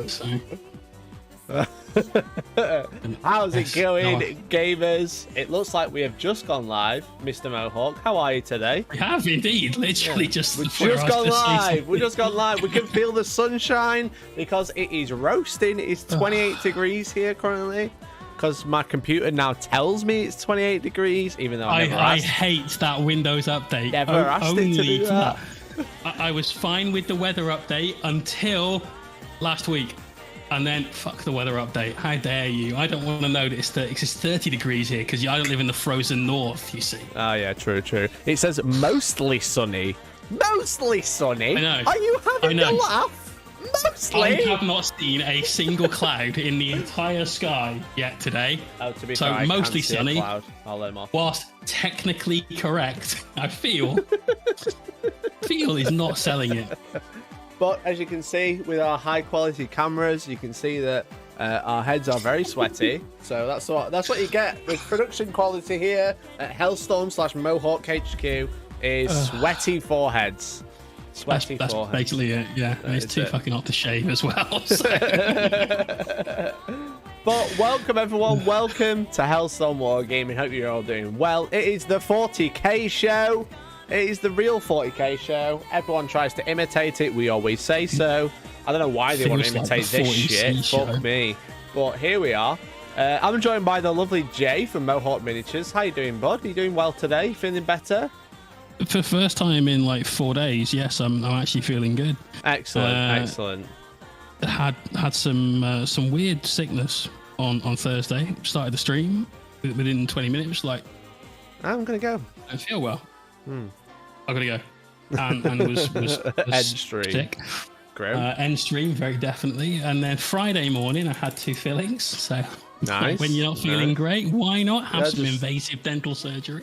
So. How's it going, Oh. gamers? It looks like we have just gone live. Mr. Mohawk, how are you today? We have indeed, literally just. We've just gone live. We've just gone live. We can feel the sunshine because it is roasting. It's 28 degrees here currently. Because my computer now tells me it's 28 degrees, even though I hate that Windows update. Never asked it to do that. I was fine with the weather update until last week. And then, fuck the weather update. How dare you? I don't want to know that it's 30 degrees here because I don't live in the frozen north, you see. Oh, yeah, true. It says mostly sunny. Mostly sunny? I know. Are you having a laugh? Mostly? I have not seen a single cloud in the entire sky yet today. Oh, to be so fair, mostly sunny. I'll let him off. Whilst technically correct, I feel is not selling it. But as you can see, with our high quality cameras, you can see that our heads are very sweaty. So that's what you get with production quality here at Hellstorm/Mohawk HQ is sweaty foreheads. Sweaty that's foreheads. Basically it, yeah. And it's too fucking hot to shave as well. So. But welcome everyone, welcome to Hellstorm Wargaming. Hope you're all doing well. It is the 40k show. It is the real 40k show. Everyone tries to imitate it. We always say so. I don't know why they want to imitate this shit. Fuck me. But here we are. I'm joined by the lovely Jay from Mohawk Miniatures. How you doing, bud? Are you doing well today? Feeling better? For the first time in like 4 days, yes, I'm actually feeling good. Excellent. Had some weird sickness on Thursday. Started the stream within 20 minutes. Like, I'm gonna go. I don't feel well. I gotta go. And was end stream. Sick. End stream, very definitely. And then Friday morning, I had 2 fillings. So nice. When you're not feeling great, why not have some invasive dental surgery?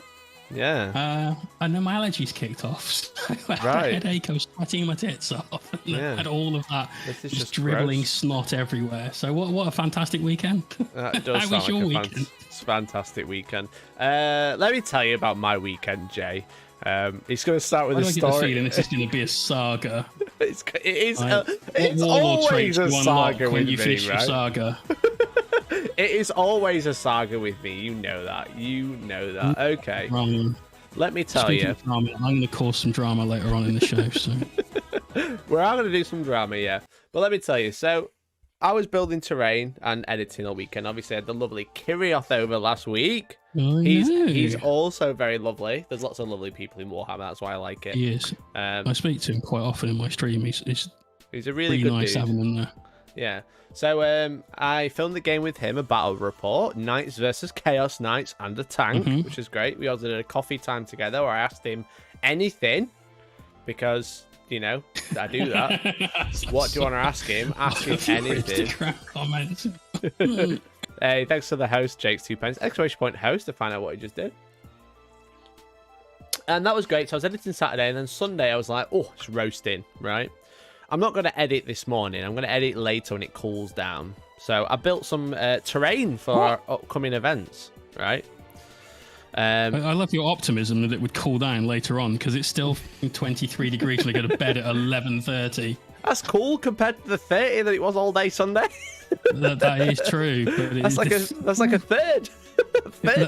Yeah. And then my allergies kicked off. I had a headache. I was sweating my tits off. And I had all of that. This is just dribbling gross. Snot everywhere. So what a fantastic weekend. It does How sound was your like weekend? Fantastic weekend. Let me tell you about my weekend, Jay. It's going to start with a story. I get the feeling this is going to be a saga. It's always a saga with me, right? Saga. It is always a saga with me. You know that. Okay. Let me tell you. Drama, I'm going to cause some drama later on in the show. So we're all going to do some drama, yeah. But let me tell you. So I was building terrain and editing all weekend. Obviously, I had the lovely Kirioth over last week. He's also very lovely. There's lots of lovely people in Warhammer. That's why I like it. He is. I speak to him quite often in my stream. He's a really good nice dude. having him there. Yeah. So I filmed the game with him, a battle report, Knights versus Chaos Knights and a tank, which is great. We also did a coffee time together where I asked him anything because, you know, I do that. What do you want to ask him? Ask him anything. Comments. Hey, thanks to the host, Jake's 2 pence. Exclamation point host to find out what he just did. And that was great. So I was editing Saturday, and then Sunday I was like, oh, it's roasting, right? I'm not going to edit this morning. I'm going to edit later when it cools down. So I built some terrain for our upcoming events, right? I love your optimism that it would cool down later on because it's still 23 degrees when I go to bed at 11:30. That's cool compared to the 30 that it was all day Sunday. that is true. But that's like a third.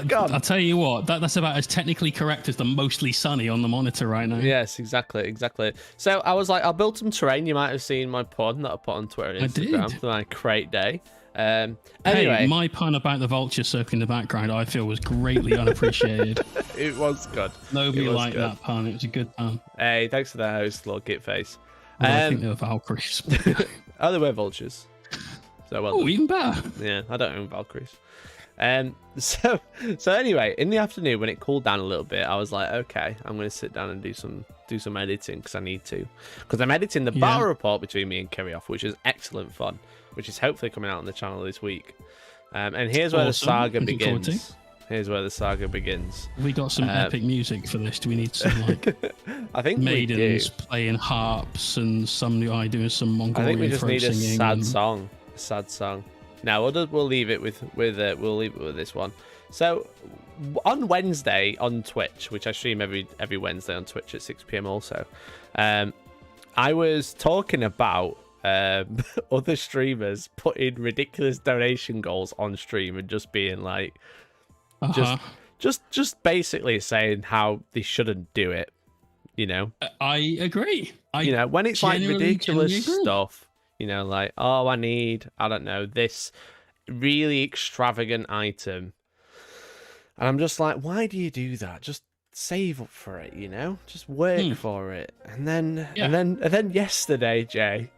Gone. I'll tell you what, that's about as technically correct as the mostly sunny on the monitor right now. Yes, exactly. So I was like, I'll build some terrain. You might have seen my pun that I put on Twitter and Instagram for my crate day. Anyway, hey, my pun about the vulture circling the background, I feel was greatly unappreciated. It was good. Nobody liked that pun. It was a good pun. Hey, thanks to the host, Lord Gitface. I think they were Valkyries. Oh, they were vultures. So even better. Yeah, I don't own Valkyries. So anyway, in the afternoon when it cooled down a little bit, I was like, okay, I'm going to sit down and do some editing because I need to. Because I'm editing the battle report between me and Kirioth, which is excellent fun, which is hopefully coming out on the channel this week. And here's where the saga begins. Here's where the saga begins. We got some epic music for this. Do we need some like I think maidens playing harps and some guy doing some Mongolian? I think we just need a sad song. Now we'll leave it with this one. So on Wednesday on Twitch, which I stream every Wednesday on Twitch at 6 PM also, I was talking about other streamers putting ridiculous donation goals on stream and just being like, just basically saying how they shouldn't do it. You know, I agree. When it's like ridiculous agree. stuff, like, oh, I don't know, this really extravagant item. And I'm just like, why do you do that? Just save up for it, just work for it. And then yesterday, Jay,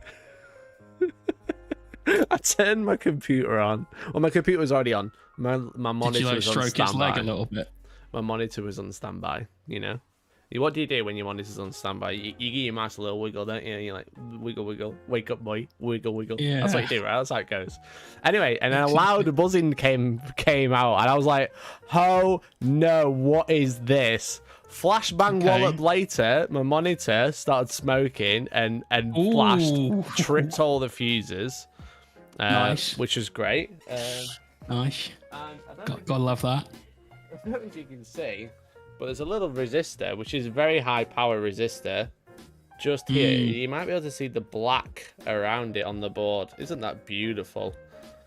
I turned my computer on. Well, my computer was already on. My monitor was on standby. His leg a little bit? My monitor was on standby, What do you do when your monitor's on standby? You give your mouse a little wiggle, don't you? You're like, wiggle, wiggle, wake up, boy, wiggle, wiggle. Yeah. That's what you do, right? That's how it goes. Anyway, and then a loud buzzing came out, and I was like, oh no, what is this? Flashbang wallop later, my monitor started smoking and flashed, tripped all the fuses, nice. Which was great. Nice. Gotta love that. I don't know if you can see, but there's a little resistor, which is a very high power resistor, just here. You might be able to see the black around it on the board. Isn't that beautiful?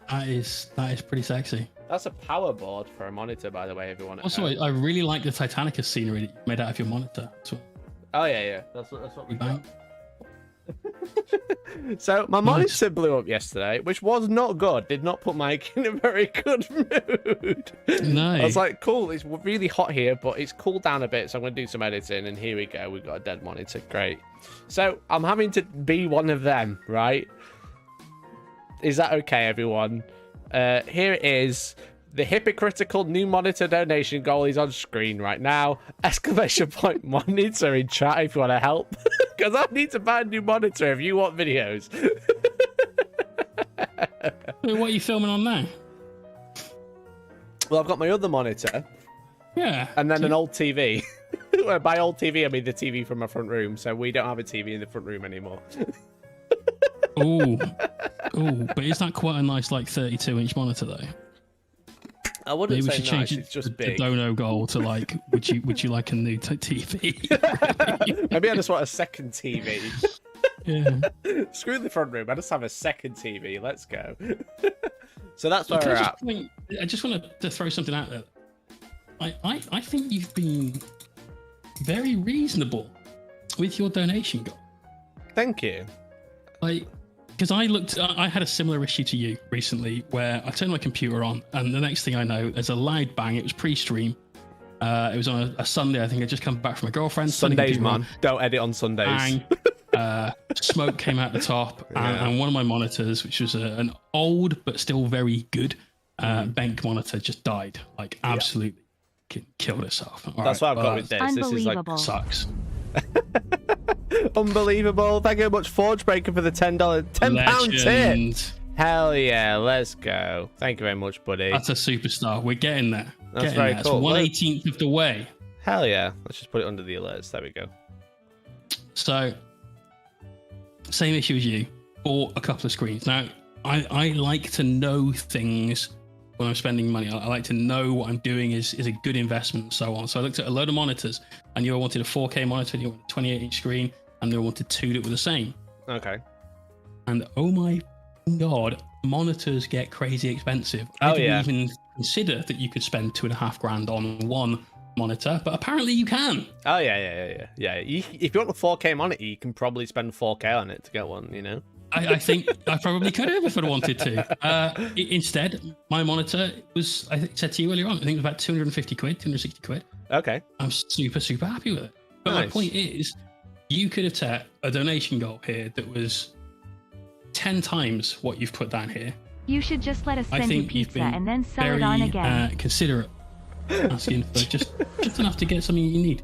That is pretty sexy. That's a power board for a monitor, by the way, everyone. Also, I really like the Titanicus scenery that you made out of your monitor. Oh yeah, that's what we got. So my monitor blew up yesterday, which was not good. Did not put Mike in a very good mood. No. I was like, cool, it's really hot here, but it's cooled down a bit, so I'm going to do some editing, and here we go. We've got a dead monitor. Great. So I'm having to be one of them, right? Is that okay, everyone? Here it is. The hypocritical new monitor donation goal is on screen right now. Exclamation point monitor in chat if you want to help. Because I need to buy a new monitor if you want videos. Wait, what are you filming on now? Well, I've got my other monitor. Yeah. And then an old TV. By old TV, I mean the TV from my front room. So we don't have a TV in the front room anymore. Ooh, but is that quite a nice, like, 32-inch monitor though? I wouldn't Maybe we say should nice, change it's just the big. dono goal to like, would you like a new TV? Maybe I just want a second TV. Yeah. Screw the front room. I just have a second TV. Let's go. So that's where we're at. I just want to throw something out there. I think you've been very reasonable with your donation goal. Thank you. Because I had a similar issue to you recently where I turned my computer on and the next thing I know, there's a loud bang. It was pre-stream. It was on a Sunday. I think I'd just come back from a girlfriend. Sundays, man. Don't edit on Sundays. Bang. Smoke came out the top and one of my monitors, which was an old but still very good bank monitor, just died. Like absolutely killed itself. That's what I've got with this. This is like sucks. Unbelievable. Thank you very much, Forge Breaker, for the £10 tip. Hell yeah, let's go. Thank you very much, buddy. That's a superstar. We're getting there. That's very cool. It's 1/18th of the way. Hell yeah. Let's just put it under the alerts. There we go. So, same issue as you. Bought a couple of screens. Now, I like to know things when I'm spending money. I like to know what I'm doing is a good investment and so on. So I looked at a load of monitors, and you wanted a 4K monitor, and you wanted a 28-inch screen, and they wanted two that were the same. Okay. And oh my god, monitors get crazy expensive. I didn't even consider that you could spend $2,500 on one monitor, but apparently you can. Oh yeah. If you want a 4K monitor, you can probably spend 4K on it to get one. I think I probably could have if I wanted to. Instead, my monitor was, I said to you earlier on, I think it was about 250 quid, 260 quid. Okay. I'm super, super happy with it. But my point is, you could have set a donation goal here that was 10 times what you've put down here. You should just let us send you pizza and then sell it on again. Considerate, asking for just enough to get something you need.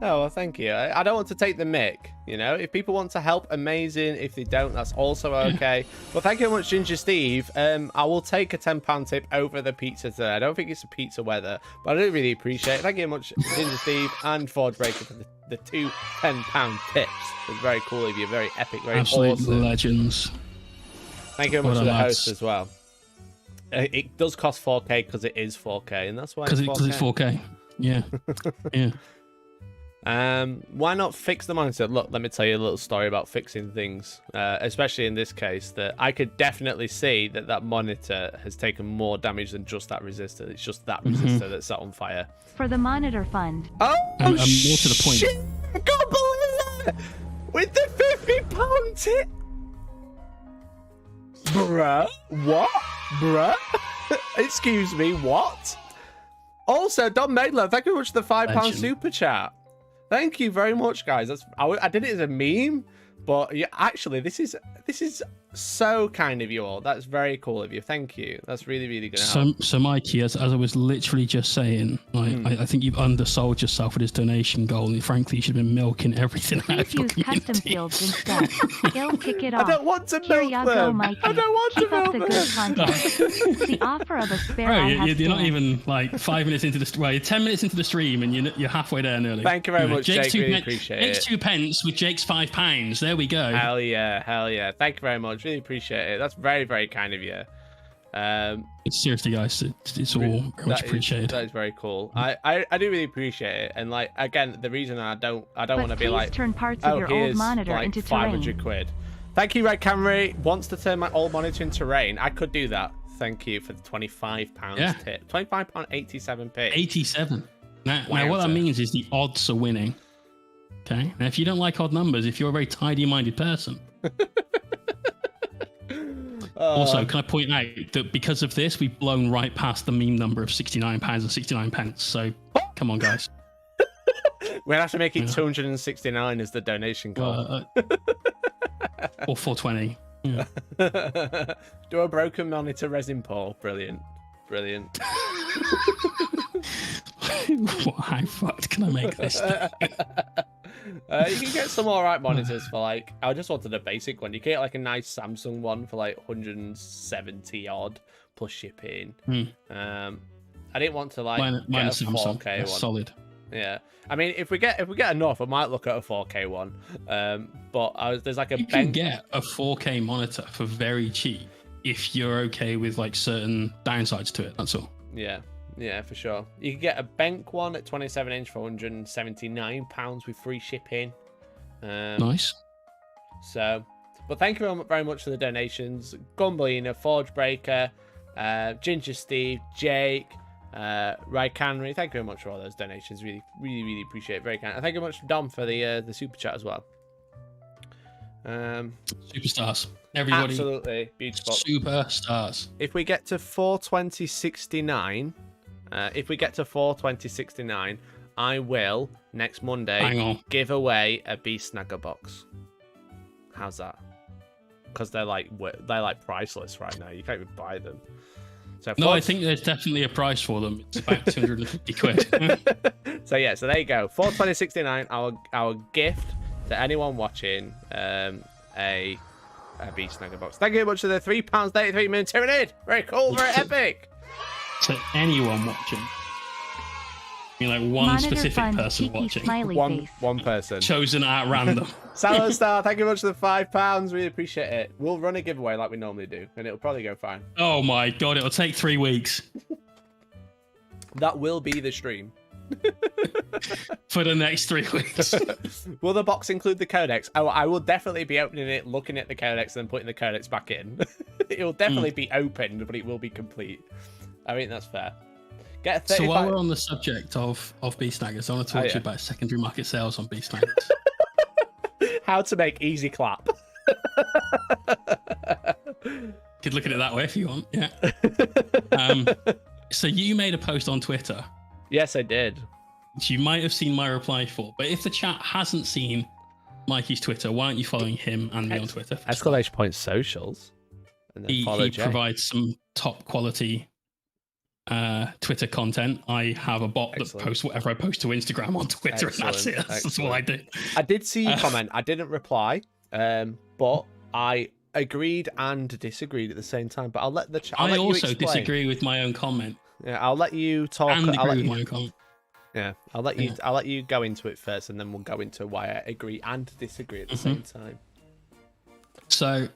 Oh, well, thank you. I don't want to take the mick, If people want to help, amazing. If they don't, that's also okay. Well, thank you very much, Ginger Steve. I will take a £10 tip over the pizza today. I don't think it's a pizza weather, but I do really appreciate it. Thank you very much, Ginger Steve and Forge Breaker, for the two £10 tips. It's very cool of you. Very epic, very awesome. Legends. Thank you very much to the host as well. It does cost 4K because it is 4K, and that's why it's 4K. Because it's 4K. Yeah. Yeah. Why not fix the monitor? Look, let me tell you a little story about fixing things, especially in this case, that I could definitely see that monitor has taken more damage than just that resistor. It's just that resistor that's set on fire. For the monitor fund. Oh, more to the point. Shit. I can't believe it! With the £50 tip! Bruh? What? Bruh? Excuse me, what? Also, Don Megler, thank you very much for the £5 super chat. Thank you very much, guys. I did it as a meme, but yeah, actually, this is so kind of you all. That's very cool of you. Thank you. That's really, really good. So Mikey, as I was literally just saying, I think you've undersold yourself with this donation goal, and frankly, you should have been milking everything out of your use custom fields instead. He'll kick it off. I don't want to Here milk ya them. go, Mikey. I don't want Keep to up milk the them. good content. The offer of a spare Bro, I have you're not stand. even like 5 minutes into the... Well, you're 10 minutes into the stream, and you're halfway there nearly. Thank you very much, Jake's Jake. Really appreciate it. Jake's 2 pence with Jake's £5. There we go. Hell yeah, hell yeah. Thank you very much. Really appreciate it. That's very, very kind of you. Seriously, guys, it's all very much appreciated. That is very cool. I do really appreciate it. And like, again, the reason I don't want to be like, turn parts of your old here's monitor like into 500 quid. Thank you, Red Camry. Wants to turn my old monitor into terrain. I could do that. Thank you for the £25 tip. £25.87p. 87. Now what that means is the odds are winning. Okay. Now, if you don't like odd numbers, if you're a very tidy-minded person. Also, can I point out that because of this, we've blown right past the meme number of £69 and 69 pence. So, come on, guys. We'll have to make it 269 as the donation goal. Or 420. Yeah. Do a broken monitor resin pour. Brilliant. Brilliant. How fucked can I make this thing? You can get some alright monitors for like, I just wanted a basic one. You can get like a nice Samsung one for like 170 odd plus shipping. I didn't want to like mine get a 4K one. Solid. Yeah, I mean, if we get enough, I might look at a 4K one. But there's like a you can get a 4K monitor for very cheap if you're okay with like certain downsides to it. That's all. Yeah, for sure. You can get a Benk one at 27-inch for £179 with free shipping. Nice. So, but thank you very much for the donations. Gumballina, Forge Breaker, Ginger Steve, Jake, Rycanry. Thank you very much for all those donations. Really, really, really appreciate it. Very kind. And thank you very much to Dom for the super chat as well. Superstars. Everybody. Absolutely beautiful. Superstars. If we get to 42069, I will next Monday give away a Beast Snagger box. How's that? Because they're like priceless right now. You can't even buy them. So no, I think there's definitely a price for them. It's about 250 quid. So yeah, so there you go. 42069. Our gift to anyone watching a Beast Snagger box. Thank you very much for the £3.83 minute tyranid. Very cool, very epic. To anyone watching. I mean, like one Monitor specific person watching. One person. Chosen at random. Salad Star, thank you very much for the £5. Really appreciate it. We'll run a giveaway like we normally do, and it'll probably go fine. Oh my god, it'll take 3 weeks. That will be the stream. For the next 3 weeks. Will the box include the codex? Oh, I will definitely be opening it, looking at the codex, and then putting the codex back in. It will definitely be opened, but it will be complete. I think that's fair. Get a 35... So while we're on the subject of Beast Snaggers, I want to talk to you about secondary market sales on Beast Snaggers. How to make easy clap. Could look at it that way if you want, yeah. So you made a post on Twitter. Yes, I did. Which you might have seen my reply for, but if the chat hasn't seen Mikey's Twitter, why aren't you following him and me on Twitter? !! Socials. And then he provides some top quality Twitter content. I have a bot that posts whatever I post to Instagram on Twitter, and that's it. That's all I do. I did see your comment. I didn't reply, but I agreed and disagreed at the same time. But I'll let the chat. I also disagree with my own comment. Yeah, I'll let you talk. And agree with my own comment. Yeah, I'll let you go into it first, and then we'll go into why I agree and disagree at the same time. So,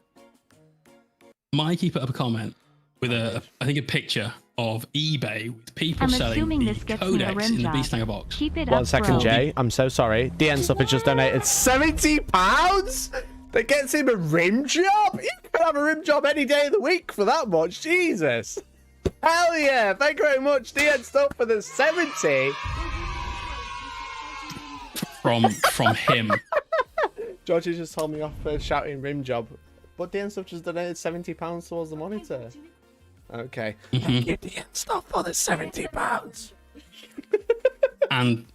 Mikey put up a comment with I think a picture of eBay with people I'm selling assuming the this gets me a codex rim in the job. Beastlanger box. Keep it 1 up, second, bro. Jay. I'm so sorry. DN Stuff has just donated £70. That gets him a rim job. You can have a rim job any day of the week for that much. Jesus. Hell yeah. Thank you very much, DN Stuff, for the 70. From him. George has just told me off for shouting rim job. But DN Stuff just donated £70 towards the monitor. Okay. Thank you, DN Stuff, for the £70. And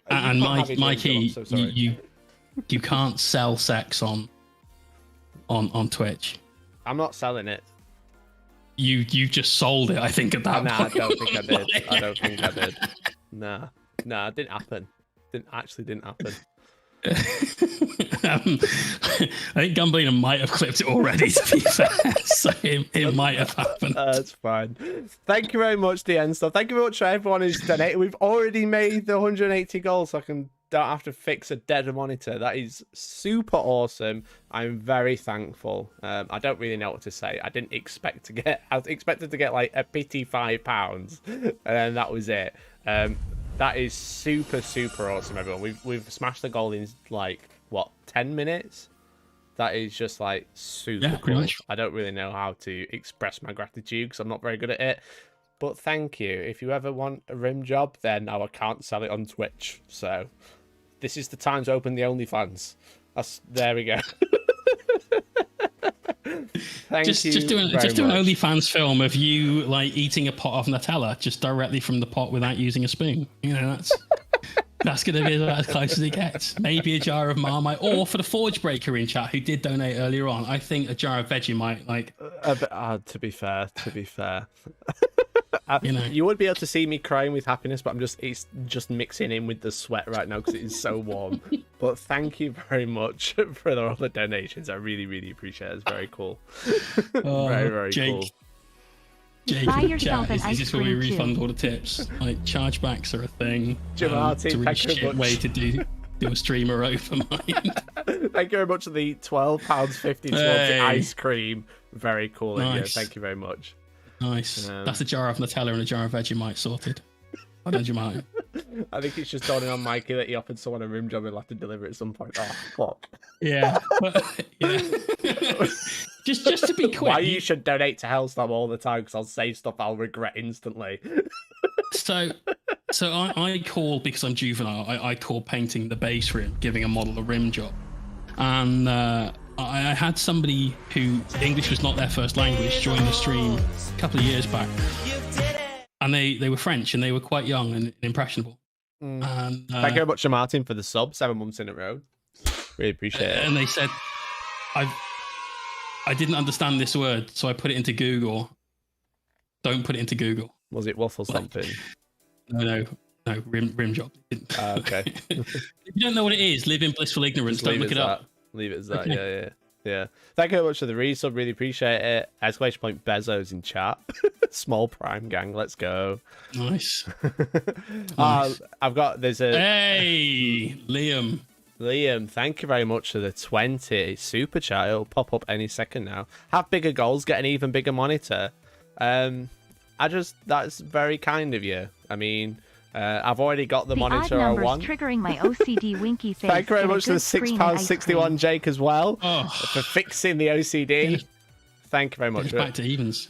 Mikey, so sorry. you can't sell sex on Twitch. I'm not selling it. You just sold it, I think, at that Nah, I point. don't think I did. I don't think I did. Nah, it didn't happen. Didn't happen. I think Gumblina might have clipped it already, to be fair. So it might have happened. That's fine. Thank you very much, DN Stuff. Thank you very much for everyone who's donated. We've already made the 180 goals, so I don't have to fix a dead monitor. That is super awesome. I'm very thankful. I don't really know what to say. I expected to get like a pity £5, and then that was it. That is super, super awesome, everyone. We've smashed the goal in like what, 10 minutes? That is just like super cool. Much. I don't really know how to express my gratitude because I'm not very good at it. But thank you. If you ever want a rim job, then now I can't sell it on Twitch. So this is the time to open the OnlyFans. There we go. Thank you. Just do an OnlyFans film of you like eating a pot of Nutella just directly from the pot without using a spoon. You know, that's going to be about as close as it gets. Maybe a jar of Marmite, or for the Forge Breaker in chat who did donate earlier on, I think a jar of Vegemite. Like, to be fair. You know, you would be able to see me crying with happiness, but it's just mixing in with the sweat right now because it is so warm. But thank you very much for all the donations. I really, really appreciate it. It's very cool. Very, very cool. Jake, Buy yourself an is this where we ice cream refund too. all the tips? Like, chargebacks are a thing. Jim Martin, it's a really thank you very shit much. way to do a streamer over mine. Thank you very much for the £12.50 towards the ice cream. Very cool. Nice. Thank you very much. Nice. That's a jar of Nutella and a jar of Vegemite sorted. Well done, Jemima. I think it's just dawning on Mikey that he offered someone a rim job and he'll have to deliver it at some point. Oh, fuck. Yeah. just to be quick. Why you should donate to Hellstorm all the time, because I'll say stuff I'll regret instantly. So I call, because I'm juvenile, I call painting the base rim, giving a model a rim job. And I had somebody who English was not their first language join the stream a couple of years back. And they were French and they were quite young and impressionable. And, thank you very much to Martin for the sub, 7 months in a row. Really appreciate it. And they said, I didn't understand this word, so I put it into Google. Don't put it into Google. Was it waffle something? No, rim job. Okay. If you don't know what it is, live in blissful ignorance. Don't look it up. Leave it as that. Okay. Yeah. Thank you very much for the resub. Really appreciate it. Exclamation point Bezos in chat. Small Prime gang. Let's go. Nice. I've got. There's a. Hey, Liam. Thank you very much for the 20 super chat. It'll pop up any second now. Have bigger goals, get an even bigger monitor. That's very kind of you. I mean, I've already got the monitor I want. Triggering my OCD winky face. Thank you very much for the £6.61, Jake, as well, for fixing the OCD. Thank you very much. Back to evens.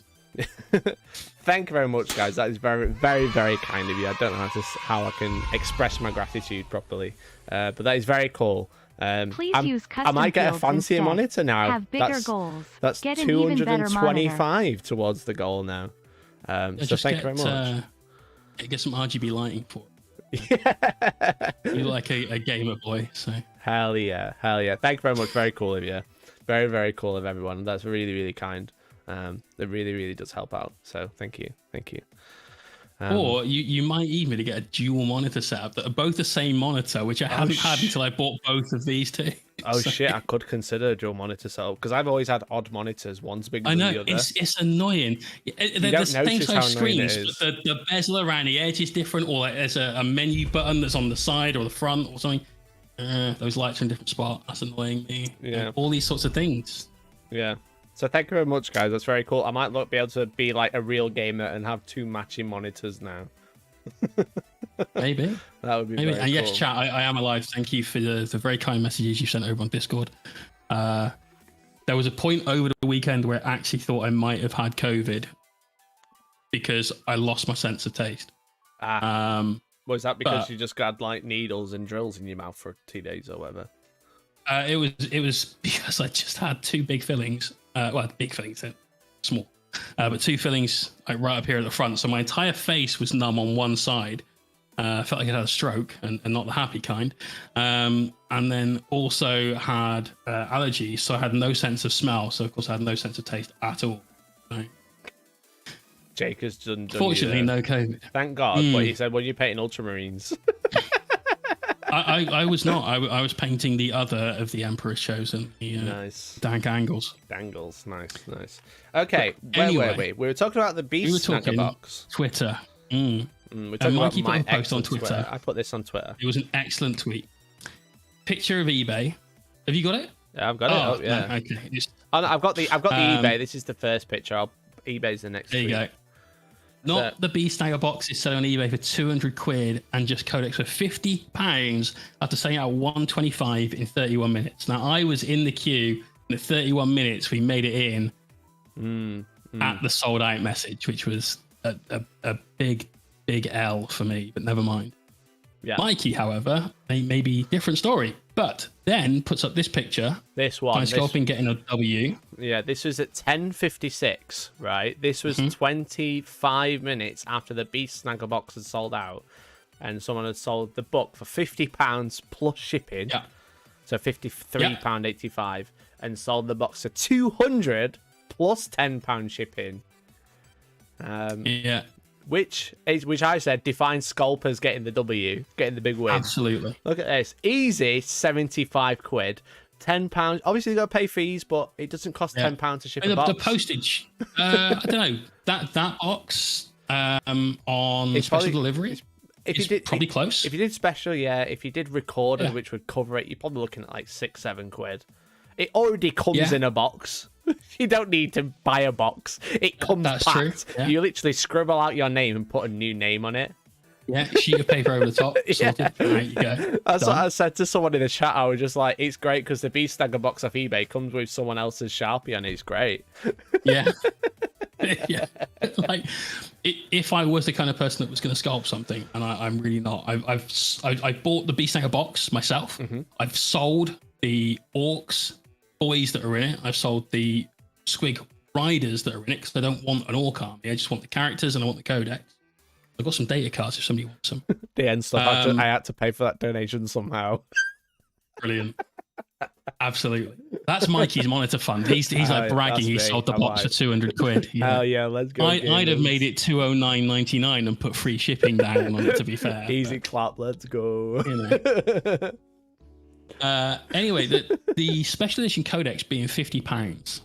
Thank you very much, guys. That is very, very, very kind of you. I don't know how I can express my gratitude properly, but that is very cool. Please use custom I might get a fields fancier instead. monitor now. Have bigger goals. That's Get an even better 225 towards the goal now. So thank you very much. Get some RGB lighting for it. You're like a gamer boy, so. Hell yeah. Thank you very much. Very cool of you. Very, very cool of everyone. That's really, really kind. It really, really does help out. So thank you. Or you might even get a dual monitor setup that are both the same monitor, which I haven't had until I bought both of these two. Oh shit! I could consider a dual monitor setup because I've always had odd monitors. One's bigger than the other. It's annoying. They're the same size screens, but the bezel around the edge is different, or like there's a menu button that's on the side or the front or something. Those lights are in a different spot. That's annoying me. Yeah. All these sorts of things. Yeah. So thank you very much, guys. That's very cool. I might be able to be like a real gamer and have 2 matching monitors now. Maybe. That would be Maybe. very And yes, cool. chat, I am alive. Thank you for the very kind messages you sent over on Discord. There was a point over the weekend where I actually thought I might have had COVID because I lost my sense of taste. Was that because you just got like needles and drills in your mouth for 2 days or whatever? It was because I just had 2 big fillings. Well, big fillings, small, but 2 fillings like right up here at the front. So my entire face was numb on one side. Felt like I had a stroke, and not the happy kind. And then also had allergies, so I had no sense of smell. So of course I had no sense of taste at all. So, Jake has done fortunately, no COVID. Thank God. But he said, "Well, you're painting Ultramarines." I was not. I was painting the other of the Emperor's Chosen. The, nice. Dank Angles. Dangles. Nice. Okay, anyway, where were we? We were talking about the Beast Snacker box. Twitter. We're talking Mikey about put a post on Twitter. I put this on Twitter. It was an excellent tweet. Picture of eBay. Have you got it? Yeah, I've got it. Oh, yeah. No, okay. Oh, no, I've got the eBay. This is the first picture. eBay's the next. There you go. Not the Beast Snagger box is selling on eBay for 200 quid and just Codex for £50 after selling out 125 in 31 minutes. Now, I was in the queue, and at 31 minutes, we made it in at the sold out message, which was a big L for me, but never mind. Yeah. Mikey, however, maybe different story, but then puts up this picture. This one. Sculpting getting a W. Yeah, this was at 10:56, right? This was 25 minutes after the Beast Snagger box had sold out, and someone had sold the book for £50 plus shipping. Yeah. So £53.85, and sold the box for 200 plus £10 shipping. Yeah. Which I said defines scalpers getting the W, getting the big win. Absolutely. Look at this. Easy, 75 quid. £10. Obviously, you got to pay fees, but it doesn't cost £10 to ship a box. The postage. I don't know. That box on It's special probably, delivery is probably close. If you did special, yeah. If you did recorded, which would cover it, you're probably looking at like 6-7 quid. It already comes in a box. You don't need to buy a box. It comes That's packed. true. Yeah. You literally scribble out your name and put a new name on it. Yeah, sheet of paper over the top. Sorted. There you go. That's what I said to someone in the chat. I was just like, it's great because the Beast Snagger box off eBay comes with someone else's Sharpie on it. It's great. Yeah. Yeah. Like, if I was the kind of person that was going to sculpt something, and I'm really not, I bought the Beast Snagger box myself. I've sold the orcs boys that are in it. I've sold the squig riders that are in it because I don't want an orc army. I just want the characters and I want the codex. I've got some data cards if somebody wants them. The end stuff. I had to pay for that donation somehow. Brilliant. Absolutely. That's Mikey's monitor fund. He's like bragging he sold the box for 200 quid. Yeah. Hell yeah, let's go. I'd have made it 209.99 and put free shipping down on it, to be fair. Easy clap, let's go. You know. Anyway, the special edition codex being £50.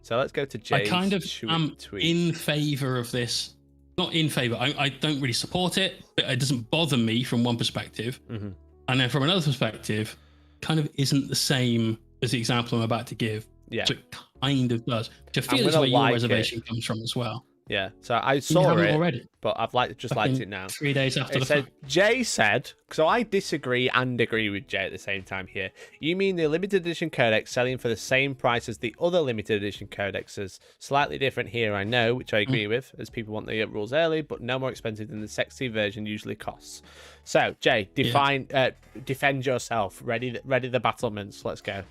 So let's go to Jay's I kind of am tweet. in favour of this. Not in favour. I don't really support it, but it doesn't bother me from one perspective. And then from another perspective, kind of isn't the same as the example I'm about to give. Yeah. So it kind of does. Which I feel is where your reservation comes from as well. Yeah, so I saw it already, but I've liked it now. 3 days after the fact. Jay said, so I disagree and agree with Jay at the same time here. You mean the limited edition codex selling for the same price as the other limited edition codexes? Slightly different here, I know, which I agree with, as people want the rules early, but no more expensive than the sexy version usually costs. So, Jay, defend yourself. Ready the battlements. Let's go.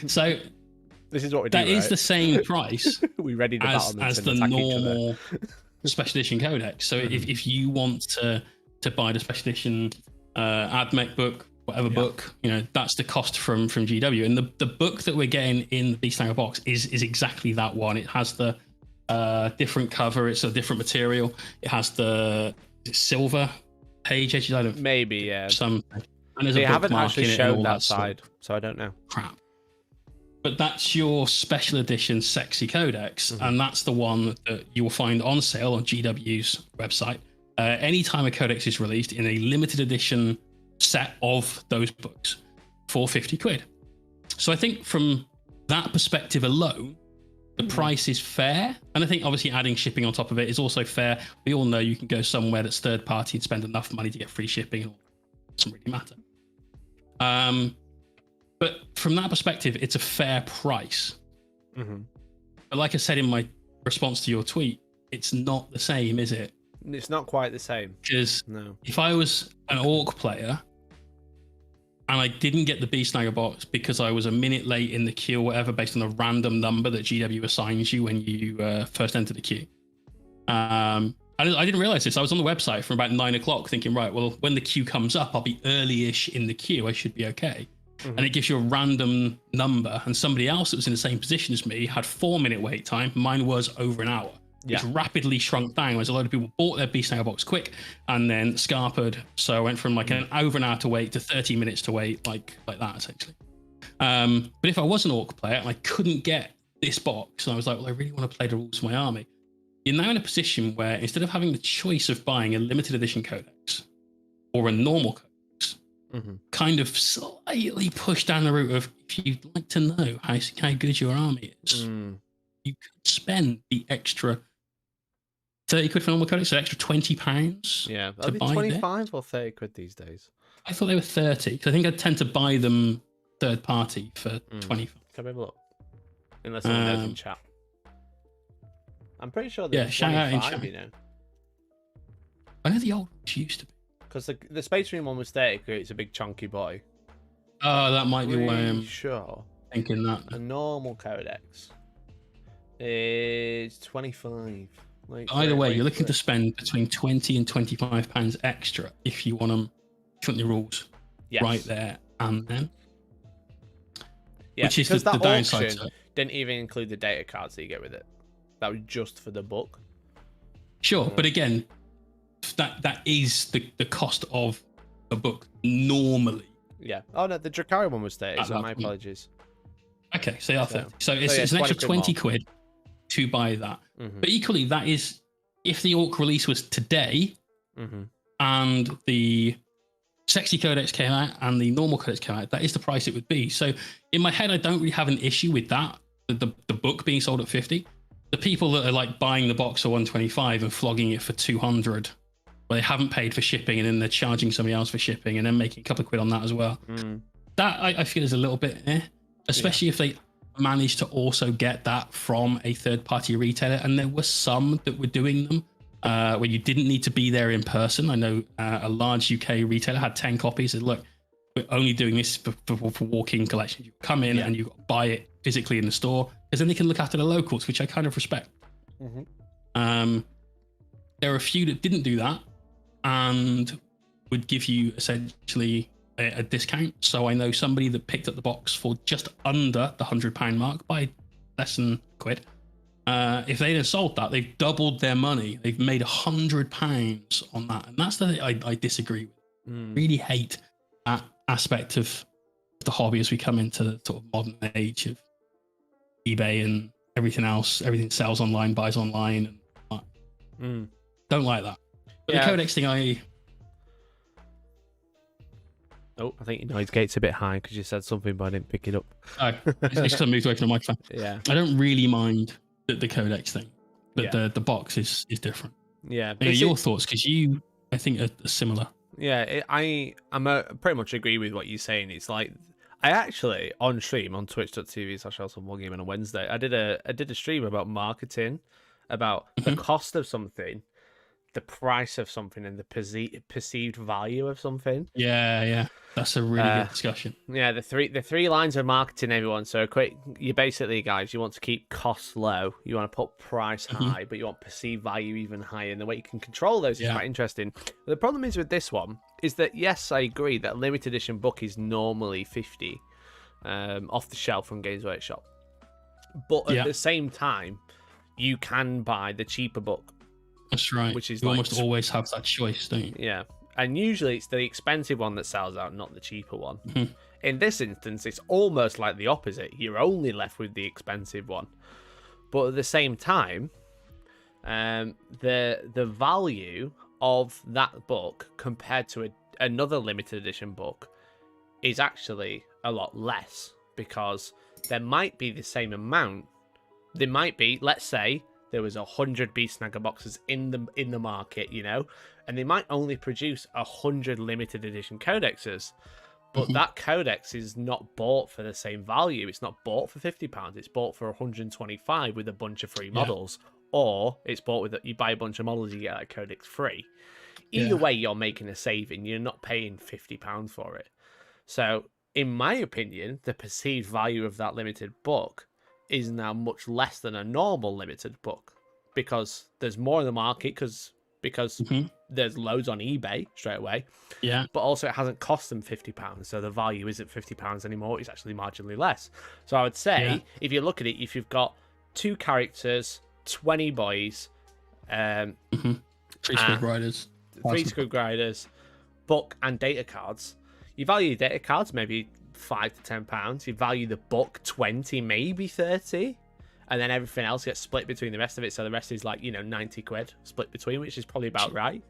So. This is what we do. That is the same price. We ready the as the normal special edition codex. So if you want to buy the special edition AdMech book, whatever book, you know, that's the cost from GW. And the book that we're getting in the Beast Snagger box is exactly that one. It has the different cover. It's a different material. It has the silver page edges. I don't maybe yeah. Some and there's they a haven't bookmark actually in it shown and all that side, so I don't know. Crap. But that's your special edition sexy codex, and that's the one that you will find on sale on GW's website. Anytime a codex is released in a limited edition set of those books for 50 quid. So I think from that perspective alone, the price is fair. And I think obviously adding shipping on top of it is also fair. We all know you can go somewhere that's third party and spend enough money to get free shipping. It doesn't really matter. But from that perspective, it's a fair price. But like I said in my response to your tweet, it's not the same, is it? It's not quite the same. Because if I was an Orc player and I didn't get the Beast Snagger box because I was a minute late in the queue or whatever, based on a random number that GW assigns you when you first enter the queue. I didn't realize this. I was on the website from about 9 o'clock thinking, right, well, when the queue comes up, I'll be early-ish in the queue. I should be okay. And it gives you a random number. And somebody else that was in the same position as me had 4-minute wait time. Mine was over an hour. It's rapidly shrunk down as a load of people bought their Beast Snagger box quick and then scarpered. So I went from like over an hour to wait to 30 minutes to wait, like that essentially. But if I was an Orc player and I couldn't get this box and I was like, well, I really want to play the rules of my army. You're now in a position where instead of having the choice of buying a limited edition codex or a normal codex, kind of slightly push down the route of, if you'd like to know how good your army is, you could spend the extra 30 quid for normal codex, so extra £20. Yeah, to buy 25 or 30 quid these days. I thought they were 30 because I think I tend to buy them third party for 25. Can I have a look? Unless someone knows in chat. I'm pretty sure they're shout out in chat. you know. I know the old ones used to be. Because the Space Marine one was 30 quid. It's a big chunky boy. Oh, that might be why I'm sure. thinking that. A normal codex is 25. Like, either way, you're looking to spend between £20 and £25 extra if you want them, if you want the rules right there and then. Yeah, which is the downside to it. Didn't even include the data cards that you get with it. That was just for the book. Sure, but again, that is the cost of a book normally. Yeah. Oh no, the Drakkari one was 30, so my apologies. Okay, so they are 30. So it's an extra 20 quid to buy that. But equally, that is, if the Orc release was today and the Sexy Codex came out and the normal Codex came out, that is the price it would be. So in my head, I don't really have an issue with that, the book being sold at 50. The people that are like buying the box for 125 and flogging it for 200, where they haven't paid for shipping and then they're charging somebody else for shipping and then making a couple of quid on that as well. That I feel is a little bit especially if they manage to also get that from a third-party retailer. And there were some that were doing them where you didn't need to be there in person. I know a large UK retailer had 10 copies and look, we're only doing this for walk-in collections. You come in and you buy it physically in the store, because then they can look after the locals, which I kind of respect. There are a few that didn't do that and would give you essentially a discount. So I know somebody that picked up the box for just under the £100 mark by less than quid. If they had sold that, they've doubled their money. They've made £100 on that. And that's the thing I disagree with. Really hate that aspect of the hobby as we come into the sort of modern age of eBay and everything else. Everything sells online, buys online. And don't like that. But the Codex thing, Oh, I think your noise gate's a bit high because you said something, but I didn't pick it up. Oh, it's because I moved away from the microphone. Yeah. I don't really mind the Codex thing, but the box is different. Yeah. Your thoughts, because you, I think, are similar. Yeah, I pretty much agree with what you're saying. It's like, I actually, on stream, on twitch.tv/Hellstormwargaming on a Wednesday, I did a stream about marketing, about the cost of something, the price of something, and the perceived value of something. Yeah, that's a really good discussion. Yeah, the three lines of marketing, everyone. So you basically, guys, you want to keep costs low, you want to put price high, but you want perceived value even higher. And the way you can control those is quite interesting. But the problem is with this one is that, yes, I agree that a limited edition book is normally 50 off the shelf from Games Workshop, but at the same time, you can buy the cheaper book. That's right. Which is you almost always have that choice, don't you? Yeah. And usually it's the expensive one that sells out, not the cheaper one. In this instance, it's almost like the opposite. You're only left with the expensive one. But at the same time, the value of that book compared to another limited edition book is actually a lot less, because there might be the same amount. There might be, let's say, there was 100 Beast Snagger boxes in the market, you know, and they might only produce 100 limited edition codexes. But that codex is not bought for the same value. It's not bought for £50. It's bought for 125 with a bunch of free models. Or it's bought with you buy a bunch of models, you get that codex free. Either way, you're making a saving. You're not paying £50 for it. So, in my opinion, the perceived value of that limited book is now much less than a normal limited book because there's more in the market because there's loads on eBay straight away. Yeah. But also it hasn't cost them £50, so the value isn't £50 anymore. It's actually marginally less. So I would say if you look at it, if you've got 2 characters, 20 boys, 3 Squid Riders, 3 Squid Riders, book and data cards. You value data cards maybe £5 to £10. You value the book 20, maybe 30. And then everything else gets split between the rest of it. So the rest is like, 90 quid split between, which is probably about right.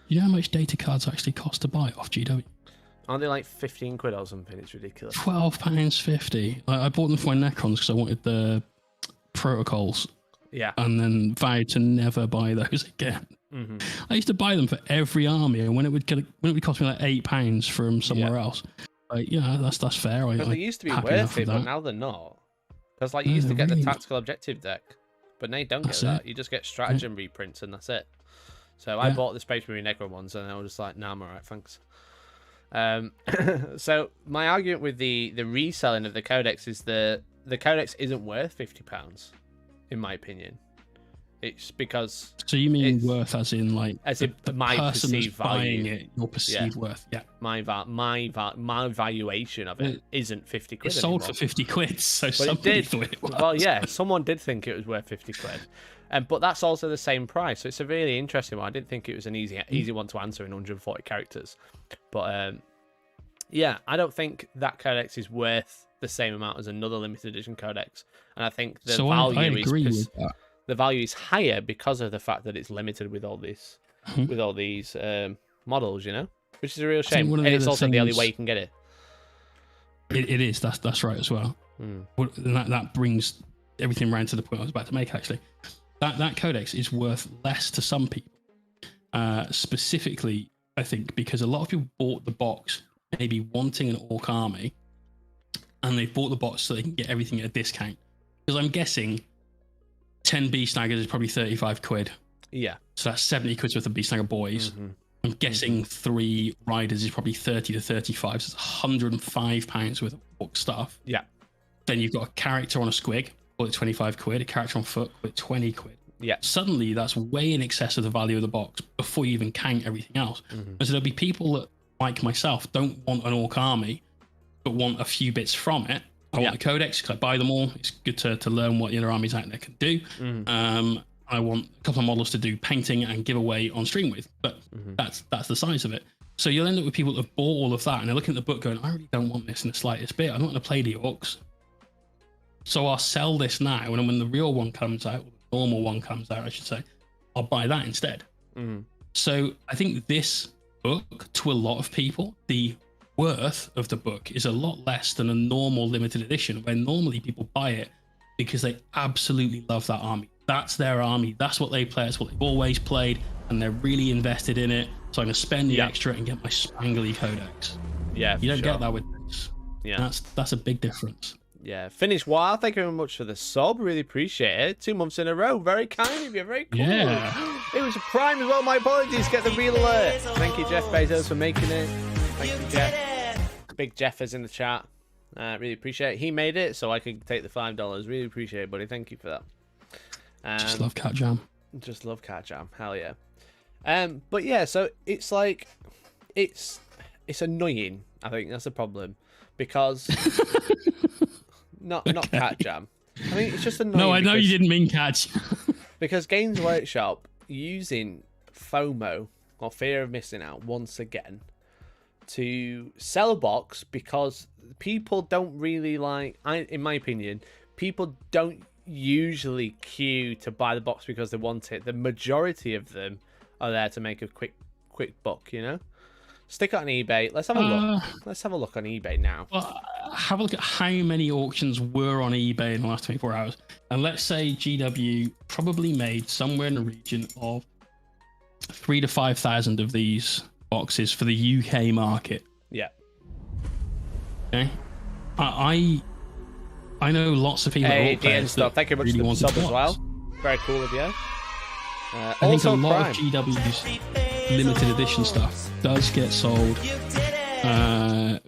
You know how much data cards actually cost to buy off GW? Aren't they like 15 quid or something? It's ridiculous. £12.50. I bought them for my Necrons because I wanted the protocols. Yeah. And then vowed to never buy those again. I used to buy them for every army, and when it would cost me like £8 from somewhere else, like, that's fair. Because they used to be worth it, but now they're not. Because you used to get the tactical objective deck, but now you don't get that. You just get stratagem reprints, and that's it. So I bought the Space Marine Necron ones, and I was just like, nah, I'm alright, thanks. So my argument with the reselling of the codex is the codex isn't worth £50, in my opinion. It's because. So you mean worth as in the my person perceived value? Buying it, your perceived worth, yeah. My valuation of it isn't 50 quid. It sold anymore. for 50 quid, so but somebody thought it was. Well, yeah, someone did think it was worth 50 quid. But that's also the same price, so it's a really interesting one. I didn't think it was an easy one to answer in 140 characters. But I don't think that codex is worth the same amount as another limited edition codex. And I think the value I agree with that. The value is higher because of the fact that it's limited with all these models, which is a real shame. And it's also the only way you can get it. It is. That's right as well. And that brings everything around to the point I was about to make. Actually, that codex is worth less to some people. Specifically, I think because a lot of people bought the box maybe wanting an orc army, and they've bought the box so they can get everything at a discount. Because I'm guessing 10 Beast Snaggers is probably 35 quid. Yeah. So that's 70 quid worth of Beast Snagger boys. I'm guessing 3 Riders is probably 30 to 35. So it's £105 worth of book stuff. Yeah. Then you've got a character on a squig, call it 25 quid. A character on foot, call it 20 quid. Yeah. Suddenly that's way in excess of the value of the box before you even count everything else. And so there'll be people that, like myself, don't want an orc army, but want a few bits from it. I want the codex because I buy them all. It's good to learn what the other armies out there can do. I want a couple of models to do painting and give away on stream with, but that's the size of it. So you'll end up with people that have bought all of that and they're looking at the book going, I really don't want this in the slightest bit. I don't want to play the orcs. So I'll sell this now, and when the real one comes out, or the normal one comes out, I should say, I'll buy that instead. So I think this book, to a lot of people, the worth of the book is a lot less than a normal limited edition, where normally people buy it because they absolutely love that army. That's their army. That's what they play. That's what they've always played, and they're really invested in it. So I'm going to spend the extra and get my spangly codex. Yeah, you don't get that with this. Yeah, that's a big difference. Yeah, Finish Wild, thank you very much for the sub. Really appreciate it. 2 months in a row. Very kind of you. Very cool. Yeah. It was a prime as well. My apologies. Get the real alert. Thank you, Jeff Bezos, for making it. Thank you, Jeff. Big Jeff is in the chat. Really appreciate it. He made it, so I could take the $5. Really appreciate it, buddy. Thank you for that. Just love Cat Jam. Just love Cat Jam. Hell yeah. But yeah, so it's like, it's annoying. I think that's the problem. Because... Not Cat Jam. I mean, it's just annoying. No, I know you didn't mean Cat. Because Games Workshop using FOMO, or fear of missing out, once again, to sell a box because people don't really like, in my opinion, people don't usually queue to buy the box because they want it. The majority of them are there to make a quick buck, Stick it on eBay. Let's have a look. Let's have a look on eBay now. Well, have a look at how many auctions were on eBay in the last 24 hours. And let's say GW probably made somewhere in the region of 3,000 to 5,000 of these boxes for the UK market. Yeah. Okay. I know lots of people. Hey, DN stuff. Thank you very much for the sub as well. Very cool of you. I think a lot of GW's limited edition stuff does get sold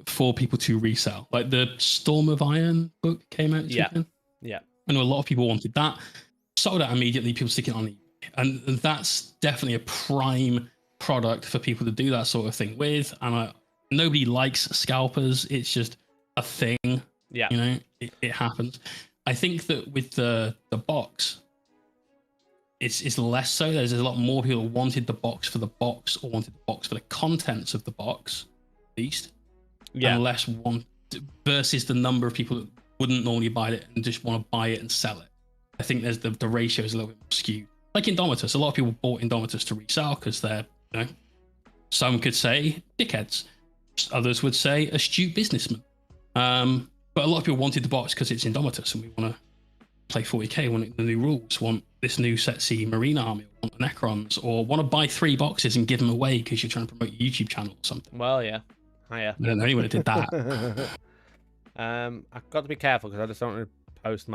for people to resell. Like the Storm of Iron book came out. Yeah. I know a lot of people wanted that. Sold out immediately. People stick it on eBay. And that's definitely a prime product for people to do that sort of thing with. And nobody likes scalpers. It's just a thing. Yeah. You know, it happens. I think that with the box, it's less so. There's a lot more people who wanted the box for the box or wanted the box for the contents of the box, at least. Yeah. And less want versus the number of people that wouldn't normally buy it and just want to buy it and sell it. I think there's the ratio is a little bit more skewed. Like Indomitus, a lot of people bought Indomitus to resell because they're, you know, some could say dickheads, others would say astute businessmen. But a lot of people wanted the box because it's Indomitus and we want to play 40k, want the new rules, want this new sexy Marine army, want the Necrons, or want to buy 3 boxes and give them away because you're trying to promote your YouTube channel or something. Well, yeah. Hiya. I don't know anyone that did that. I've got to be careful because I just don't want to post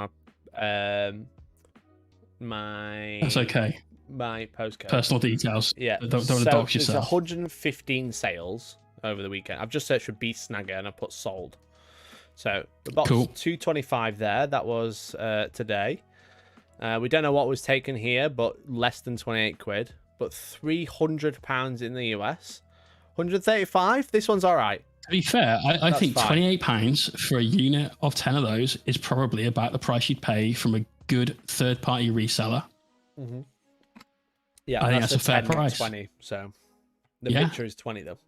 my That's okay. My postcode. Personal details. Yeah. Don't want to dox yourself. There's 115 sales over the weekend. I've just searched for Beast Snagger and I put sold. So the box cool. 225 there. That was today. We don't know what was taken here, but less than 28 quid. But £300 in the US. 135. This one's all right. To be fair, I think fine. £28 for a unit of 10 of those is probably about the price you'd pay from a good third-party reseller. Mm-hmm. Yeah, I think that's a fair price. 20. So the picture is 20 though.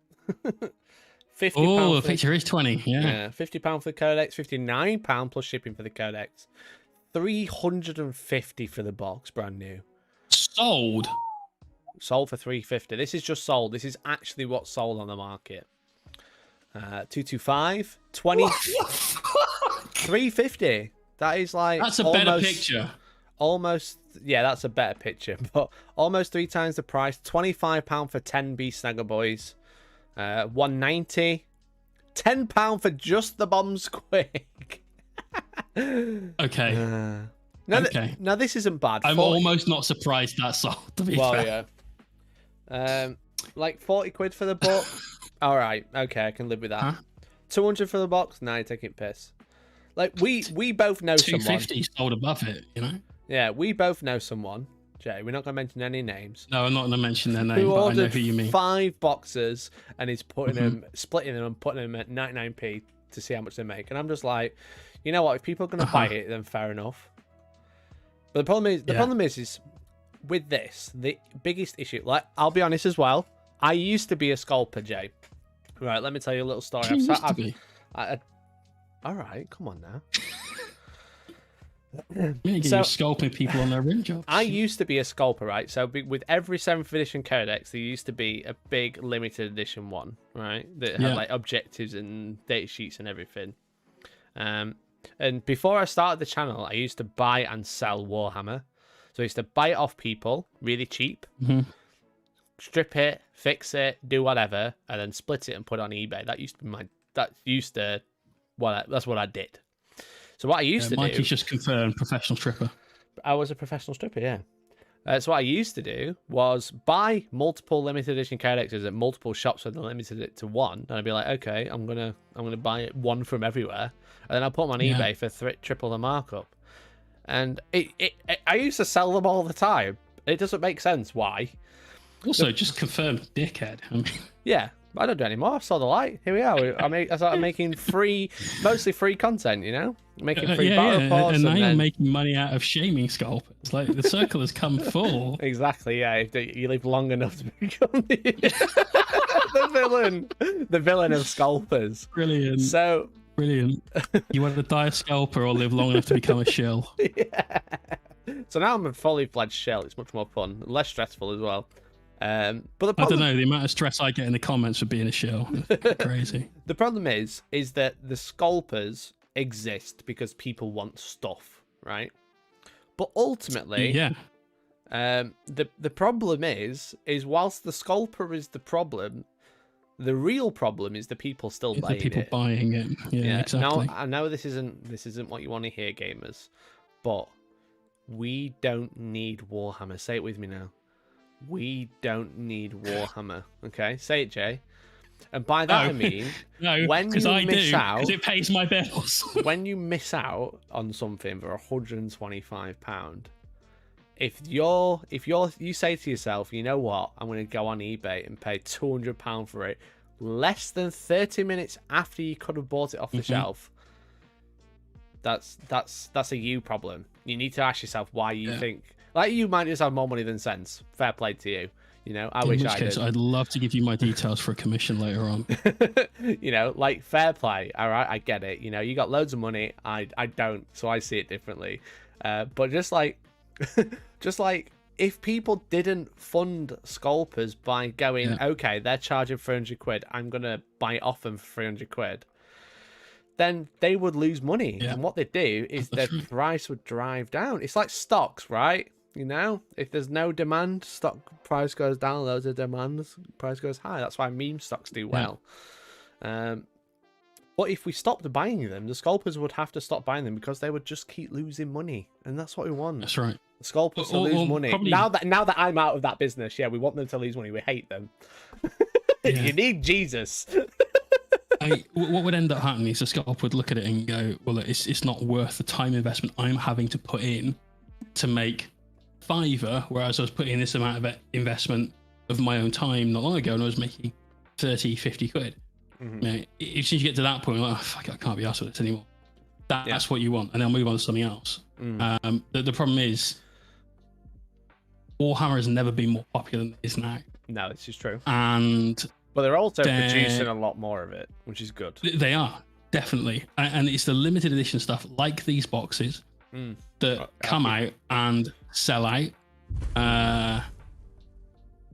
£50. Oh, the picture is 20. Yeah. £50 for the codex, £59 plus shipping for the codex, £350 for the box, brand new. Sold for $350. This is just sold. This is actually what's sold on the market. 225, 20, $350. That is like that's a better picture. Almost, yeah, that's a better picture, but almost 3 times the price. £25 for 10 Beast Snagger boys. $190. £10 for just the bomb squig. Okay. Now this isn't bad. I'm almost not surprised that's sold, to be fair. Yeah. Like 40 quid for the book. All right, okay, I can live with that. Huh? 200 for the box. Nah, you're taking piss. Like we both know 250 sold above it, you know. Yeah, we both know someone. Jay, we're not going to mention any names. No, I'm not going to mention their name, but I know who you mean. 5 boxes and he's putting them, splitting them and putting them at 99p to see how much they make. And I'm just like, you know what? If people are going to buy it, then fair enough. But the problem is with this, the biggest issue. Like, I'll be honest as well. I used to be a scalper, Jay. Right, let me tell you a little story. All right, come on now. You're scalping people on their rim jobs. I used to be a scalper, right? So with every 7th edition codex, there used to be a big limited edition one, right? That had like objectives and data sheets and everything. And before I started the channel, I used to buy and sell Warhammer. So I used to buy it off people really cheap, strip it, fix it, do whatever, and then split it and put it on eBay. That's what I did. So what I used to do... Mikey's just confirmed professional stripper. I was a professional stripper, yeah. So what I used to do was buy multiple limited edition codexes at multiple shops and limited it to 1. And I'd be like, okay, I'm gonna buy 1 from everywhere, and then I'll put them on eBay for triple the markup. And I used to sell them all the time. It doesn't make sense why. Also, just confirmed dickhead. I mean... Yeah. I don't do it anymore. I saw the light. Here we are. I started making mostly free content, you know? Making free battle reports. And now you're making money out of shaming scalpers. Like, the circle has come full. Exactly, yeah. If you live long enough to become the villain of scalpers. Brilliant. So... Brilliant. You want to die a scalper or live long enough to become a shill? Yeah. So now I'm a fully fledged shill. It's much more fun. Less stressful as well. But the problem, I don't know, the amount of stress I get in the comments for being a shill. It's crazy. The problem is that the scalpers exist because people want stuff, right? But ultimately, yeah. The problem is whilst the scalper is the problem, the real problem is the people still It's buying the people it. buying it. Yeah, exactly. Now, I know this isn't what you want to hear, gamers, but we don't need Warhammer. Say it with me now. We don't need Warhammer. Okay, say it, Jay. And by that I mean, when you miss out, because it pays my bills. when you miss out on something for £125, if you say to yourself, you know what, I'm going to go on eBay and pay £200 for it, less than 30 minutes after you could have bought it off the shelf, that's a you problem. You need to ask yourself why you think, like, you might just have more money than sense. Fair play to you. You know, I wish I did. I'd love to give you my details for a commission later on. You know, like, fair play. All right, I get it. You know, you got loads of money. I don't, so I see it differently. But just like if people didn't fund scalpers by going, okay, they're charging 300 quid, I'm gonna buy it off them for 300 quid, then they would lose money. And what they do is their price would drive down. It's like stocks, right? You know, if there's no demand, stock price goes down. Loads of demands, price goes high. That's why meme stocks do well. But if we stopped buying them, the scalpers would have to stop buying them because they would just keep losing money, and that's what we want. That's right. The scalpers to lose money. Probably... Now that I'm out of that business, we want them to lose money. We hate them. You need Jesus. What would end up happening is the scalper would look at it and go, well, it's not worth the time investment I'm having to put in to make £5, whereas I was putting this amount of investment of my own time not long ago and I was making 30, 50 quid. You know, as soon as you get to that point, like, oh, fuck, I can't be arsed with this anymore. That's what you want, and then move on to something else. The problem is Warhammer has never been more popular than it is now. No, this is true. But they're also producing a lot more of it, which is good. They are, definitely. And it's the limited edition stuff like these boxes that come out and sell out.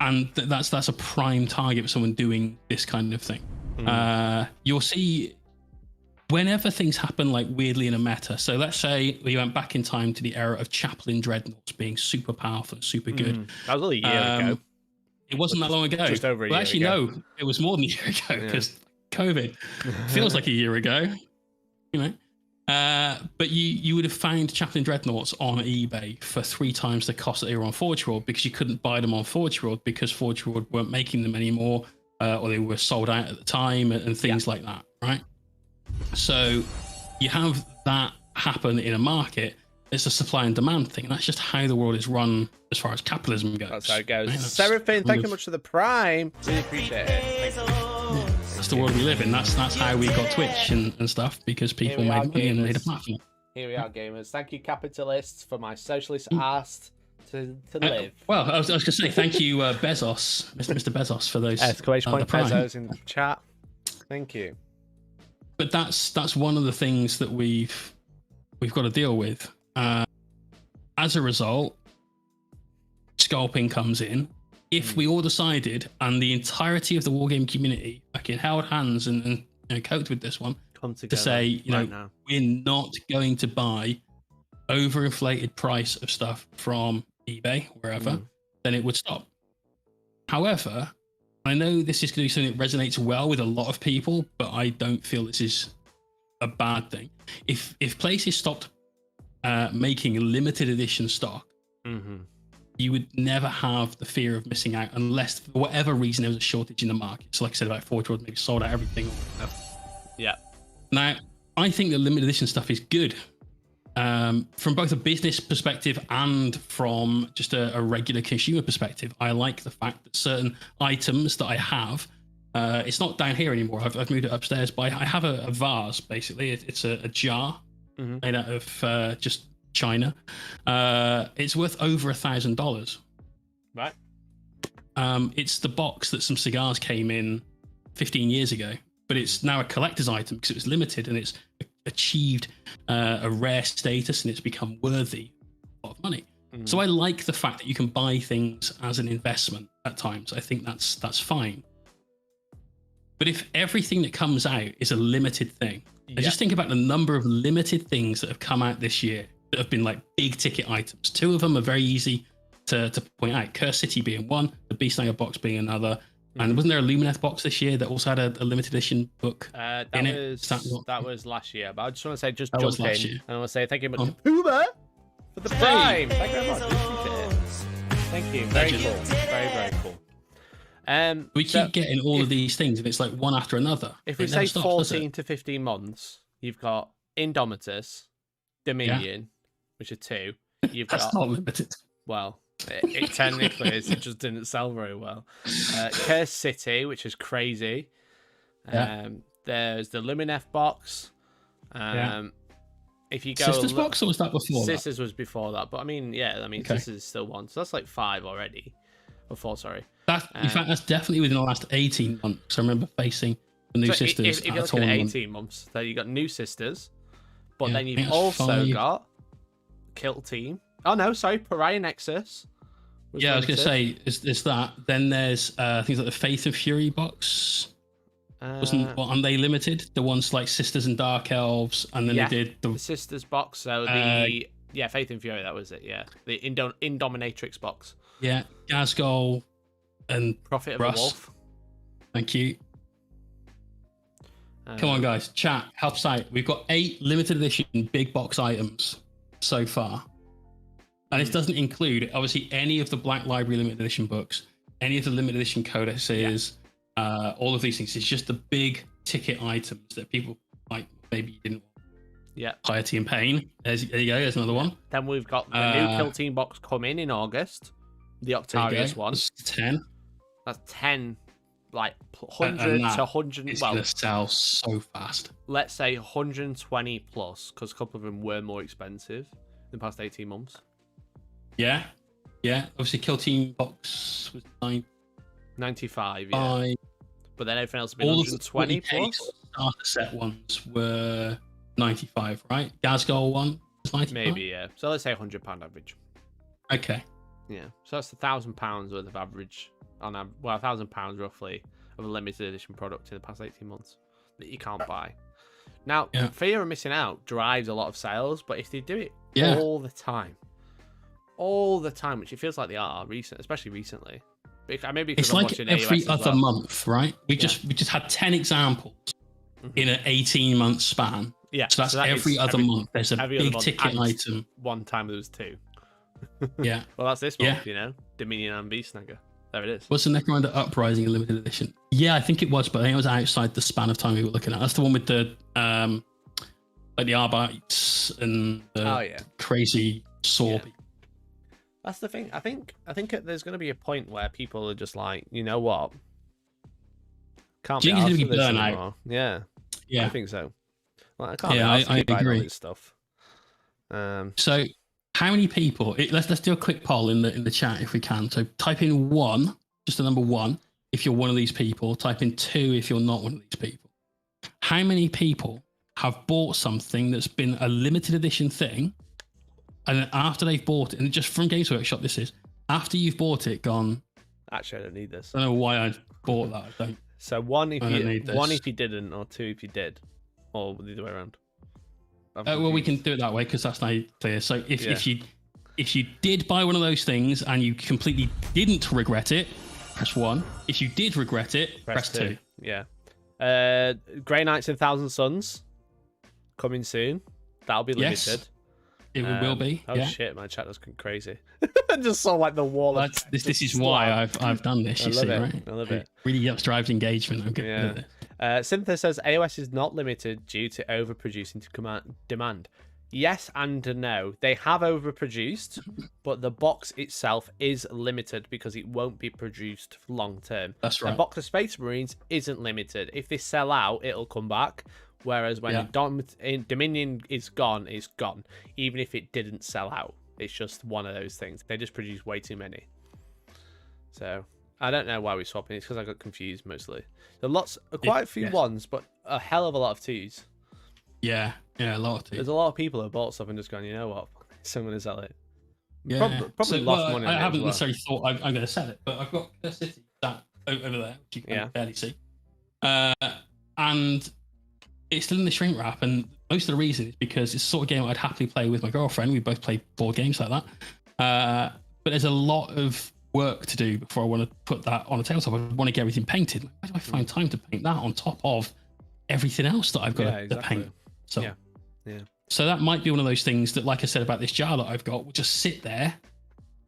And that's a prime target for someone doing this kind of thing. You'll see whenever things happen like weirdly in a meta. So let's say we went back in time to the era of Chaplain Dreadnoughts being super powerful and super good. That was a year ago. It wasn't that long ago. Just over a year actually, ago. no, it was more than a year ago because COVID feels like a year ago, you know. But you would have found Chaplain Dreadnoughts on eBay for 3 times the cost that they were on Forge World because you couldn't buy them on Forge World because Forge World weren't making them anymore, or they were sold out at the time and things like that, right? So you have that happen in a market. It's a supply and demand thing. And that's just how the world is run as far as capitalism goes. That's how it goes. Seraphine, thank you much for the Prime. Really appreciate it. That's the world we live in. That's how we got Twitch and stuff because people made money and made a platform. Here we are, gamers. Thank you, capitalists, for my socialist ass to live. Well, I was going to say thank you, Bezos, Mr. Bezos, for those. Exclamation point Bezos in the chat. Thank you. But that's one of the things that we've got to deal with. As a result, scalping comes in. If we all decided, and the entirety of the wargame community, held hands and coped with this one, to say, we're not going to buy overinflated price of stuff from eBay, wherever, then it would stop. However, I know this is going to be something that resonates well with a lot of people, but I don't feel this is a bad thing. If places stopped making limited edition stock, you would never have the fear of missing out unless for whatever reason there was a shortage in the market. So like I said about Forge World, maybe sold out everything. Yeah. Now, I think the limited edition stuff is good from both a business perspective and from just a regular consumer perspective. I like the fact that certain items that I have, it's not down here anymore. I've moved it upstairs, but I have a vase, basically. It's a jar made out of just China. It's worth over $1,000. Right. It's the box that some cigars came in 15 years ago, but it's now a collector's item because it was limited and it's achieved a rare status and it's become worthy of money. So I like the fact that you can buy things as an investment at times. I think that's fine. But if everything that comes out is a limited thing, I just think about the number of limited things that have come out this year that have been like big ticket items. 2 of them are very easy to point out. Cursed City being one, the Beastslayer box being another. And wasn't there a Lumineth box this year that also had a limited edition book in it? That was last year. But I just want to say, just That jump was last in. year. And I want to say thank you very much to Puma for the Prime. Thank you very much. Thank you. Very cool. Very, very cool. We keep getting all of these things, and it's like one after another. If we say 14 to 15 months, you've got Indomitus, Dominion, which are 2. You've That's got not limited. well, it technically is. It just didn't sell very well. Cursed City, which is crazy. There's the Lumineth box. If you go Sisters box, or was that before? Sisters was before that, but I mean, Sisters is still one, so that's like 5 already. Or 4, sorry. In fact, that's definitely within the last 18 months. I remember facing the new Sisters. If you're looking at 18 months, then you got new Sisters, but then you've also got Kill Team. Oh no, sorry, Pariah Nexus. I was going to say, is that. Then there's things like the Faith and Fury box. Aren't they limited? The ones like Sisters and Dark Elves, and then they did the Sisters box. So the Faith and Fury, that was it. Yeah, the Indominatrix box. Yeah, Gazgol and Prophet of Russ. the Wolf. Thank you. Come on, guys, chat, help us out. We've got 8 limited edition big box items so far. And this doesn't include, obviously, any of the Black Library limited edition books, any of the limited edition codices, all of these things. It's just the big ticket items that people like maybe didn't want. Yeah. Piety and Pain. There you go, there's another one. Then we've got the new Kill Team box coming in August. The Octarius one. That's 10. That's 10, like 100 to 100. It's going to sell so fast. Let's say 120 plus, because a couple of them were more expensive in the past 18 months. Yeah. Obviously, Kill Team box was 95, yeah. But then everything else has been all 120 the plus. Starter set ones were 95, right? Gazgol one was 95? Maybe, yeah. So let's say £100 average. Okay. Yeah. So that's £1,000 worth of average on £1,000 roughly of a limited edition product in the past 18 months that you can't buy. Now, fear of missing out drives a lot of sales, but if they do it all the time, which it feels like they are especially recently. Maybe it's like every other month, right? We just had 10 examples in an 18-month span. Yeah, so that's every other month. There's a big ticket item. One time there was 2. Yeah. Well, that's this month, Dominion and Beastslayer. There it is. Was the Necromunda Uprising a limited edition? Yeah, I think it was, but I think it was outside the span of time we were looking at. That's the one with the like the Arbites and the crazy saw people. That's the thing. I think there's going to be a point where people are just like, you know what? Can't be asked for this anymore. Yeah. I think so. Well, I can't be asked to keep buying all this stuff. So, how many people? Let's do a quick poll in the chat if we can. So, type in 1, just the number 1, if you're one of these people. Type in 2 if you're not one of these people. How many people have bought something that's been a limited edition thing? And then after they've bought it, and just from Games Workshop, this is after you've bought it, gone. Actually, I don't need this. I don't know why I bought that. I don't. So one if you didn't, or 2 if you did, or the other way around. Well, we can do it that way because that's now clear. So if you did buy one of those things and you completely didn't regret it, press 1. If you did regret it, press 2. Yeah. Grey Knights and Thousand Suns coming soon. That'll be limited. Yes. It will be. Oh shit, my chat was going crazy. I just saw like the wall. This is why I've done this. You see, right? I love it. Really drives engagement. I'm good at this. Syntha says AOS is not limited due to overproducing to demand. Yes and no. They have overproduced, but the box itself is limited because it won't be produced long term. That's right. The box of Space Marines isn't limited. If they sell out, it'll come back. Whereas when Dominion is gone, it's gone. Even if it didn't sell out. It's just one of those things. They just produce way too many. So, I don't know why we're swapping. It's because I got confused mostly. There are quite a few ones, but a hell of a lot of 2s. Yeah, a lot of 2s. There's a lot of people who bought stuff and just gone, you know what? So I'm going to sell it. Yeah. Probably lost money on I it haven't as well. necessarily thought I'm going to sell it, but I've got Curse City that over there, which you can barely see. And it's still in the shrink wrap, and most of the reason is because it's the sort of game I'd happily play with my girlfriend. We both play board games like that. But there's a lot of work to do before I want to put that on a tabletop. I want to get everything painted. Where do I find time to paint that on top of everything else that I've got to paint? So, so that might be one of those things that, like I said about this jar that I've got, will just sit there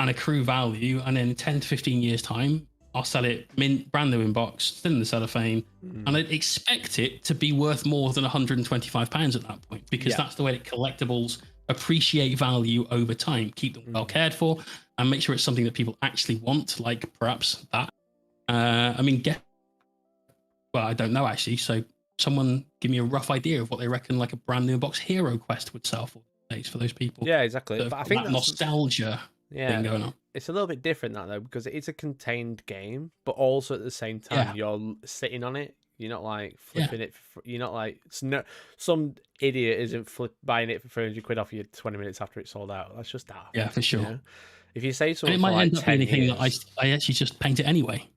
and accrue value, and then in 10 to 15 years time, I'll sell it brand new in box, still in the cellophane, and I'd expect it to be worth more than £125 at that point, because that's the way that collectibles appreciate value over time, keep them well cared for, and make sure it's something that people actually want, like perhaps that. I mean, well, I don't know actually, so someone give me a rough idea of what they reckon like a brand new box Hero Quest would sell for those people. Yeah, exactly. But I think that nostalgia thing going on. It's a little bit different that though, because it's a contained game, but also at the same time you're sitting on it. You're not like flipping it. You're not like some idiot isn't buying it for 300 quid off you 20 minutes after it's sold out. That's just daft. Yeah, for sure. You know? If you say something, and it might like end up being a thing that I actually just paint it anyway.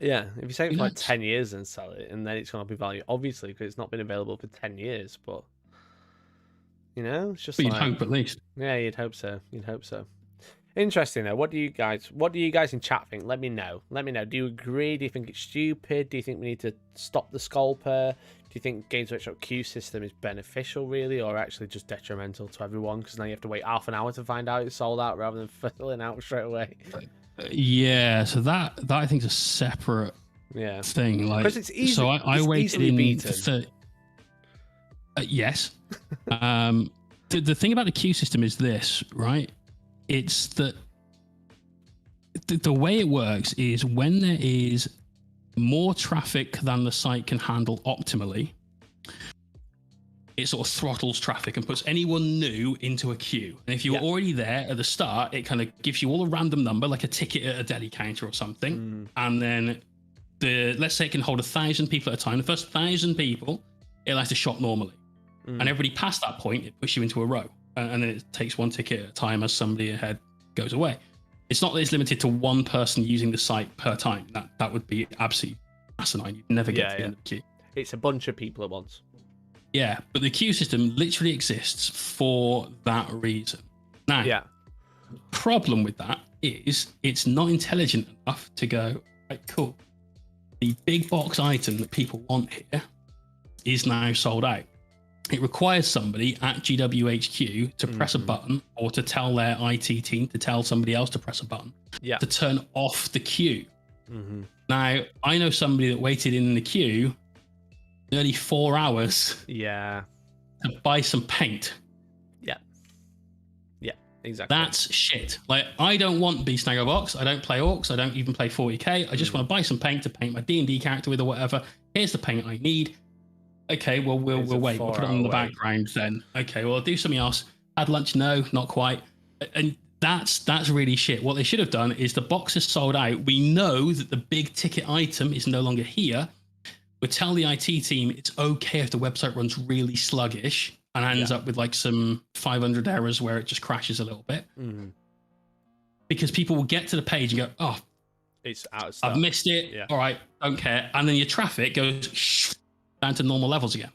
Yeah, if you say it for like 10 years and sell it, and then it's going to be value, obviously, because it's not been available for 10 years. But you know, it's just. But you'd hope at least. Yeah, you'd hope so. You'd hope so. Interesting though. What do you guys in chat think? Let me know. Do you agree? Do you think it's stupid? Do you think we need to stop the Sculper? Do you think Games Workshop queue system is beneficial really, or actually just detrimental to everyone? Because now you have to wait half an hour to find out it's sold out rather than filling out straight away. Yeah, so that I think is a separate thing. Like, because it's easy. So I waited in. Yes. The thing about the queue system is this, right? It's that the way it works is when there is more traffic than the site can handle optimally, it sort of throttles traffic and puts anyone new into a queue. And if you're already there at the start, it kind of gives you all a random number, like a ticket at a deli counter or something. And then let's say it can hold 1,000 people at a time. The first 1,000 people, it'll have to shop normally. And everybody past that point, it puts you into a row. And then it takes one ticket at a time as somebody ahead goes away. It's not that it's limited to one person using the site per time. That would be absolutely asinine. You'd never get to the end of the queue. It's a bunch of people at once. Yeah, but the queue system literally exists for that reason. Now, the problem with that is it's not intelligent enough to go, right, cool. The big box item that people want here is now sold out. It requires somebody at GWHQ to press a button, or to tell their IT team to tell somebody else to press a button to turn off the queue. Now, I know somebody that waited in the queue nearly 4 hours to buy some paint. Yeah, exactly. That's shit. Like, I don't want Beast Snagger Box. I don't play Orcs. I don't even play 40k. I just want to buy some paint to paint my D&D character with or whatever. Here's the paint I need. Okay, well, we'll wait. We'll put it on the background then. Okay, well, I'll do something else. Had lunch? No, not quite. And that's really shit. What they should have done is the box is sold out. We know that the big ticket item is no longer here. We tell the IT team it's okay if the website runs really sluggish and ends up with like some 500 errors where it just crashes a little bit. Because people will get to the page and go, oh, it's out of stuff. I've missed it. Yeah. All right, don't care. And then your traffic goes down to normal levels again.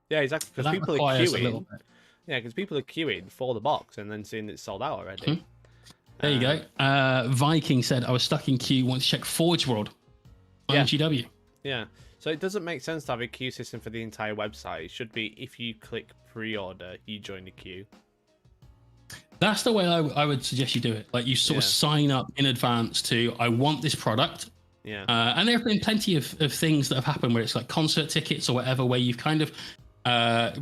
Yeah, exactly. Because people are queuing. Yeah, because people are queuing for the box and then seeing it's sold out already. There you go. Viking said, I was stuck in queue, want to check Forge World on GW. Yeah. So it doesn't make sense to have a queue system for the entire website. It should be if you click pre-order, you join the queue. That's the way I would suggest you do it. Like, you sort of sign up in advance to, I want this product. Yeah. And there have been plenty of things that have happened where it's like concert tickets or whatever, where you've kind of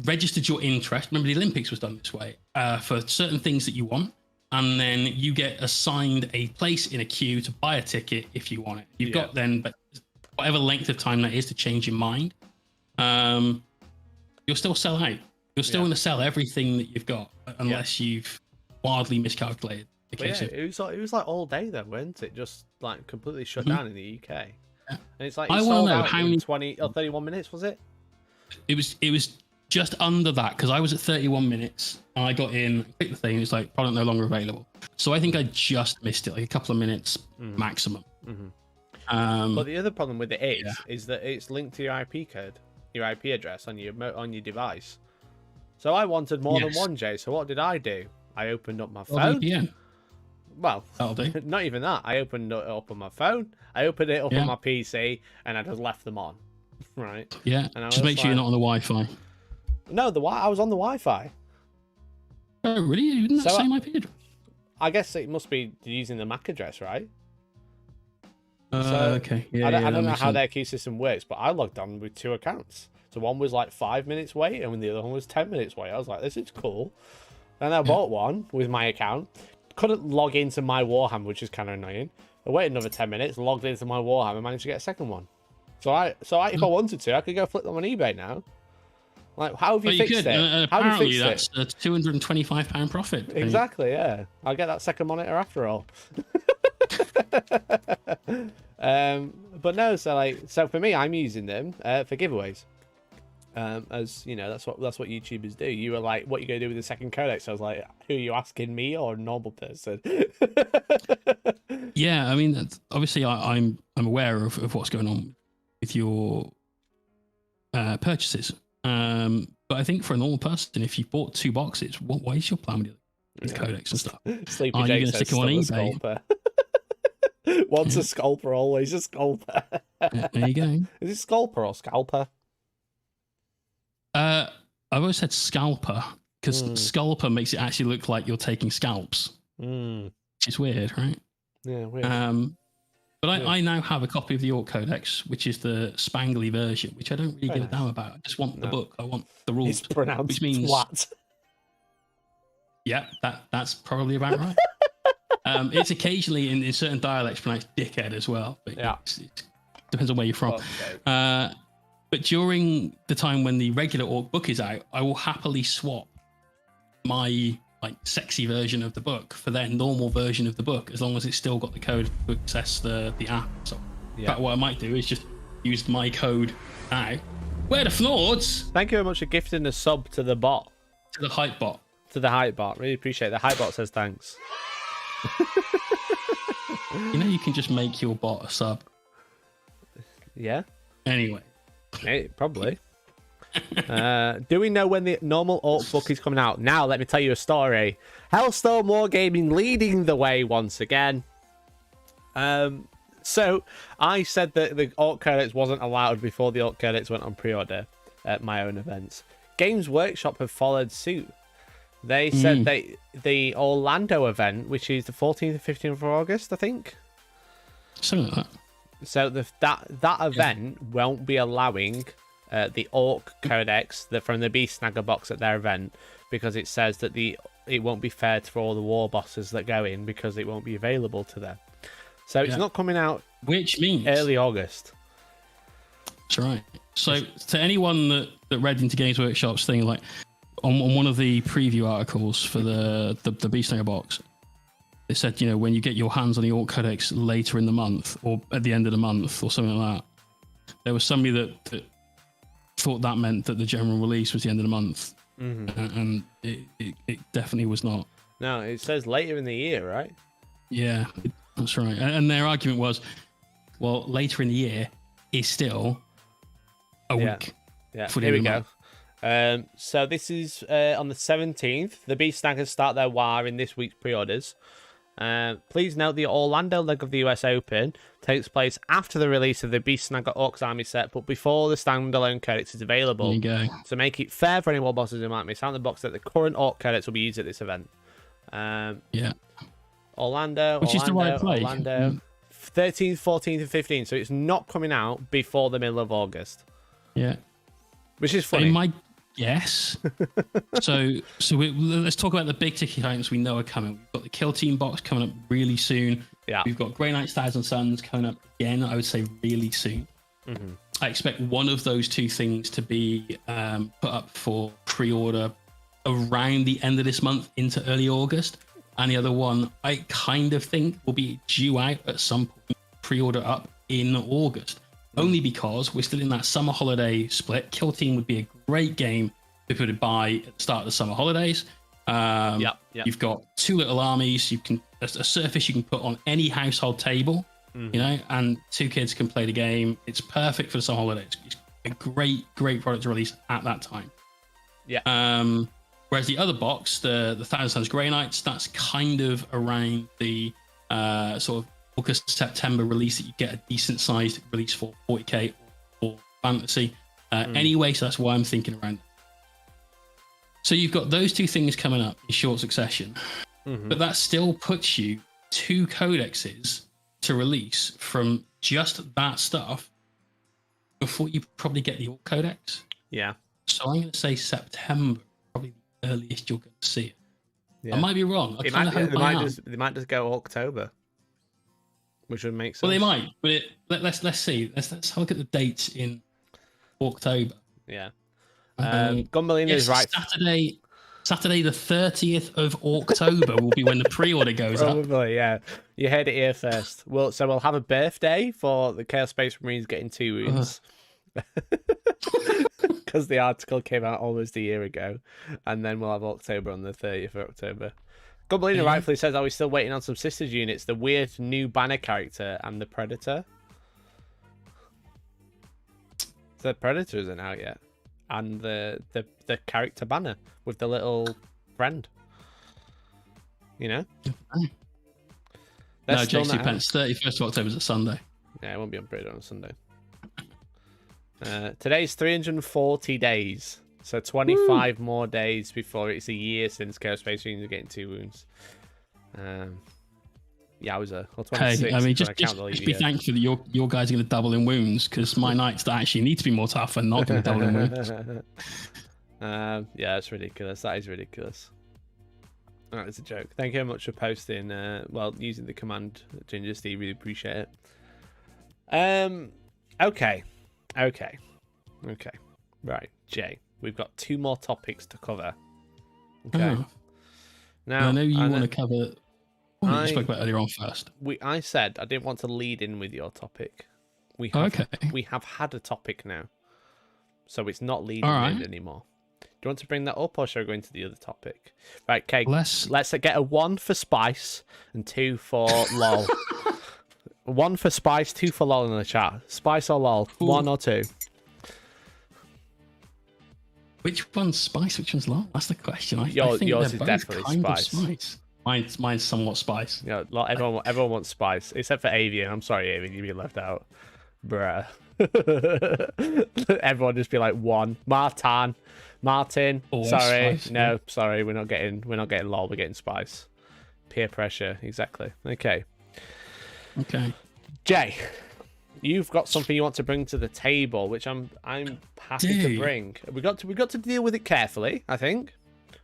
registered your interest. Remember, the Olympics was done this way for certain things that you want. And then you get assigned a place in a queue to buy a ticket if you want it. You've got then, but whatever length of time that is to change your mind, you'll still sell out. You're still going to sell everything that you've got unless you've wildly miscalculated. It was like all day though, wasn't it? Just like completely shut down in the UK. And it's like I want to know how many 20 or 31 minutes, was it? It was just under that, because I was at 31 minutes and I got in, clicked the thing, it's like product no longer available. So I think I just missed it, like a couple of minutes maximum. But the other problem with it is that it's linked to your IP code, your IP address on your device. So I wanted more than one, Jay. So what did I do? I opened up my phone. VPN. Well, that'll do. Not even that. I opened it up on my phone. I opened it up on my PC, and I just left them on. Right. Yeah. And just make sure you're not on the Wi-Fi. No, I was on the Wi-Fi. Oh, really? You didn't have the same IP address? I guess it must be using the MAC address, right? Okay. Yeah, I don't know how sense. their key system works, but I logged on with 2 accounts. So one was like 5 minutes wait, and the other one was 10 minutes wait. I was like, this is cool. Then I bought one with my account. Couldn't log into my Warhammer, which is kind of annoying. I waited another 10 minutes, logged into my Warhammer, and managed to get a second one. So if I wanted to, I could go flip them on eBay now. Like, how have you fixed it? How have you fixed that's a £225 profit. Exactly, yeah. I'll get that second monitor after all. But no, so for me, I'm using them for giveaways. As you know, that's what YouTubers do. You were like, what are you gonna do with the second codex? I was like, who are you asking, me or a normal person? Yeah, I mean, obviously I'm aware of what's going on with your purchases. But I think for a normal person, if you bought 2 boxes, what is your plan with codex and stuff? Sleepy Jake says still a scalper. Once a scalper, always a scalper. There you go. Is it scalper or scalper? I've always said scalper because scalper makes it actually look like you're taking scalps, which is weird, right? Yeah, weird. But I now have a copy of the Orc Codex, which is the Spangly version, which I don't really give a damn about. I just want the book. I want the rules. It's pronounced which means flat. Yeah, that's probably about right. It's occasionally in certain dialects pronounced dickhead as well. But it depends on where you're from. Okay. But during the time when the regular Orc book is out, I will happily swap my sexy version of the book for their normal version of the book, as long as it's still got the code to access the app. So in fact, what I might do is just use my code now. Where the Fnords? Thank you very much for gifting a sub to the bot. To the hype bot. To the hype bot. Really appreciate it. The hype bot says thanks. You know you can just make your bot a sub. Yeah. Anyway. Hey, probably. Do we know when the normal Orc book is coming out? Now, let me tell you a story. Hellstorm Wargaming leading the way once again. So, I said that the Orc Codex wasn't allowed before the Orc Codex went on pre-order at my own events. Games Workshop have followed suit. They said the Orlando event, which is the 14th and 15th of August, I think. Something like that. So that event won't be allowing the Orc Codex from the Beast Snagger box at their event, because it says that it won't be fair for all the war bosses that go in, because it won't be available to them. So it's not coming out, which means early August. That's right. So to anyone that read into Games Workshop's thing, like on one of the preview articles for the Beast Snagger box, they said, you know, when you get your hands on the Orc Codex later in the month or at the end of the month or something like that, there was somebody that thought that meant that the general release was the end of the month. And it definitely was not. No, it says later in the year, right? Yeah, that's right. And their argument was, well, later in the year is still a week. Yeah, for the here we end of the go. month. So this is on the 17th. The Beast Snaggers start their war in this week's pre-orders. Please note the Orlando leg of the US Open takes place after the release of the Beast Snagger Orcs Army set, but before the standalone codex is available. There you go. To make it fair for any war bosses who might miss out on the box, that the current Orc codex will be used at this event. Orlando, which is the right play. Orlando, 13th, 14th, and 15th. So it's not coming out before the middle of August. Yeah, which is funny. In my guess. so let's talk about the big ticket items we know are coming. We've got the Kill Team box coming up really soon. Yeah, we've got Grey Knights, Thousand Suns coming up again. I would say really soon. I expect one of those two things to be put up for pre-order around the end of this month into early August, and the other one I kind of think will be due out at some point, pre-order up in August, only because we're still in that summer holiday split. Kill Team would be a great game people would buy at the start of the summer holidays. You've got 2 little armies. You can a surface you can put on any household table, and 2 kids can play the game. It's perfect for the summer holidays. It's a great product to release at that time. Yeah. Whereas the other box, the Thousand Suns Grey Knights, that's kind of around the sort of August, September release that you get a decent sized release for 40k or fantasy. Anyway, so that's why I'm thinking around. So you've got those 2 things coming up in short succession, but that still puts you 2 codexes to release from just that stuff before you probably get the Orc Codex. Yeah. So I'm going to say September, probably the earliest you're going to see it. Yeah. I might be wrong. They might just go October, which would make sense. Well, they might, but let's see. Let's have a look at the dates in October. Yeah. Gunmelina is right. Saturday the 30th of October will be when the pre-order goes up. Probably, yeah. You heard it here first. We'll have a birthday for the Chaos Space Marines getting 2 wounds. Because the article came out almost a year ago. And then we'll have October on the 30th of October. Gunmelina rightfully says, are we still waiting on some Sisters units? The weird new banner character and the Predator. The Predator isn't out yet. And the character banner with the little friend. You know? No, Jake Pence, 31st of October is a Sunday. Yeah, it won't be upgraded on a Sunday. Today's 340 days. So 25 more days before it's a year since Chaos Space Marines are getting 2 wounds. Yowza. Or 26. Hey, I mean, just be thankful that your guys are going to double in wounds, because my knights that actually need to be more tough are not going to double in wounds. Yeah, that's ridiculous. That is ridiculous. That is a joke. Thank you very much for posting. Using the command Ginger Steve. Really appreciate it. Okay. Right, Jay. We've got 2 more topics to cover. Okay. Now I know you want to cover. You spoke about earlier on first. I said I didn't want to lead in with your topic. We have had a topic now, so it's not leading in anymore. Do you want to bring that up, or should I go into the other topic? Right, okay. Let's get a 1 for spice and 2 for lol. 1 for spice, 2 for lol in the chat. Spice or lol? Ooh. 1 or 2? Which one's spice? Which one's lol? That's the question. I think yours is both definitely spice. Mine's somewhat spice. Yeah, everyone wants spice, except for Avian. I'm sorry, Avian, you've been left out. Bruh. Everyone just be like 1. Martin. Sorry, spice, no, sorry, we're not getting lol. We're getting spice. Peer pressure, exactly. Okay. Jay, you've got something you want to bring to the table, which I'm happy to bring. We got to deal with it carefully, I think.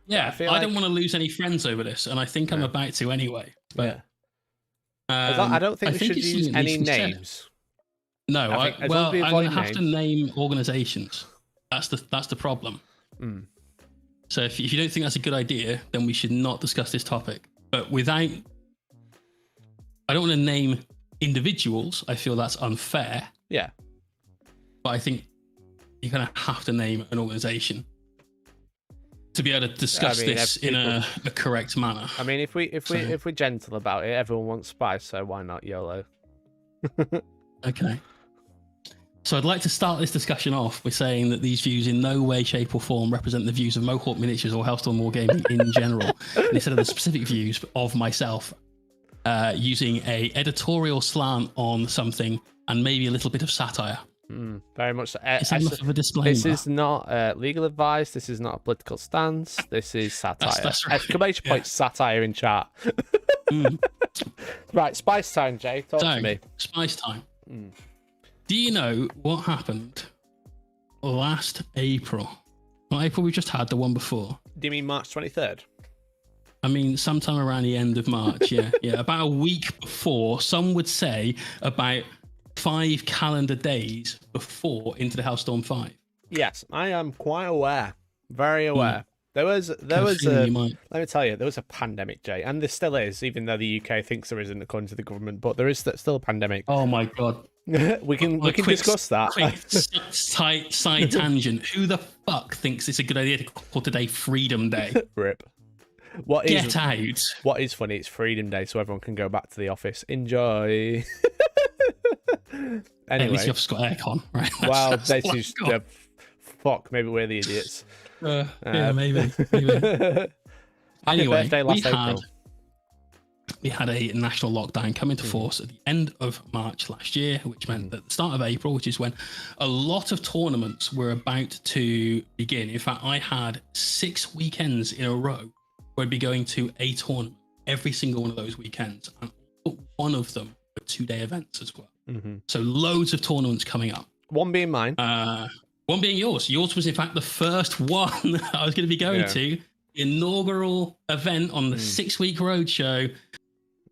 Yeah, I don't want to lose any friends over this, and I think I'm about to anyway. But I don't think we should use any names. No, I'm going to have to name organizations. That's the problem. So if you don't think that's a good idea, then we should not discuss this topic. But I don't want to name individuals. I feel that's unfair. Yeah. But I think you're going to have to name an organization to be able to discuss this in a correct manner. I mean, if we're gentle about it, everyone wants spice, so why not YOLO? Okay. So I'd like to start this discussion off with saying that these views in no way, shape or form represent the views of Mohawk Miniatures or Hellstorm Wargaming in general. Instead of the specific views of myself, using a editorial slant on something and maybe a little bit of satire. Very much so. It's enough of a disclaimer. This is not legal advice. This is not a political stance. This is satire. That's right. Exclamation point satire in chat. Right, spice time, Jay. Talk to me. Spice time. Do you know what happened last April? Not April we just had, the one before. Do you mean March 23rd? I mean, sometime around the end of March, yeah. About a week before, some would say about 5 calendar days before into the Hellstorm 5. Yes, I am quite aware. Very aware. There was You might. let me tell you, there was a pandemic, Jay, and there still is, even though the UK thinks there isn't according to the government, but there is still a pandemic. Oh my god. we can discuss that. Quick side tangent. Who the fuck thinks it's a good idea to call today Freedom Day? Rip. Get out. What is funny, it's Freedom Day, so everyone can go back to the office. Enjoy. Anyway. Hey, at least you've got aircon, right? Wow, this is fuck. Maybe we're the idiots. Yeah, maybe. Anyway, birthday last April. We had a national lockdown come into force at the end of March last year, which meant that the start of April, which is when a lot of tournaments were about to begin. In fact, I had 6 weekends in a row where I'd be going to a tournament every single one of those weekends, and one of them were 2-day events as well. So loads of tournaments coming up. One being mine. One being yours. Yours was, in fact, the first one I was going to be going to. The inaugural event on the 6-week roadshow.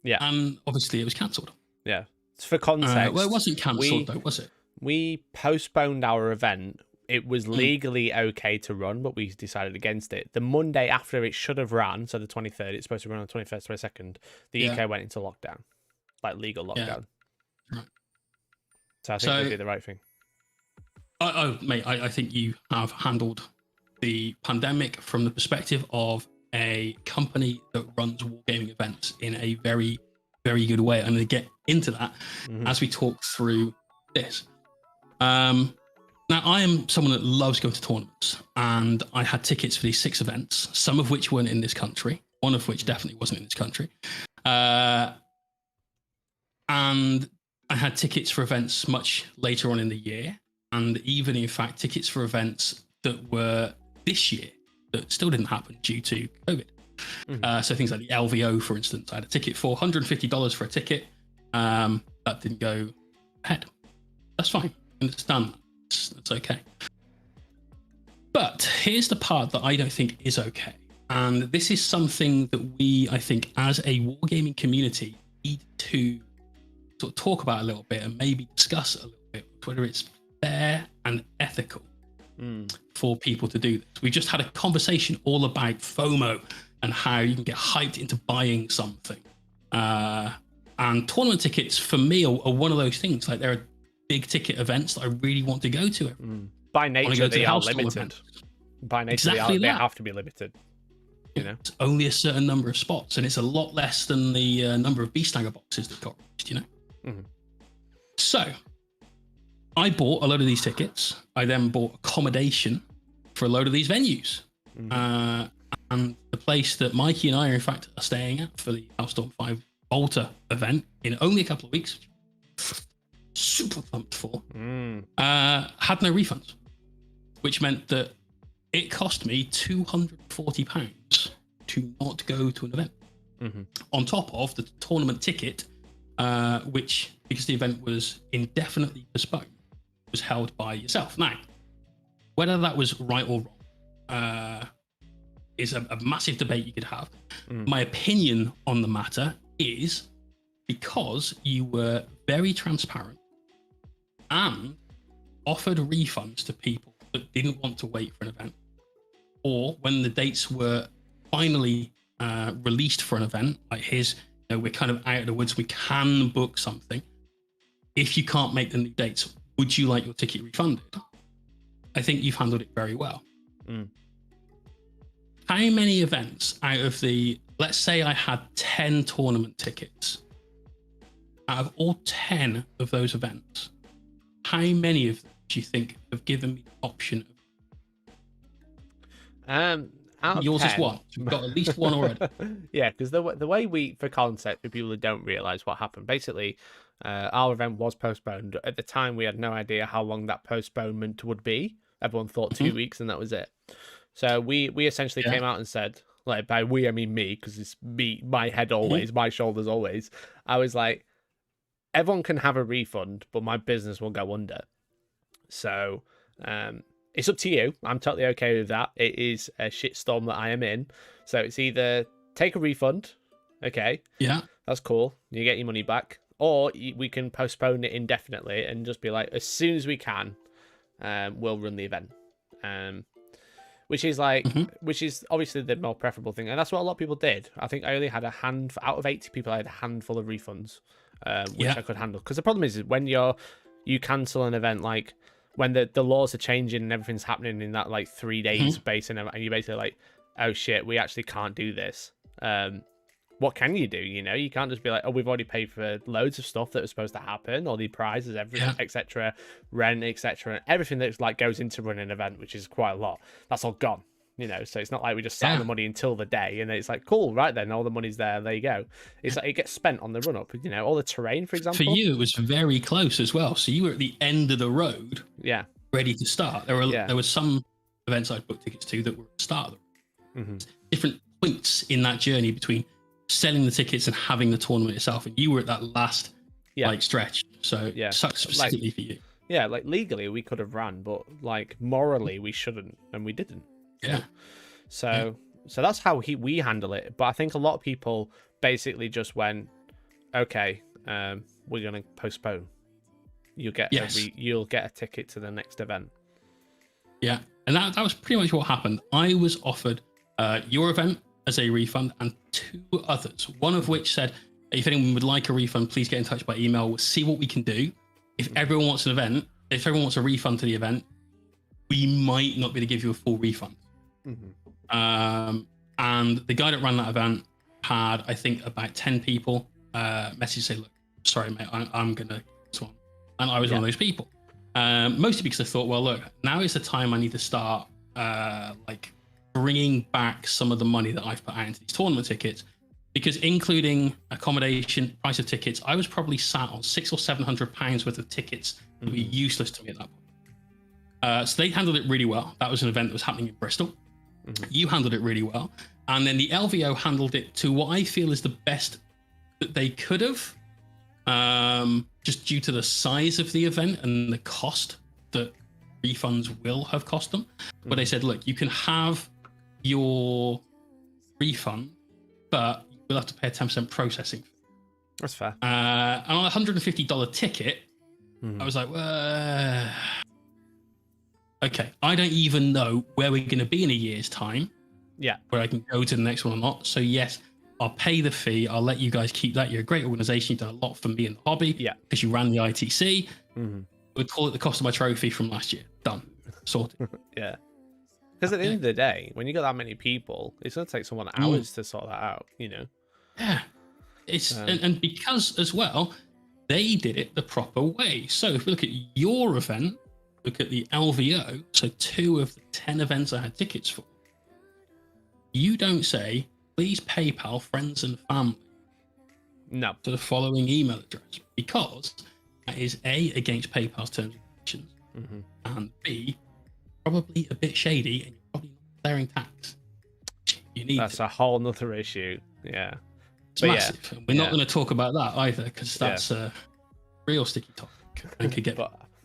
Yeah. And obviously it was cancelled. Yeah. For context. Well, it wasn't cancelled, though, was it? We postponed our event. It was legally okay to run, but we decided against it. The Monday after it should have ran, so the 23rd, it's supposed to run on the 21st, 22nd, the UK went into lockdown. Like legal lockdown. Yeah. Right. So I think we did the right thing. Mate, I think you have handled the pandemic from the perspective of a company that runs wargaming events in a very, very good way. I'm going to get into that as we talk through this. Now, I am someone that loves going to tournaments, and I had tickets for these 6 events, some of which weren't in this country, one of which definitely wasn't in this country. And I had tickets for events much later on in the year. And even, in fact, tickets for events that were this year that still didn't happen due to COVID. So things like the LVO, for instance, I had a ticket for $150 for a ticket. That didn't go ahead. That's fine. I understand that. That's okay. But here's the part that I don't think is okay. And this is something that we, I think, as a wargaming community, need to sort of talk about a little bit and maybe discuss a little bit, whether it's fair and ethical for people to do this. We just had a conversation all about FOMO and how you can get hyped into buying something. And tournament tickets for me are one of those things. Like, there are big ticket events that I really want to go to. By nature, they are limited. By nature, exactly they have to be limited. You know, it's only a certain number of spots, and it's a lot less than the number of Beasthanger boxes that got released, you know. So I bought a load of these tickets. I then bought accommodation for a load of these venues. And the place that Mikey and I are, in fact, are staying at for the Hellstorm 5 Volta event in only a couple of weeks, super pumped for, had no refunds, which meant that it cost me £240 to not go to an event. On top of the tournament ticket, which, because the event was indefinitely postponed, was held by yourself. Now, whether that was right or wrong is a massive debate you could have. My opinion on the matter is, because you were very transparent and offered refunds to people that didn't want to wait for an event, or when the dates were finally released for an event, like here's, you know, we're kind of out of the woods, we can book something. If you can't make the new dates, would you like your ticket refunded? I think you've handled it very well. How many events out of the, let's say I had 10 tournament tickets, out of all 10 of those events, how many of them do you think have given me the option of yours 10. is one. We've got at least one already. Yeah, because the way we, for concept, for people who don't realise what happened, basically, our event was postponed. At the time, we had no idea how long that postponement would be. Everyone thought 2 weeks, and that was it. So we essentially came out and said, like, by we, I mean me, because it's me, my head always, my shoulders always. I was like, everyone can have a refund, but my business will go under. So it's up to you. I'm totally okay with that. It is a shitstorm that I am in. So it's either take a refund, okay, Yeah. that's cool, you get your money back, or we can postpone it indefinitely and just be like, as soon as we can, we'll run the event. which is like, which is obviously the more preferable thing, and that's what a lot of people did. I think I only had out of 80 people, I had a handful of refunds, which I could handle. Because the problem is when you cancel an event, like when the laws are changing and everything's happening in that like 3 days space, and you're basically like, oh shit, we actually can't do this. What can you do? You know, you can't just be like, oh, we've already paid for loads of stuff that was supposed to happen, all the prizes, everything, etc., rent, etc., everything that's like goes into running an event, which is quite a lot. That's all gone. You know, so it's not like we just sat on the money until the day, and it's like, cool, right then, all the money's there. There you go. It's like it gets spent on the run up. You know, all the terrain, for example. For you, it was very close as well. So you were at the end of the road, ready to start. There was some events I booked tickets to that were at the start. Different points in that journey between selling the tickets and having the tournament itself, and you were at that last like stretch. So sucks specifically for you. Yeah, like legally we could have ran, but like morally we shouldn't, and we didn't. So that's how we handle it. But I think a lot of people basically just went, okay, we're gonna postpone. You'll get a ticket to the next event. Yeah, and that was pretty much what happened. I was offered your event as a refund and 2 others, one of which said, if anyone would like a refund, please get in touch by email. We'll see what we can do. If everyone wants an event, if everyone wants a refund to the event, we might not be able to give you a full refund. And the guy that ran that event had, I think, about 10 people message say, look, sorry, mate, I'm going to this one. And I was one of those people. Mostly because I thought, well, look, now is the time I need to start like bringing back some of the money that I've put out into these tournament tickets, because including accommodation, price of tickets, I was probably sat on £600 or £700 worth of tickets that were useless to me at that point. So they handled it really well. That was an event that was happening in Bristol. You handled it really well. And then the LVO handled it to what I feel is the best that they could have, just due to the size of the event and the cost that refunds will have cost them. But they said, look, you can have your refund, but you'll have to pay a 10% processing fee. That's fair. And on a $150 ticket, I was like, okay, I don't even know where we're going to be in a year's time. Yeah. Where I can go to the next one or not. So yes, I'll pay the fee. I'll let you guys keep that. You're a great organization. You've done a lot for me in the hobby. Yeah. Because you ran the ITC. We'd call it the cost of my trophy from last year. Done. Sorted. Yeah. Because at the end of the day, when you got that many people, it's going to take someone hours to sort that out, you know? Yeah. It's and because as well, they did it the proper way. So if we look at your event, look at the LVO, so 2 of the 10 events I had tickets for, you don't say, please PayPal friends and family to the following email address, because that is A, against PayPal's terms and conditions, and B, probably a bit shady, and you're probably not clearing tax. That's a whole nother issue. Yeah. It's massive. We're not going to talk about that either, because that's a real sticky topic and could get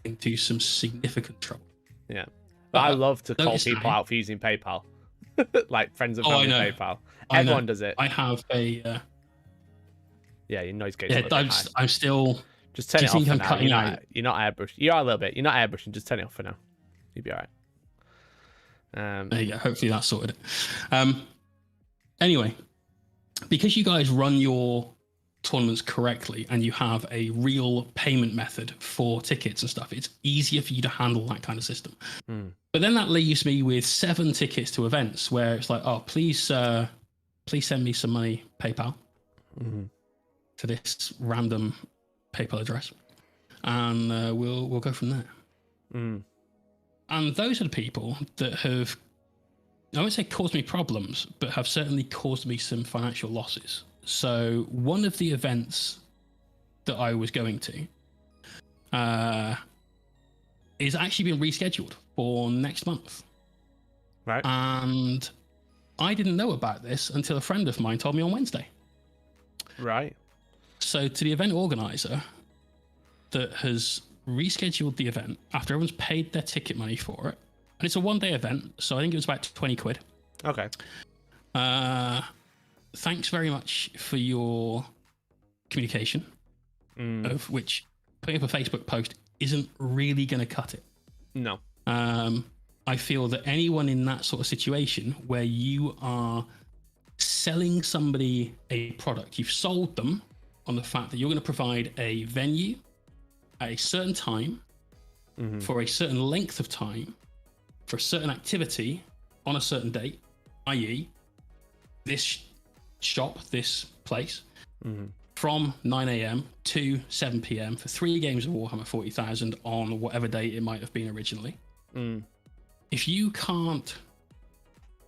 into some significant trouble. Yeah. But I love to call people out for using PayPal. Like friends and family PayPal. Everyone does it. I have a... yeah, your noise gate. I'm still... Just turn it off for now. You're not airbrushing. You are a little bit. You're not airbrushing. Just turn it off for now. You'll be all right. There you go. Hopefully that sorted it. Anyway, because you guys run your tournaments correctly and you have a real payment method for tickets and stuff, it's easier for you to handle that kind of system. But then that leaves me with 7 tickets to events where it's like, oh, please send me some money, PayPal, to this random PayPal address, and we'll go from there. And those are the people that have, I won't say caused me problems, but have certainly caused me some financial losses. So one of the events that I was going to is actually been rescheduled for next month. Right. And I didn't know about this until a friend of mine told me on Wednesday. Right. So to the event organizer that has rescheduled the event after everyone's paid their ticket money for it, and it's a 1-day event, so I think it was about 20 quid. Okay. Thanks very much for your communication, of which putting up a Facebook post isn't really going to cut it. No. I feel that anyone in that sort of situation where you are selling somebody a product, you've sold them on the fact that you're going to provide a venue at a certain time for a certain length of time for a certain activity on a certain date, i.e. this shop, this place, from 9 a.m. to 7 p.m. for 3 games of Warhammer 40,000 on whatever date it might have been originally. If you can't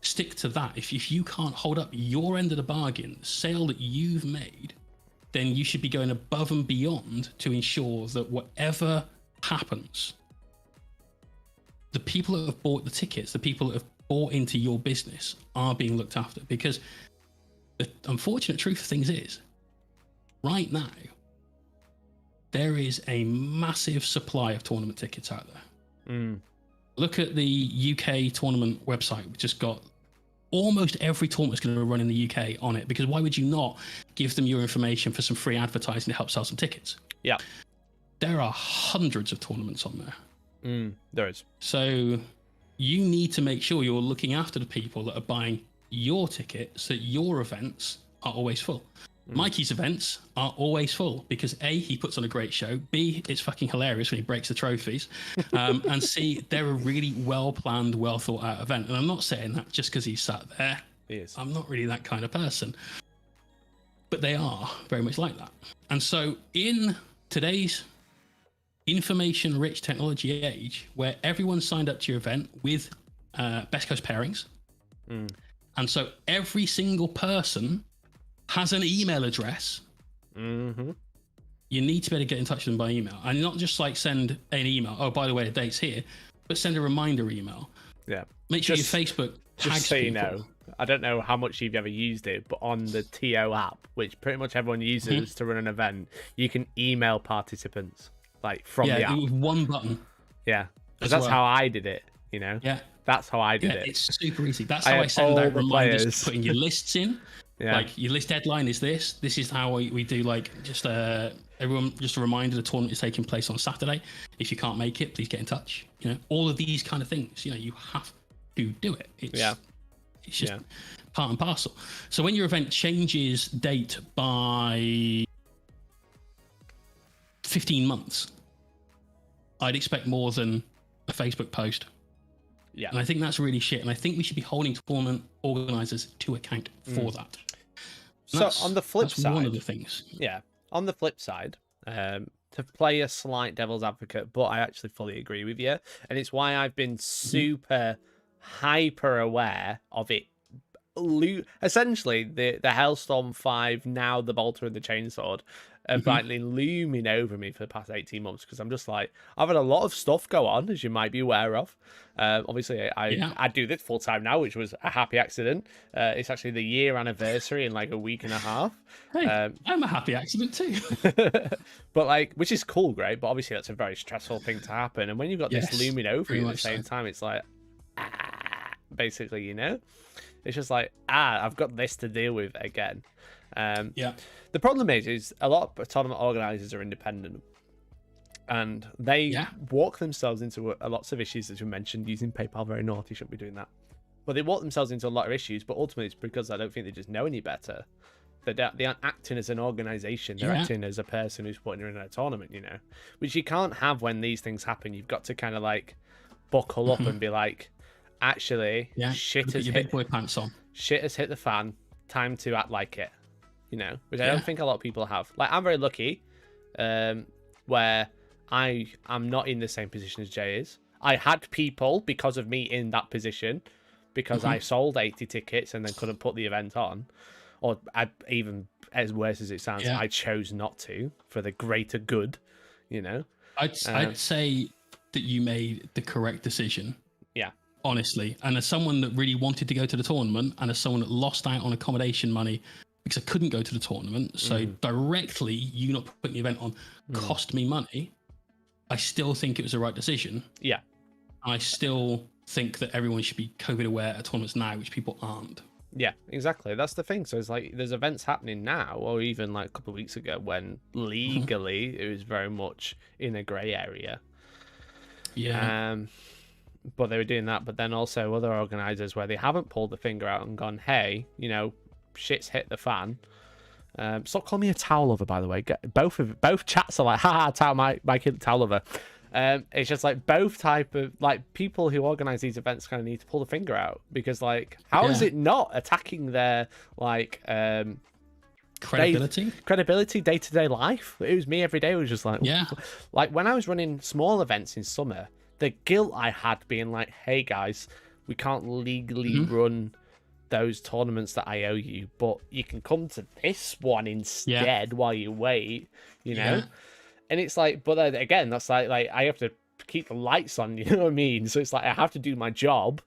stick to that, if you can't hold up your end of the bargain, the sale that you've made, then you should be going above and beyond to ensure that whatever happens, the people that have bought the tickets, the people that have bought into your business are being looked after. Because the unfortunate truth of things is, right now, there is a massive supply of tournament tickets out there. Look at the UK tournament website, which has got almost every tournament that's going to run in the UK on it. Because why would you not give them your information for some free advertising to help sell some tickets? Yeah. There are hundreds of tournaments on there. There is. So you need to make sure you're looking after the people that are buying your ticket so that your events are always full. Mikey's events are always full because A, he puts on a great show, B, it's fucking hilarious when he breaks the trophies, and C, they're a really well-planned, well-thought-out event. And I'm not saying that just because he's sat there. He is. I'm not really that kind of person. But they are very much like that. And so in today's information-rich technology age, where everyone signed up to your event with Best Coast pairings, and so every single person has an email address, you need to be able to get in touch with them by email. And not just like send an email, oh, by the way, the date's here, but send a reminder email. Yeah. Make sure your Facebook tags just so you people. know, I don't know how much you've ever used it, but on the TO app, which pretty much everyone uses to run an event, you can email participants like from the app. With one button. Yeah. Because that's how I did it, you know? Yeah. That's how I did it. It's super easy. That's how I send out reminders, putting your lists in. Like your list deadline is this. This is how we do like just everyone just a reminder the tournament is taking place on Saturday. If you can't make it, please get in touch. You know, all of these kind of things. You know, you have to do it. It's just part and parcel. So when your event changes date by 15 months, I'd expect more than a Facebook post. Yeah. And I think that's really shit. And I think we should be holding tournament organizers to account for that. So on the flip side, one of the things. Yeah. On the flip side, to play a slight devil's advocate, but I actually fully agree with you. And it's why I've been super hyper aware of it. Essentially, the Hellstorm 5, now the Bolter and the Chainsword, have lightly looming over me for the past 18 months because I'm just like, I've had a lot of stuff go on, as you might be aware of. Obviously, I do this full time now, which was a happy accident. It's actually the year anniversary in like a week and a half. Hey, I'm a happy accident too. But like, which is cool, great. But obviously, that's a very stressful thing to happen. And when you've got this looming over you at the same time, it's like, basically, you know? It's just like, I've got this to deal with again. The problem is a lot of tournament organizers are independent, and they walk themselves into lots of issues, as you mentioned. Using PayPal, very naughty, shouldn't be doing that. But they walk themselves into a lot of issues. But ultimately, it's because I don't think they just know any better. They aren't acting as an organization; they're acting as a person who's putting her in a tournament. You know, which you can't have when these things happen. You've got to kind of like buckle up and be like, actually, shit has hit big boy pants on. Shit has hit the fan. Time to act like it. You know, which I don't think a lot of people have. Like, I'm very lucky, where I am not in the same position as Jay is. I had people because of me in that position, because I sold 80 tickets and then couldn't put the event on, or even as worse as it sounds, I chose not to for the greater good. You know, I'd say that you made the correct decision. Yeah. Honestly, and as someone that really wanted to go to the tournament, and as someone that lost out on accommodation money because I couldn't go to the tournament, so directly you not putting the event on cost me money, I still think it was the right decision. Yeah. I still think that everyone should be COVID aware at tournaments now, which people aren't. Yeah, exactly. That's the thing. So it's like there's events happening now, or even like a couple of weeks ago, when legally it was very much in a grey area. Yeah. But they were doing that. But then also other organisers where they haven't pulled the finger out and gone, hey, you know, shit's hit the fan. Stop calling me a towel lover, by the way. Both chats are like, haha, towel, my kid towel lover. It's just like both type of like people who organize these events kind of need to pull the finger out, because like how is it not attacking their like credibility day-to-day life? It was me every day. It was just like, like when I was running small events in summer, the guilt I had being like, hey guys, we can't legally run those tournaments that I owe you, but you can come to this one instead while you wait, you know. And it's like, but then again, that's like I have to keep the lights on, you know what I mean? So it's like I have to do my job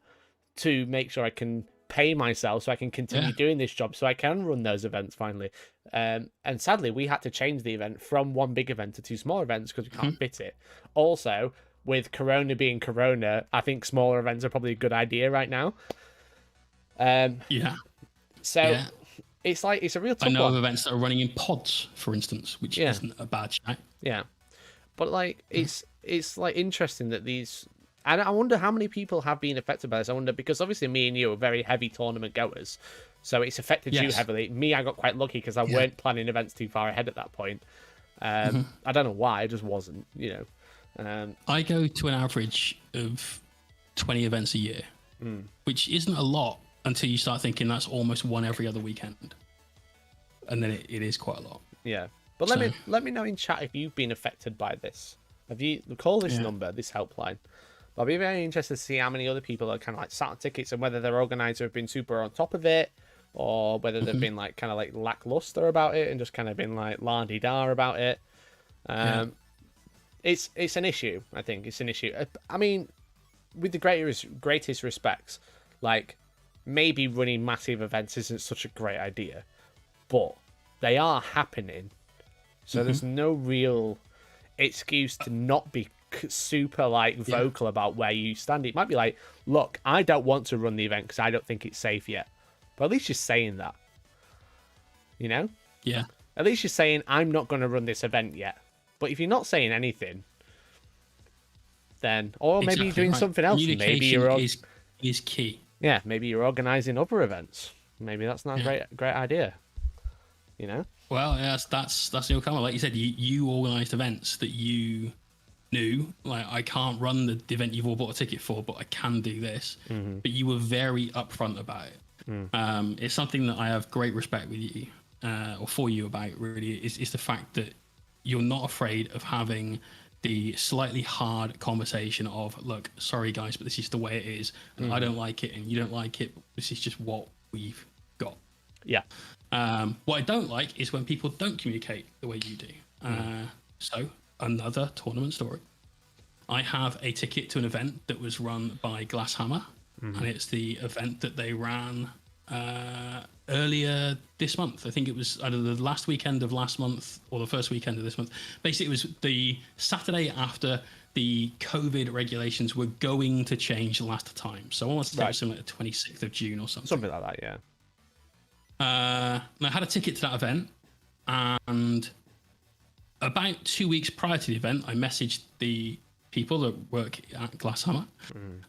to make sure I can pay myself so I can continue doing this job so I can run those events finally. And sadly, we had to change the event from one big event to two small events because we can't fit it. Also, with Corona being Corona, I think smaller events are probably a good idea right now. So it's like, it's a real tough one. I know of events that are running in pods, for instance, which isn't a bad shot. Yeah. But like, it's like interesting that these, and I wonder how many people have been affected by this. I wonder, because obviously me and you are very heavy tournament goers, so it's affected you heavily. Me, I got quite lucky because I weren't planning events too far ahead at that point. I don't know why, I just wasn't, you know. I go to an average of 20 events a year, which isn't a lot until you start thinking that's almost one every other weekend. And then it is quite a lot. Yeah. But let me know in chat if you've been affected by this. Have you call this number, this helpline? I'll be very interested to see how many other people are kind of like sat on tickets and whether their organizer have been super on top of it, or whether they've been like kind of like lackluster about it and just kind of been like la-di-da about it. It's an issue. I think it's an issue. I mean, with the greatest respects, like maybe running massive events isn't such a great idea, but they are happening. So there's no real excuse to not be super like vocal about where you stand. It might be like, look, I don't want to run the event because I don't think it's safe yet. But at least you're saying that, you know? Yeah. At least you're saying, I'm not going to run this event yet. But if you're not saying anything, then, or maybe you're doing something else. Maybe you're is key. Yeah, maybe you're organising other events. Maybe that's not a great idea. You know? Well, yes, that's your comment. Like you said, you organised events that you knew, like, I can't run the event you've all bought a ticket for, but I can do this. But you were very upfront about it. It's something that I have great respect with you, or for you about, really, is the fact that you're not afraid of having the slightly hard conversation of, look, sorry guys, but this is the way it is, and I don't like it, and you don't like it. This is just what we've got. Yeah. What I don't like is when people don't communicate the way you do. So, another tournament story. I have a ticket to an event that was run by Glasshammer, and it's the event that they ran earlier this month. I think it was either the last weekend of last month or the first weekend of this month. Basically, it was the Saturday after the COVID regulations were going to change last time. So I want to say it was something like the 26th of June or something. Something like that, yeah. And I had a ticket to that event, and about 2 weeks prior to the event, I messaged the people that work at Glasshammer,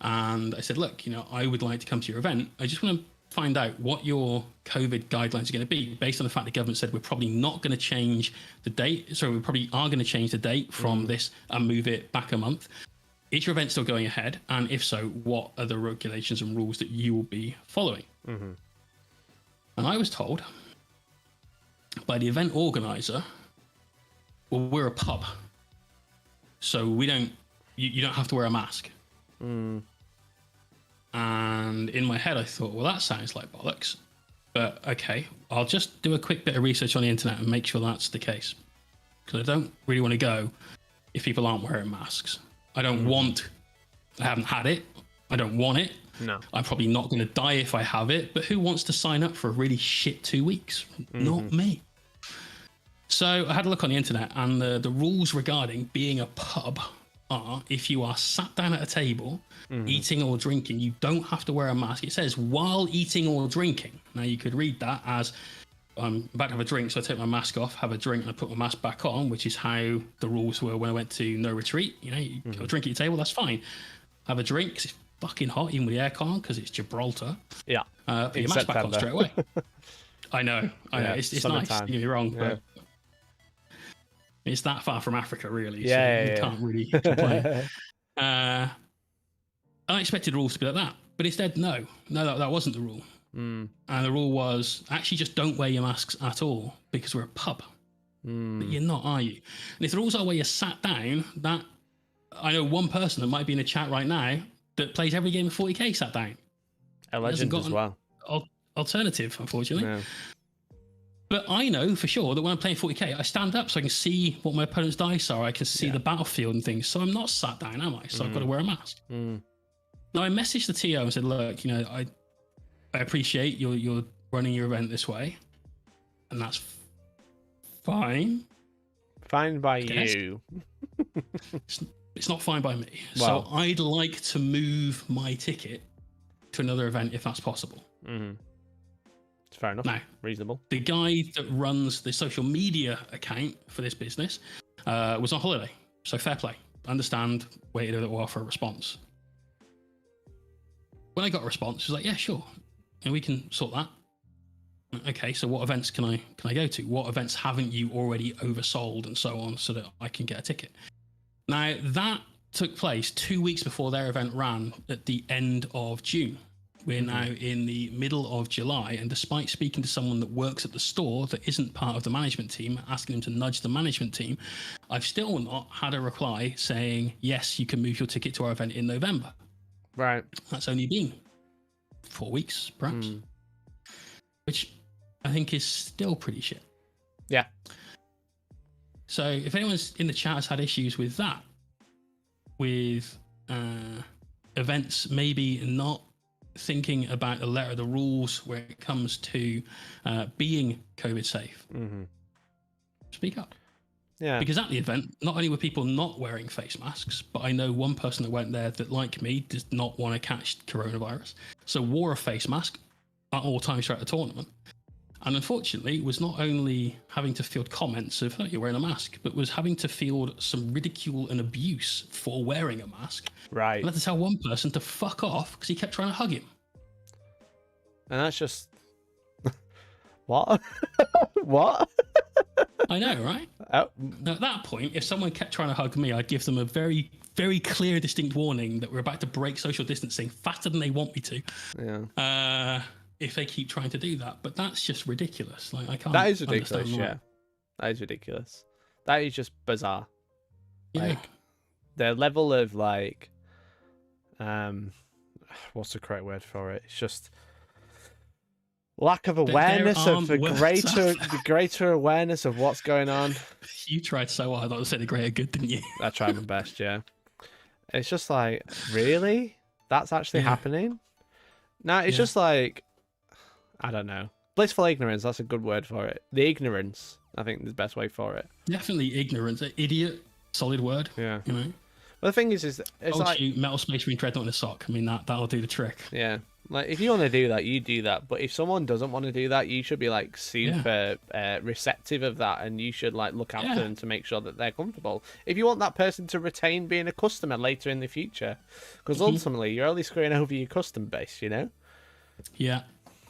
and I said, look, you know, I would like to come to your event. I just want to find out what your COVID guidelines are going to be, based on the fact the government said we're probably not going to change the date. So we probably are going to change the date from this and move it back a month. Is your event still going ahead? And if so, what are the regulations and rules that you will be following? And I was told by the event organizer, well, we're a pub, so we don't, you don't have to wear a mask. And in my head, I thought, well, that sounds like bollocks. But okay, I'll just do a quick bit of research on the internet and make sure that's the case. Because I don't really want to go if people aren't wearing masks. I don't want, I haven't had it. I don't want it. No. I'm probably not going to die if I have it. But who wants to sign up for a really shit 2 weeks? Not me. So I had a look on the internet, and the rules regarding being a pub are, if you are sat down at a table, eating or drinking, you don't have to wear a mask. It says while eating or drinking. Now you could read that as, I'm about to have a drink, so I take my mask off, have a drink, and I put my mask back on, which is how the rules were when I went to No Retreat. You know, you have a drink at your table, that's fine. Have a drink, fucking hot, even with the aircon, because it's Gibraltar. Yeah. Put your mask back on straight away. I know. Yeah, It's nice. Don't get me wrong, Yeah. but it's that far from Africa, really. Yeah, so you can't really complain. I expected rules to be like that, but instead, no, that wasn't the rule. And the rule was actually just don't wear your masks at all because we're a pub. But you're not, are you? And if the rules are where you're sat down, that I know one person that might be in the chat right now that plays every game of 40k sat down. A legend as well. Alternative, unfortunately. Yeah. But I know for sure that when I'm playing 40k, I stand up so I can see what my opponent's dice are. I can see the battlefield and things. So I'm not sat down, am I? So I've got to wear a mask. Now I messaged the TO and said, look, you know, I appreciate you're running your event this way, and that's fine. Fine by you. It's not fine by me. Well, so I'd like to move my ticket to another event if that's possible. It's fair enough. Now, reasonable. The guy that runs the social media account for this business was on holiday. So fair play. Understand, waited a little while for a response. When I got a response, he was like, yeah, sure. And we can sort that. Okay, so what events can I go to? What events haven't you already oversold and so on so that I can get a ticket? Now, that took place 2 weeks before their event ran at the end of June. We're now in the middle of July, and despite speaking to someone that works at the store that isn't part of the management team, asking them to nudge the management team, I've still not had a reply saying, yes, you can move your ticket to our event in November. Right. That's only been 4 weeks, perhaps. Which I think is still pretty shit. Yeah. So if anyone's in the chat has had issues with that, with events maybe not thinking about the letter of the rules when it comes to being COVID safe, speak up. Yeah. Because at the event, not only were people not wearing face masks, but I know one person that went there that, like me, does not want to catch coronavirus. So wore a face mask at all times throughout the tournament. And unfortunately, was not only having to field comments of, oh, you're wearing a mask, but was having to field some ridicule and abuse for wearing a mask. Right. I had to tell one person to fuck off because he kept trying to hug him. And that's just... What? What? I know, right? Oh. Now, at that point, if someone kept trying to hug me, I'd give them a very, very clear, distinct warning that we're about to break social distancing faster than they want me to. Yeah. If they keep trying to do that. But that's just ridiculous. Like, I can't. That is ridiculous, understand yeah. That is ridiculous. That is just bizarre. Yeah. Like, the level of, like... what's the correct word for it? It's just... lack of awareness of the greater awareness of what's going on. You tried so hard not to say the greater good, didn't you? I tried my best, yeah. It's just like, really? That's actually happening? No, it's just like, I don't know. Blissful ignorance, that's a good word for it. The ignorance, I think, is the best way for it. Definitely ignorance. Idiot, solid word. Yeah. You know? Well, the thing is it's like... Metal Space Marine Dreadnought in a sock. I mean, that'll do the trick. Yeah. Like, if you want to do that, you do that. But if someone doesn't want to do that, you should be, like, super receptive of that. And you should, like, look after them to make sure that they're comfortable. If you want that person to retain being a customer later in the future. Because ultimately, you're only screwing over your custom base, you know? Yeah.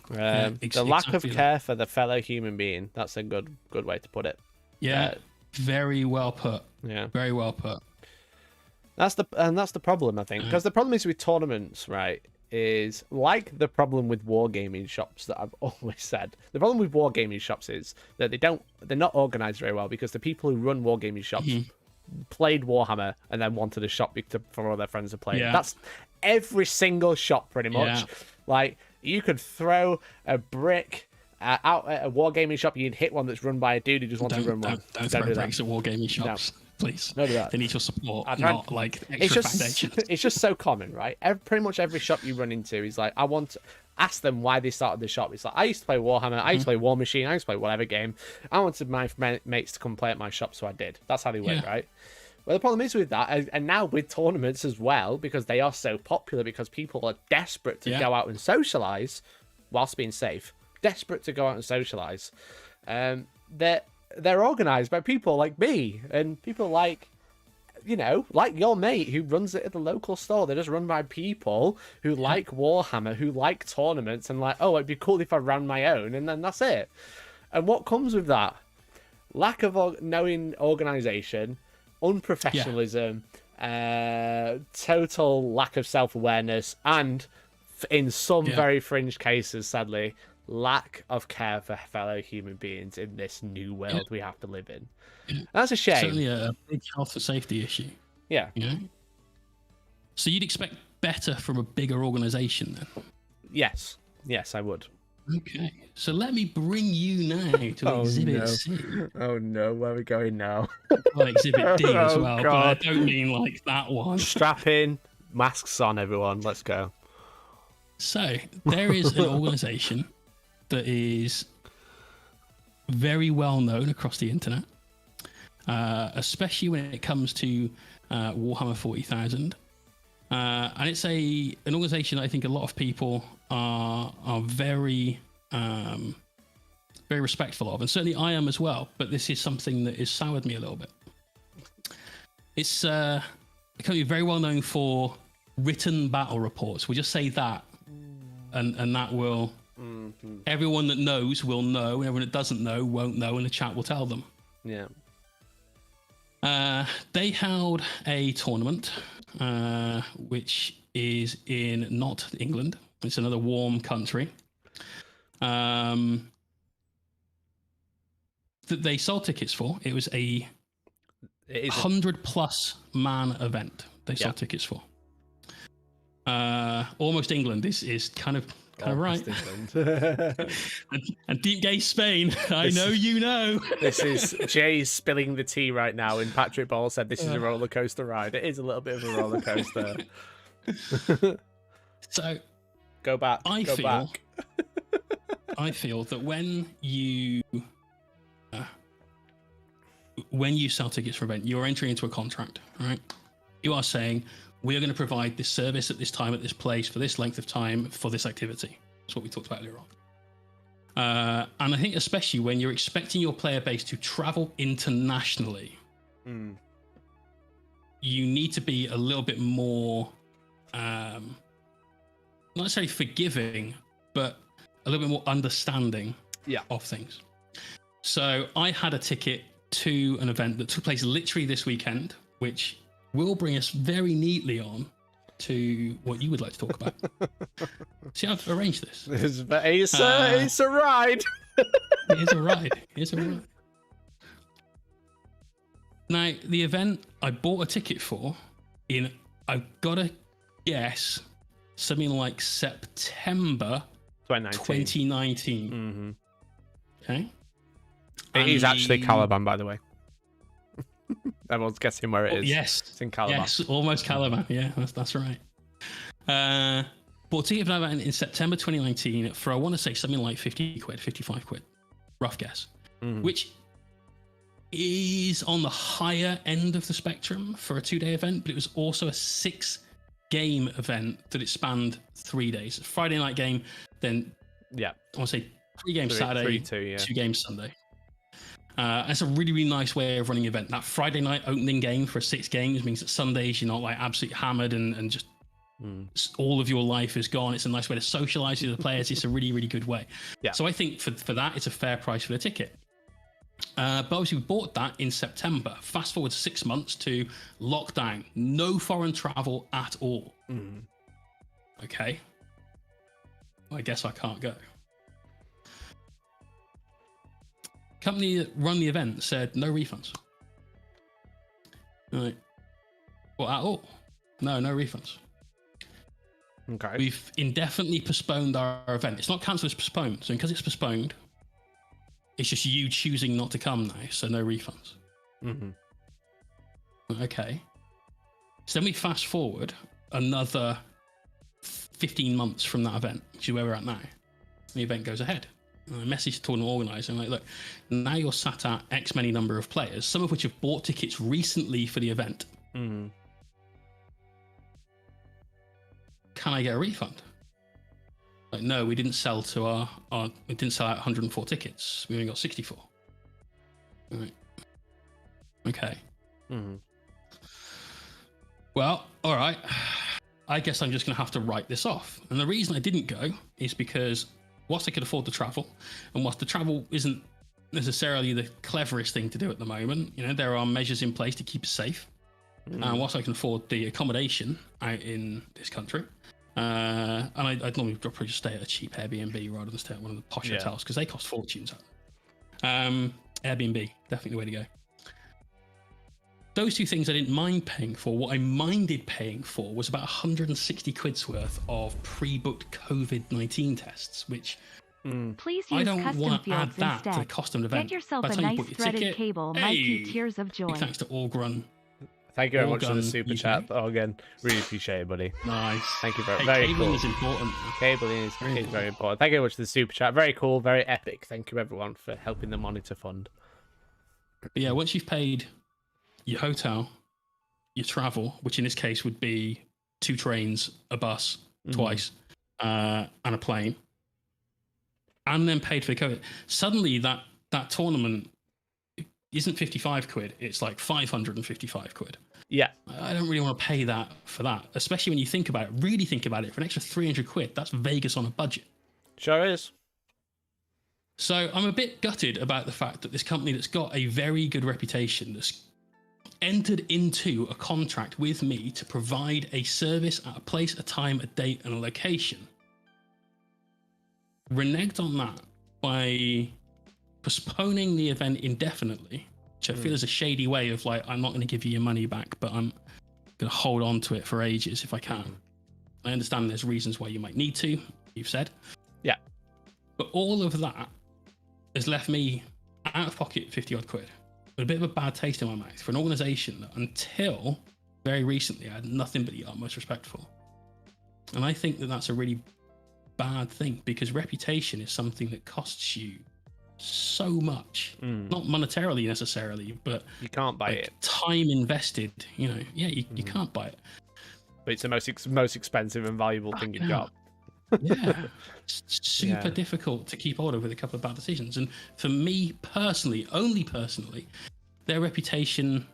The lack of care for the fellow human being. That's a good way to put it. Yeah. Very well put. Yeah. Very well put. That's the problem, I think. Because the problem is with tournaments, right? Is like the problem with wargaming shops that I've always said. The problem with wargaming shops is that they're not organized very well because the people who run wargaming shops played Warhammer and then wanted a shop for all their friends to play. Yeah. That's every single shop pretty much. Yeah. Like, you could throw a brick out at a wargaming shop, you'd hit one that's run by a dude who just wants to run one. Don't throw bricks at wargaming shops. No. Please. Don't do that. They need your support, not like extra foundations. It's just so common, right? Pretty much every shop you run into is like, I want to ask them why they started the shop. It's like, I used to play Warhammer, I used to play War Machine, I used to play whatever game. I wanted my mates to come play at my shop, so I did. That's how they work, right? Well, the problem is with that, and now with tournaments as well, because they are so popular, because people are desperate to go out and socialise whilst being safe. Desperate to go out and socialise. They're organised by people like me and people like you know, like your mate who runs it at the local store. They're just run by people who like Warhammer, who like tournaments, and like, oh, it'd be cool if I ran my own, and then that's it. And what comes with that? Lack of knowing organisation, unprofessionalism, total lack of self-awareness, and in some very fringe cases, sadly, lack of care for fellow human beings in this new world we have to live in. That's a shame. Certainly a big health and safety issue. Yeah. You know? So you'd expect better from a bigger organisation then? Yes, I would. Okay, so let me bring you now to Exhibit C. Oh no, where are we going now? Well, Exhibit D as Oh, well, God. but I don't mean like that one. Strap in, masks on, everyone. Let's go. So there is an organisation that is very well known across the internet, especially when it comes to Warhammer 40,000. And it's an organisation I think a lot of people are very very respectful of, and certainly I am as well. But this is something that has soured me a little bit. It's a company very well known for written battle reports. We'll just say that, and that will everyone that knows will know, and everyone that doesn't know won't know, and the chat will tell them. Yeah. They held a tournament, which is in not England. It's another warm country. That they sold tickets for. It was a 100+ man event. They sold tickets for. Almost England is kind of right. and deep gay Spain. I know you know. This is Jay spilling the tea right now, and Patrick Ball said this is a roller coaster ride. It is a little bit of a roller coaster. So go back. I feel that when you sell tickets for an event, you're entering into a contract, right? You are saying, we are going to provide this service at this time, at this place, for this length of time, for this activity. That's what we talked about earlier on. And I think especially when you're expecting your player base to travel internationally, you need to be a little bit more, not necessarily forgiving, but a little bit more understanding of things. So I had a ticket to an event that took place literally this weekend, which will bring us very neatly on to what you would like to talk about. See, I've arranged this. It's a ride. It's a ride. Now, the event I bought a ticket for in, I've got to guess, something like September 2019. Okay. It is actually Caliban, by the way. Everyone's guessing where it is. Yes. It's in Caliban. Yes, almost Caliban. Yeah, that's right. Bought a ticket for that event in September 2019 for, I want to say, something like 50 quid, 55 quid. Rough guess. Which is on the higher end of the spectrum for a 2-day event, but it was also a 6-game event that it spanned 3 days. Friday night game, then I want to say 3 games Saturday, 2 games Sunday. It's a really, really nice way of running an event. That Friday night opening game for 6 games means that Sundays you're not like absolutely hammered and just all of your life is gone. It's a nice way to socialize with the players. It's a really, really good way. So I think for that, it's a fair price for the ticket. But obviously we bought that in September. Fast forward 6 months to lockdown. No foreign travel at all. Okay. Well, I guess I can't go. Company that run the event said no refunds. Right. Well, at all. No refunds. Okay. We've indefinitely postponed our event. It's not cancelled, it's postponed. So because it's postponed, it's just you choosing not to come now, so no refunds. Okay. So then we fast forward another 15 months from that event, which is where we're at now. The event goes ahead. And I message the tournament organizer, like, look, now you're sat at X many number of players, some of which have bought tickets recently for the event. Can I get a refund? Like, no, we didn't sell to we didn't sell out 104 tickets. We only got 64. All right. Okay. Well, all right. I guess I'm just going to have to write this off. And the reason I didn't go is because whilst I could afford to travel, and whilst the travel isn't necessarily the cleverest thing to do at the moment, there are measures in place to keep us safe. And whilst I can afford the accommodation out in this country, and I'd normally probably just stay at a cheap Airbnb rather than stay at one of the posh hotels because they cost fortunes. Airbnb, definitely the way to go. Those two things I didn't mind paying for. What I minded paying for was about 160 quid's worth of pre-booked COVID-19 tests, which please use I don't custom want to add fields that instead. to the cost of an event. Get yourself By a the time you nice book your threaded ticket, cable. Might be tears of joy. big thanks to Allgrun. Thank you very much for the Organ super UK. chat. Oh, again, really appreciate it, buddy. Nice. Thank you very Cabling cool. is important. Cabling is very important. Thank you very much for the super chat. Very cool, very epic. Thank you everyone for helping the monitor fund. But yeah, once you've paid your hotel, your travel, which in this case would be 2 trains, a bus twice, and a plane, and then paid for the COVID, suddenly that tournament isn't 55 quid, it's like 555 quid. Yeah. I don't really want to pay that for that, especially when you think about it, really think about it, for an extra 300 quid, that's Vegas on a budget. Sure is. So I'm a bit gutted about the fact that this company that's got a very good reputation, that's entered into a contract with me to provide a service at a place, a time, a date, and a location, reneged on that by postponing the event indefinitely, which I feel is a shady way of like, I'm not going to give you your money back, but I'm going to hold on to it for ages if I can. I understand there's reasons why you might need to, you've said. Yeah. But all of that has left me out of pocket 50 odd quid with a bit of a bad taste in my mouth for an organization that until very recently I had nothing but the utmost respect for. And I think that that's a really bad thing, because reputation is something that costs you so much, not monetarily necessarily, but you can't buy it. Time invested, you can't buy it. But it's the most expensive and valuable thing you've got. Yeah, it's super difficult to keep hold of with a couple of bad decisions. And for me personally, only personally, their reputation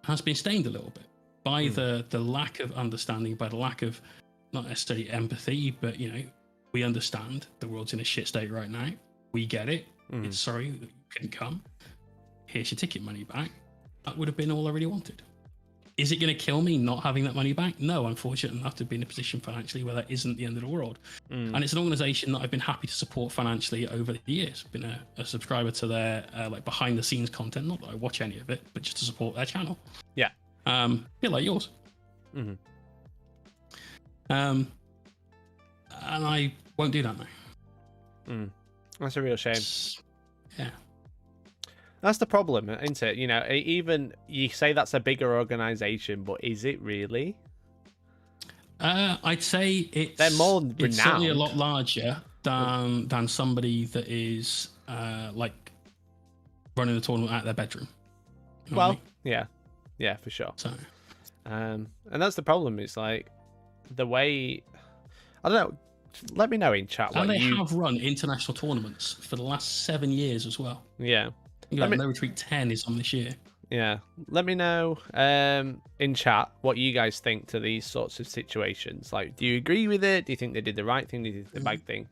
has been stained a little bit by the lack of understanding, by the lack of not necessarily empathy, but we understand the world's in a shit state right now. We get it. It's sorry that you couldn't come. Here's your ticket money back. That would have been all I really wanted. Is it going to kill me not having that money back? No, I'm fortunate enough to be in a position financially where that isn't the end of the world. And it's an organization that I've been happy to support financially over the years. Been a subscriber to their like behind the scenes content. Not that I watch any of it, but just to support their channel. Yeah. Bit like yours. And I won't do that now. That's a real shame. Yeah. That's the problem, isn't it? Even you say that's a bigger organization, but is it really? I'd say they're more renowned. It's certainly a lot larger than somebody that is like running the tournament out of their bedroom. You know what I mean? yeah, for sure. So, and that's the problem. It's like the way, I don't know. Let me know in chat. And they have run international tournaments for the last 7 years as well. Yeah. Low Retreat 10 is on this year. Yeah. Let me know in chat what you guys think to these sorts of situations. Like, do you agree with it? Do you think they did the right thing? Did they did the bad thing?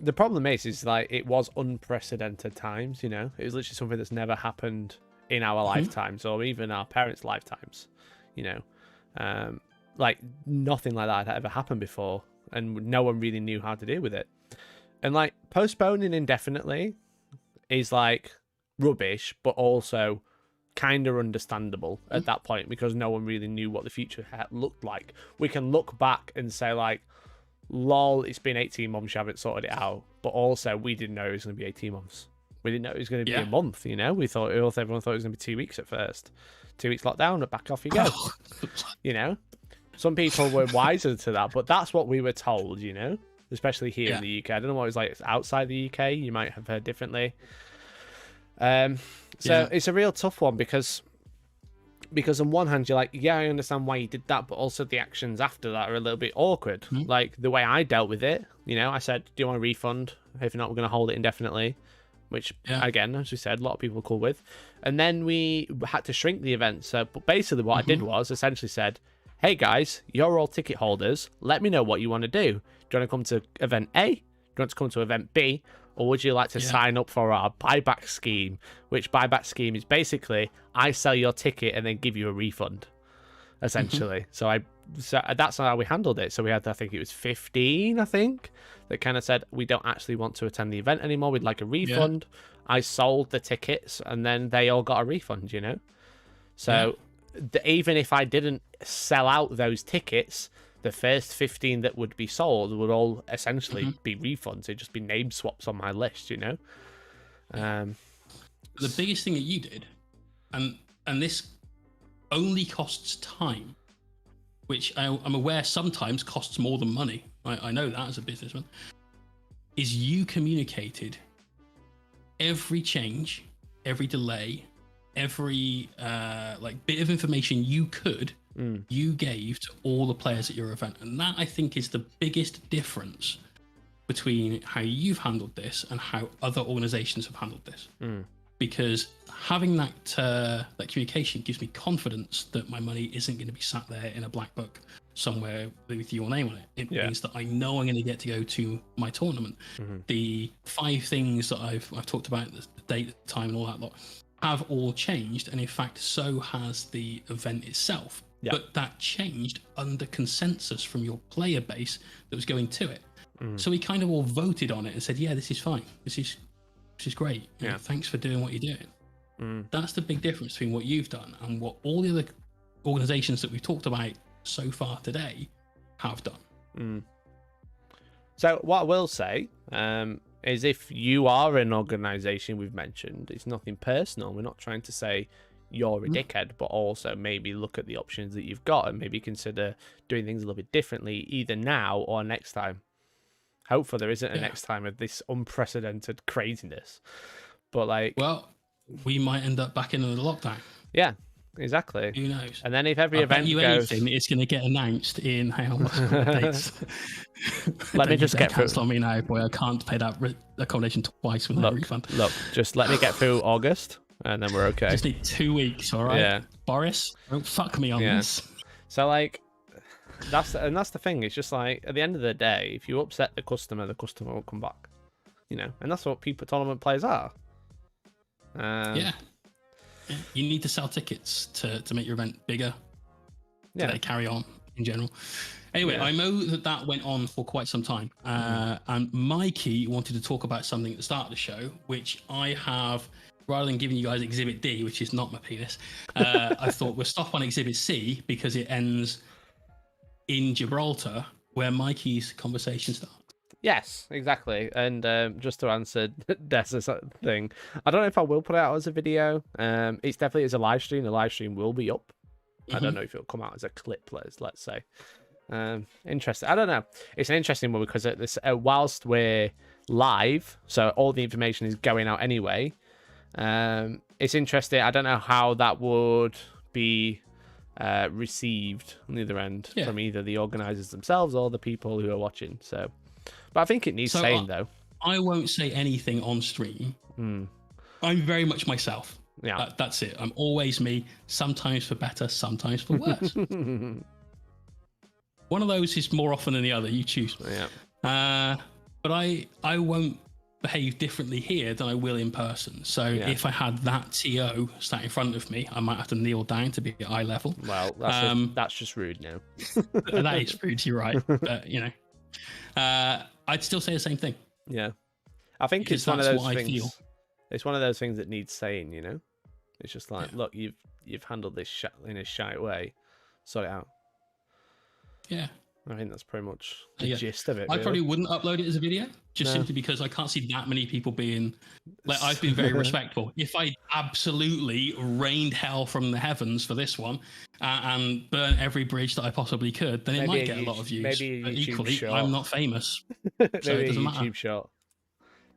The problem is like it was unprecedented times. It was literally something that's never happened in our lifetimes or even our parents' lifetimes. Like nothing like that had ever happened before, and no one really knew how to deal with it. And like postponing indefinitely is like rubbish, but also kind of understandable at that point because no one really knew what the future looked like. We can look back and say like, lol, it's been 18 months, you haven't sorted it out. But also we didn't know it was going to be 18 months. We didn't know it was going to be a month, We thought, everyone thought it was going to be 2 weeks at first. 2 weeks lockdown, and back off you go. Some people were wiser to that, but that's what we were told, especially here in the UK. I don't know what it was like outside the UK. You might have heard differently. It's a real tough one because on one hand, you're like, yeah, I understand why you did that, but also the actions after that are a little bit awkward. Like the way I dealt with it, I said, do you want a refund? If not, we're going to hold it indefinitely. which, again, as we said, a lot of people were cool with. And then we had to shrink the event. So basically what I did was essentially said, hey, guys, you're all ticket holders. Let me know what you want to do. Do you want to come to event A? Do you want to come to event B? Or would you like to sign up for our buyback scheme? Which buyback scheme is basically I sell your ticket and then give you a refund, essentially. So that's how we handled it. So we had, I think it was 15, that kind of said, we don't actually want to attend the event anymore. We'd like a refund. I sold the tickets and then they all got a refund, you know? So even if I didn't sell out those tickets, the first 15 that would be sold would all essentially be refunds. It'd just be name swaps on my list, you know? The biggest thing that you did, and this only costs time, which I'm aware sometimes costs more than money. I know that as a businessman, is you communicated every change, every delay, every bit of information you could, you gave to all the players at your event. And that, I think, is the biggest difference between how you've handled this and how other organizations have handled this. Because having that communication gives me confidence that my money isn't going to be sat there in a black book somewhere with your name on it. It means that I know I'm going to get to go to my tournament. The 5 things that I've talked about, the date, the time, and all that lot, have all changed, and in fact, so has the event itself. But that changed under consensus from your player base that was going to it. So we kind of all voted on it and said, yeah, this is fine. This is great. You know, thanks for doing what you're doing. That's the big difference between what you've done and what all the other organizations that we've talked about so far today have done. So what I will say is, if you are an organization we've mentioned, it's nothing personal. We're not trying to say you're a dickhead, but also maybe look at the options that you've got and maybe consider doing things a little bit differently, either now or next time. Hopefully there isn't a next time of this unprecedented craziness. But well, we might end up back in another lockdown. Yeah, exactly. Who knows? And then if every event goes, it's going to get announced in days. Let me just get through. On me now, boy. I can't pay that accommodation twice with no refund. Look, just let me get through August, and then we're okay. Just need 2 weeks, all right? Yeah, Boris, don't fuck me on this. So that's the thing. It's just like, at the end of the day, if you upset the customer will come back. You know, and that's what tournament players are. You need to sell tickets to make your event bigger. So they carry on in general. Anyway, I know that went on for quite some time. And Mikey wanted to talk about something at the start of the show, which I have, rather than giving you guys Exhibit D, which is not my penis, I thought we'll stop on Exhibit C because it ends in Gibraltar, where Mikey's conversation starts. Yes, exactly. And just to answer Dessa's thing, I don't know if I will put it out as a video. It's definitely as a live stream. The live stream will be up. I don't know if it'll come out as a clip, let's say. Interesting. I don't know. It's an interesting one because whilst we're live, so all the information is going out anyway. It's interesting. I don't know how that would be received on the other end from either the organizers themselves or the people who are watching. So, but I think it needs saying though. I won't say anything on stream. I'm very much myself. Yeah, that's it. I'm always me. Sometimes for better, sometimes for worse. One of those is more often than the other. You choose. Yeah. But I won't behave differently here than I will in person. So if I had that TO sat in front of me, I might have to kneel down to be at eye level. Well, that's just rude now. That is rude, you're right. But, you know, I'd still say the same thing. Yeah. I think it's one of those things. It's one of those things that needs saying, you know? It's just like, look, you've handled this in a shite way. Sort it out. Yeah. I think that's pretty much the gist of it. I probably wouldn't upload it as a video, simply because I can't see that many people being like, I've been very respectful. If I absolutely rained hell from the heavens for this one and burn every bridge that I possibly could, then it might get a lot of views. Maybe a YouTube short. I'm not famous. Maybe so it doesn't a YouTube matter. Short.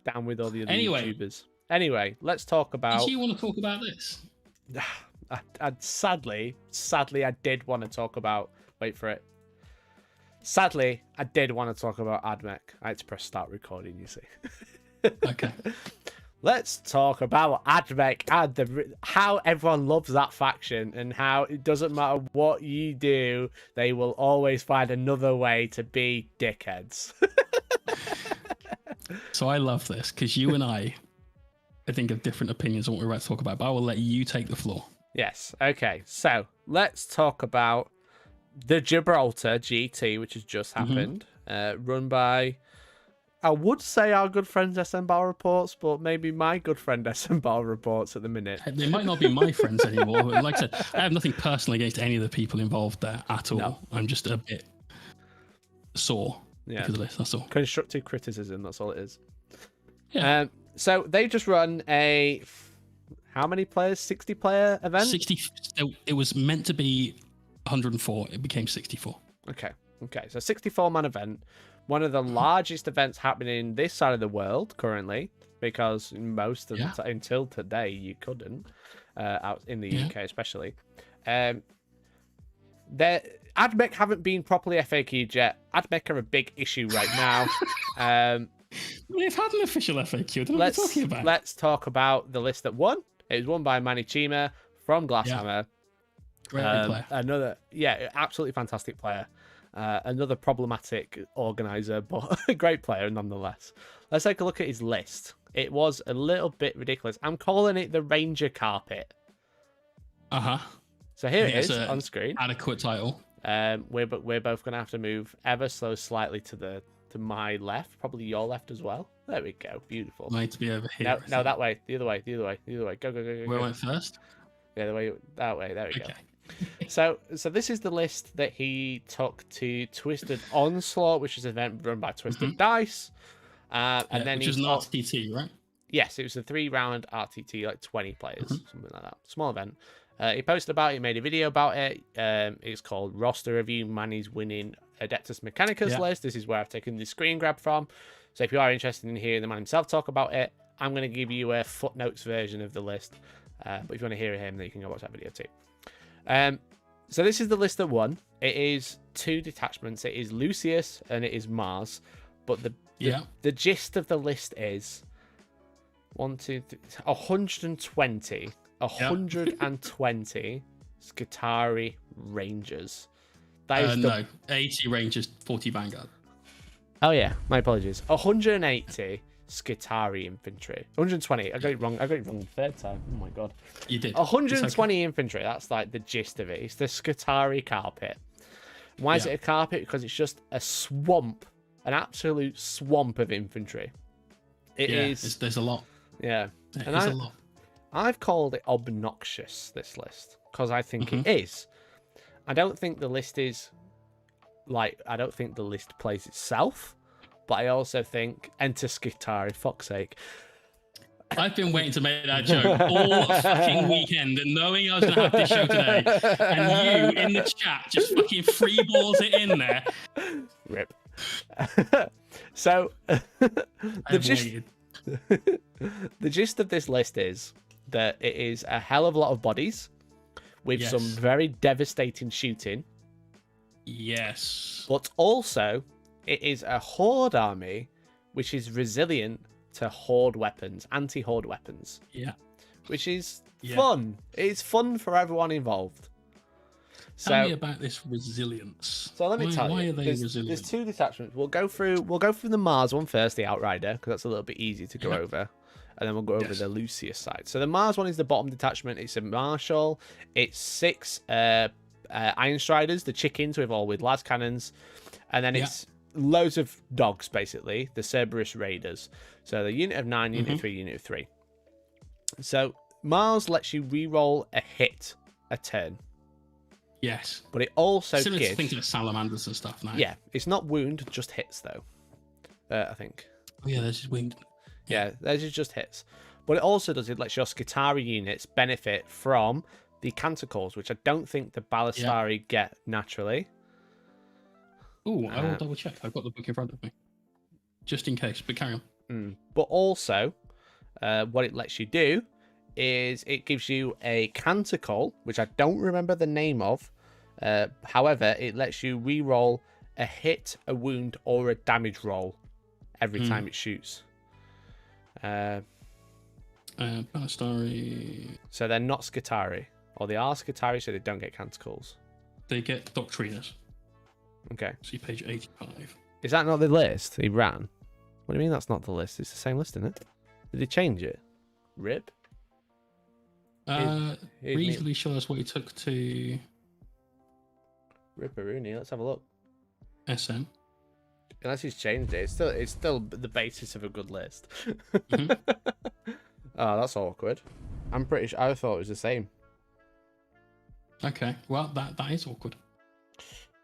Down with all the other YouTubers. Anyway, let's talk about... Do you want to talk about this? Sadly, I did want to talk about... Wait for it. Sadly, I did want to talk about AdMech. I had to press start recording, you see. Okay. Let's talk about Admech and how everyone loves that faction and how it doesn't matter what you do, they will always find another way to be dickheads. So I love this because you and I think, have different opinions on what we're about to talk about, but I will let you take the floor. Yes. Okay. So let's talk about the Gibraltar GT, which has just happened, run by, I would say our good friends SM Battle Reports, but maybe my good friend SM Battle Reports at the minute. They might not be my friends anymore. But like I said, I have nothing personal against any of the people involved there at all. No. I'm just a bit sore because of this. That's all. Constructive criticism. That's all it is. Yeah. So they just run a how many players? 60 player event. 60. It was meant to be 104. It became 64. Okay. So 64 man event. One of the largest events happening this side of the world currently, because most of the time until today you couldn't, out in the UK especially. Admech haven't been properly FAQ'd yet. Admech are a big issue right now. They've had an official FAQ. What are you talking about? Let's talk about the list that won. It was won by Manny Chima from Glasshammer. Great player. Another, absolutely fantastic player. Another problematic organizer, but a great player nonetheless. Let's take a look at his list. It was a little bit ridiculous. I'm calling it the Ranger Carpet. So here it is on screen. Adequate title. We're both going to have to move ever so slightly to my left, probably your left as well. There we go. Beautiful. Might be over here. No, that way. The other way. Go. Where went first? Yeah, that way. There we go. So this is the list that he took to Twisted Onslaught, which is an event run by Twisted Dice. And then which was an RTT, right? Yes, it was a 3-round RTT, like 20 players, something like that. Small event. He posted about it, he made a video about it. It's called Roster Review. Manny's winning Adeptus Mechanicus list. This is where I've taken the screen grab from. So if you are interested in hearing the man himself talk about it, I'm going to give you a footnotes version of the list. But if you want to hear him, then you can go watch that video too. So this is the list that won. It is 2 detachments. It is Lucius and it is Mars. But the gist of the list is 120 Skitarii Rangers. That is no, 80 Rangers, 40 Vanguard. Oh yeah, my apologies. 180 Skitarii infantry. 120. I got it wrong the third time. Oh my god. You did. 120 infantry. That's like the gist of it. It's the Skitarii carpet. Why is it a carpet? Because it's just a swamp, an absolute swamp of infantry. It is. There's a lot. Yeah, There's a lot. I've called it obnoxious, this list, because I think it is. I don't think the list is I don't think the list plays itself. But I also think enter Skitarii, fuck's sake. I've been waiting to make that joke all fucking weekend, and knowing I was going to have this show today, and you in the chat just fucking freeballs it in there. Rip. So, the gist of this list is that it is a hell of a lot of bodies with some very devastating shooting. Yes. But also, it is a horde army which is resilient to horde weapons, anti-horde weapons. Yeah. Which is fun. It's fun for everyone involved. Tell me about this resilience. So let me tell you. Why are they resilient? There's 2 detachments. We'll go through the Mars one first, the Outrider, because that's a little bit easy to go over. And then we'll go over the Lucius side. So the Mars one is the bottom detachment. It's a Marshal. It's 6 Iron Striders, the chickens with las cannons. And then it's loads of dogs, basically. The Cerberus Raiders. So the unit of 9, unit of 3, unit of 3. So Mars lets you re-roll a hit a turn. Yes. But it also similar gives... to things like salamanders and stuff now. Yeah. It's not wound, just hits, though. I think. Oh, yeah, there's just wound. Yeah, those are just hits. But it also does, it lets your Skitarii units benefit from the Canticles, which I don't think the Ballistari get naturally. Oh, I will double check. I've got the book in front of me. Just in case, but carry on. But also, what it lets you do is it gives you a Canticle, which I don't remember the name of. However, it lets you re-roll a hit, a wound, or a damage roll every time it shoots. Balistari. So they're not Skitari. Or they are Skitari, so they don't get Canticles. They get Doctriners. Okay. See page 85. Is that not the list he ran? What do you mean that's not the list? It's the same list, isn't it? Did he change it? Rip? Reasonably sure that's what he took to Ripperoonie. Let's have a look. SM. Unless he's changed it, it's still the basis of a good list. Mm-hmm. Oh, that's awkward. I'm pretty sure I thought it was the same. Okay, well that is awkward.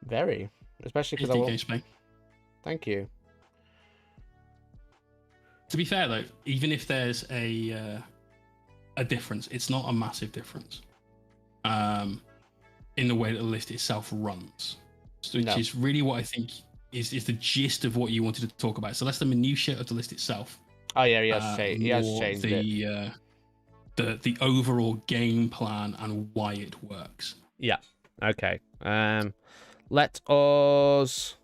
Very, especially because I won't. Thank you. To be fair though, even if there's a difference, it's not a massive difference. In the way that the list itself runs, which is really what I think is the gist of what you wanted to talk about. So that's the minutiae of the list itself. Oh yeah, he has changed it. The overall game plan and why it works. Yeah. Okay. Let us.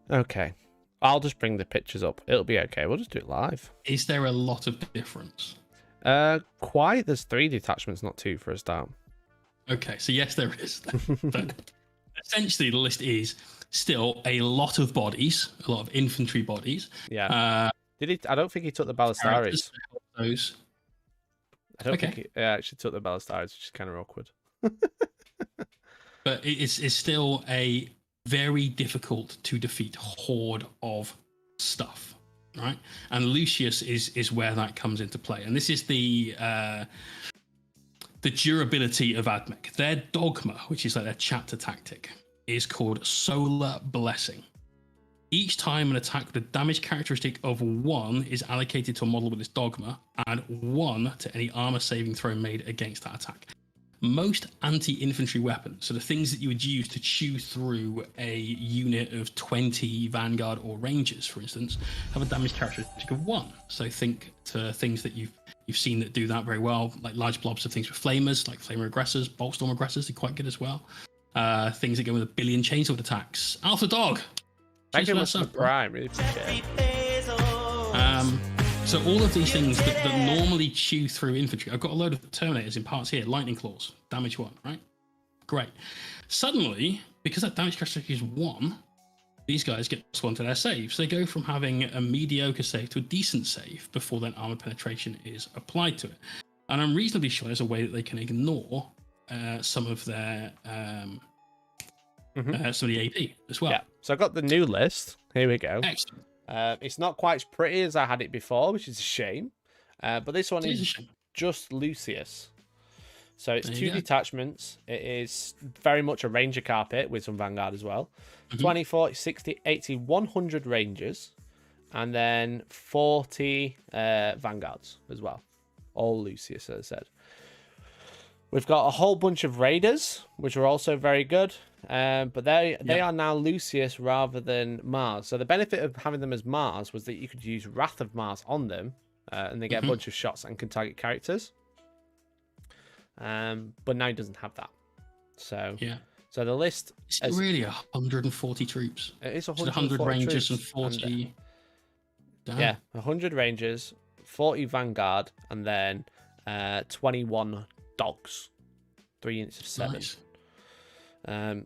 Okay. I'll just bring the pictures up. It'll be okay. We'll just do it live. Is there a lot of difference? Quite. There's 3 detachments, not 2 for a start. Okay, so yes, there is. But essentially, the list is still a lot of bodies, a lot of infantry bodies. Yeah. Did he? I don't think he took the Ballastaris. Those. I don't think he actually took the Ballastaris, which is kind of awkward. But it's still a very difficult to defeat horde of stuff, right? And Lucius is where that comes into play. And this is the durability of Admech. Their dogma, which is like their chapter tactic, is called Solar Blessing. Each time an attack with a damage characteristic of 1 is allocated to a model with this dogma, add 1 to any armor saving throw made against that attack. Most anti-infantry weapons, so the things that you would use to chew through a unit of 20 Vanguard or Rangers, for instance, have a damage characteristic of 1. So think to things that you've seen that do that very well, like large blobs of things with flamers, like flamer aggressors, boltstorm aggressors, are quite good as well. Things that go with a billion chainsword attacks. Alpha Dog! Thank you much for the prime, really appreciate it. So all of these things that normally chew through infantry, I've got a load of Terminators in parts here, Lightning Claws, damage 1, right? Great. Suddenly, because that damage characteristic is 1, these guys get +1 to their saves. They go from having a mediocre save to a decent save before then armor penetration is applied to it. And I'm reasonably sure there's a way that they can ignore some of their some of the AP as well. Yeah. So I've got the new list. Here we go. Excellent. It's not quite as pretty as I had it before, which is a shame. But this one is just Lucius. So it's 2 detachments. It is very much a Ranger carpet with some Vanguard as well. 20, 40, 60, 80, 100 Rangers. And then 40 Vanguards as well. All Lucius, as I said. We've got a whole bunch of Raiders, which are also very good. But they are now Lucius rather than Mars. So the benefit of having them as Mars was that you could use Wrath of Mars on them. And they get a bunch of shots and can target characters. But now he doesn't have that. So so the list is really 140 troops. It is 100 Rangers and 40. Yeah, 100 Rangers, 40 Vanguard, and then 21 Dogs. 3 units of 7. Nice.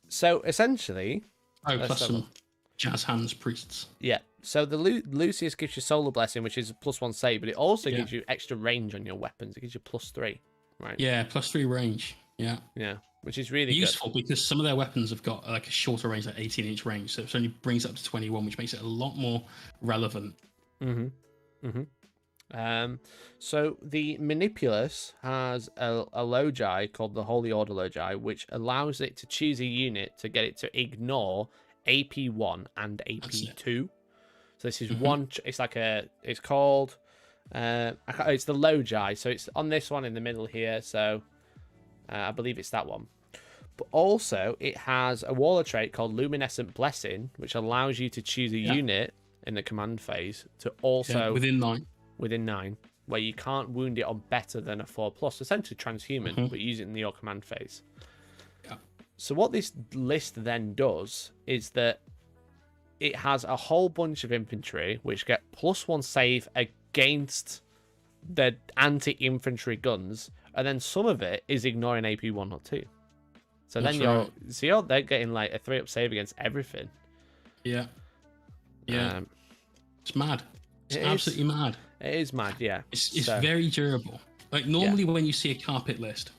So essentially, plus some Jazz Hands priests. Yeah. So the Lucius gives you Solar Blessing, which is a +1 save, but it also gives you extra range on your weapons. It gives you +3, right? Yeah, +3 range. Yeah. Yeah, which is really useful because some of their weapons have got like a shorter range, like 18-inch range, so it only brings it up to 21, which makes it a lot more relevant. So the Manipulus has a Logi called the Holy Order Logi, which allows it to choose a unit to get it to ignore AP1 and AP2. So this is one. It's like it's called. It's the Logi. So it's on this one in the middle here. So I believe it's that one. But also it has a Waller trait called Luminescent Blessing, which allows you to choose a unit in the command phase to also within 9, where you can't wound it on better than a 4+, essentially transhuman, but use it in your command phase. Yeah. So what this list then does is that it has a whole bunch of infantry which get +1 save against the anti-infantry guns, and then some of it is ignoring AP 102. So That's then right. they're getting like a 3-up save against everything. Yeah. It's mad. It's absolutely mad. It is mad, yeah. It's very durable. Like normally when you see a carpet list,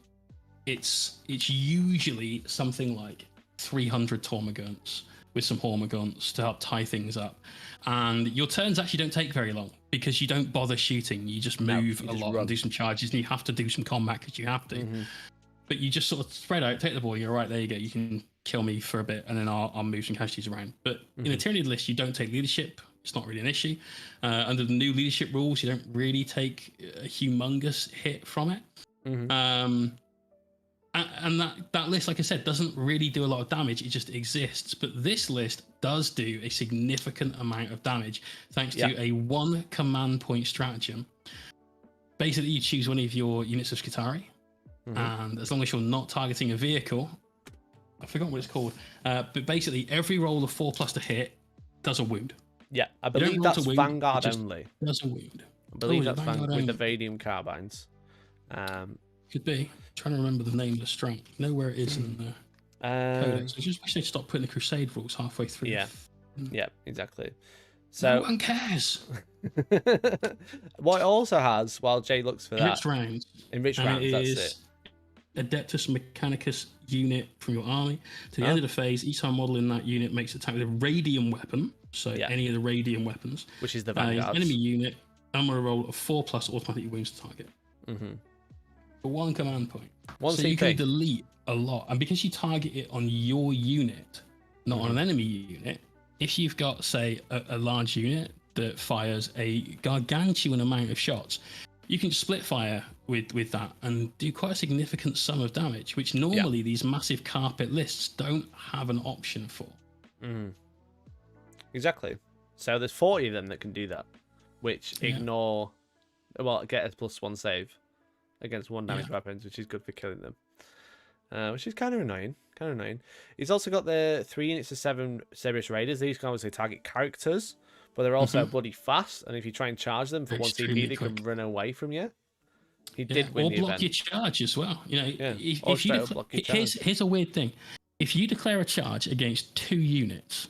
it's usually something like 300 Tormagants with some Hormagaunts to help tie things up. And your turns actually don't take very long because you don't bother shooting. You just move a lot and do some charges, and you have to do some combat because you have to. Mm-hmm. But you just sort of spread out, take the ball, you're right, there you go. You can kill me for a bit, and then I'll move some casualties around. But in a Tyranid list, you don't take leadership. It's not really an issue. Under the new leadership rules, you don't really take a humongous hit from it. Mm-hmm. And that list, like I said, doesn't really do a lot of damage. It just exists. But this list does do a significant amount of damage thanks to a 1 command point stratagem. Basically, you choose one of your units of Skitarii, and as long as you're not targeting a vehicle, I forgot what it's called, but basically every roll of 4+ to hit does a wound. Yeah, I believe that's Vanguard only. Does a wound. I believe that's Vanguard with the Vadium carbines. Could be. I'm trying to remember the name of the strength. You know where it is in the codex. I just wish they'd stop putting the Crusade rules halfway through. Yeah, exactly. So no one cares. What it also has, while Jay looks for Enriched rounds. Enriched rounds, that's it. Adeptus Mechanicus unit from your army. To the end of the phase, each time model in that unit makes attack with a radium weapon. So any of the radium weapons. Which is the Vanguard. Enemy unit, I'm going to roll a 4+ automatic wounds to target. For 1 command point. So you can delete a lot. And because you target it on your unit, not on an enemy unit, if you've got, say, a large unit that fires a gargantuan amount of shots, you can split fire with that and do quite a significant sum of damage, which normally these massive carpet lists don't have an option for. Exactly. So there's 40 of them that can do that, which get a +1 save against 1 damage weapons, which is good for killing them. Which is kind of annoying. He's also got the 3 units of 7 Cerberus Raiders. These can obviously target characters, but they're also bloody fast, and if you try and charge them for 1 CP, they can run away from you. He did win the event. Or block your charge as well. You know, if you here's a weird thing. If you declare a charge against 2 units,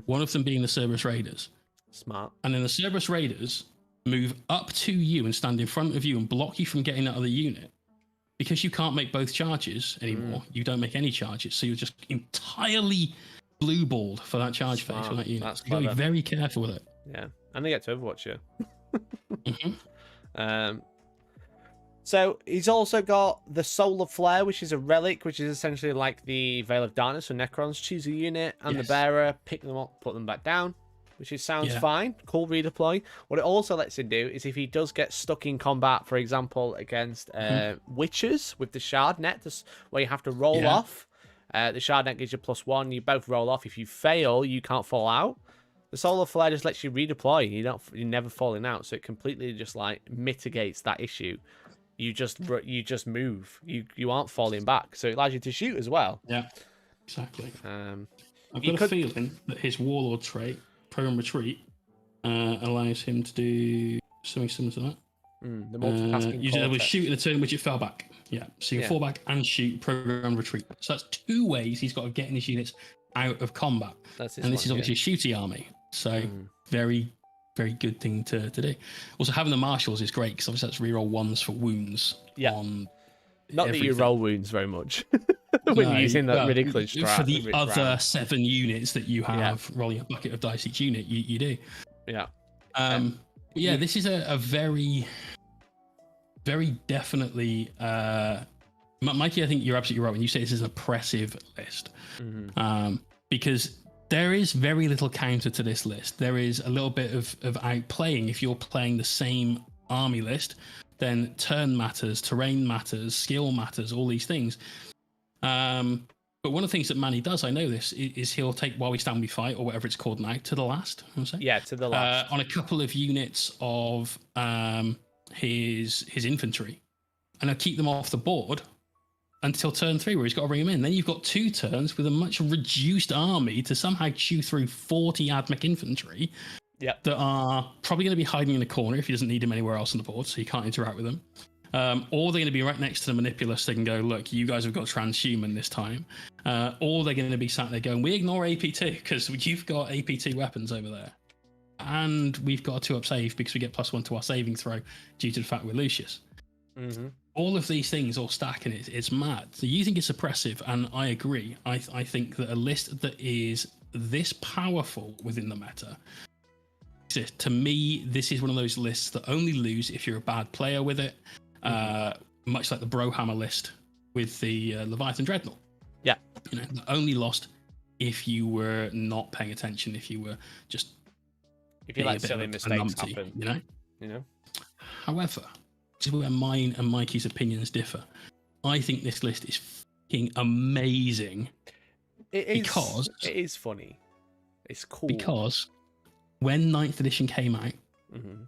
one of them being the Cerberus Raiders, smart, and then the Cerberus Raiders move up to you and stand in front of you and block you from getting that other unit, because you can't make both charges anymore, you don't make any charges, so you're just entirely blue-balled for that charge phase for that unit. That's you got to be very careful with it. Yeah, and they get to Overwatch you. So he's also got the Solar Flare, which is a relic, which is essentially like the Veil of Darkness for Necrons. Choose a unit and the bearer, pick them up, put them back down, which sounds fine. Cool redeploy. What it also lets him do is if he does get stuck in combat, for example, against Witches with the Shard Net, where you have to roll off. The Shard Net gives you +1. You both roll off. If you fail, you can't fall out. The Solar Flare just lets you redeploy. You're never falling out, so it completely just like mitigates that issue. You just move. You aren't falling back, so it allows you to shoot as well. Yeah, exactly. I've got a feeling that his Warlord trait, Program Retreat, allows him to do something similar to that. The multitasking. You was shoot in a turn which it fell back. Yeah, so you can fall back and shoot, Program Retreat. So that's 2 ways he's got of getting his units out of combat. This is obviously a shooty army, so very, very good thing to do. Also, having the marshals is great because obviously that's reroll 1s for wounds. On not everything. That you roll wounds very much when you're using that ridiculous strat. For the other 7 units that you have rolling a bucket of dice each unit, you do. Yeah. This is a very, very definitely. Mikey, I think you're absolutely right when you say this is an oppressive list, because there is very little counter to this list. There is a little bit of outplaying. If you're playing the same army list, then turn matters, terrain matters, skill matters, all these things. But one of the things that Manny does, I know this, is he'll take While We Stand We Fight, or whatever it's called now, to the last. Yeah, to the last. On a couple of units of his infantry. And he'll keep them off the board until turn 3, where he's got to bring them in. Then you've got 2 turns with a much reduced army to somehow chew through 40 AdMech infantry that are probably going to be hiding in a corner if he doesn't need him anywhere else on the board, so you can't interact with them. Or they're going to be right next to the Manipulus. They can go, look, you guys have got transhuman this time. Or they're going to be sat there going, we ignore AP2 because you've got AP2 weapons over there. And we've got a 2-up save because we get +1 to our saving throw due to the fact we're Lucius. Mm-hmm. All of these things all stack and it's mad. So you think it's oppressive, and I agree. I think that a list that is this powerful within the meta, to me, this is one of those lists that only lose if you're a bad player with it. Much like the Brohammer list with the Leviathan Dreadnought. Yeah. That only lost if you were not paying attention, if you were just... If you let silly mistakes happen. You know? However, this is where mine and Mikey's opinions differ. I think this list is fucking amazing. It is funny. It's cool. Because when 9th edition came out,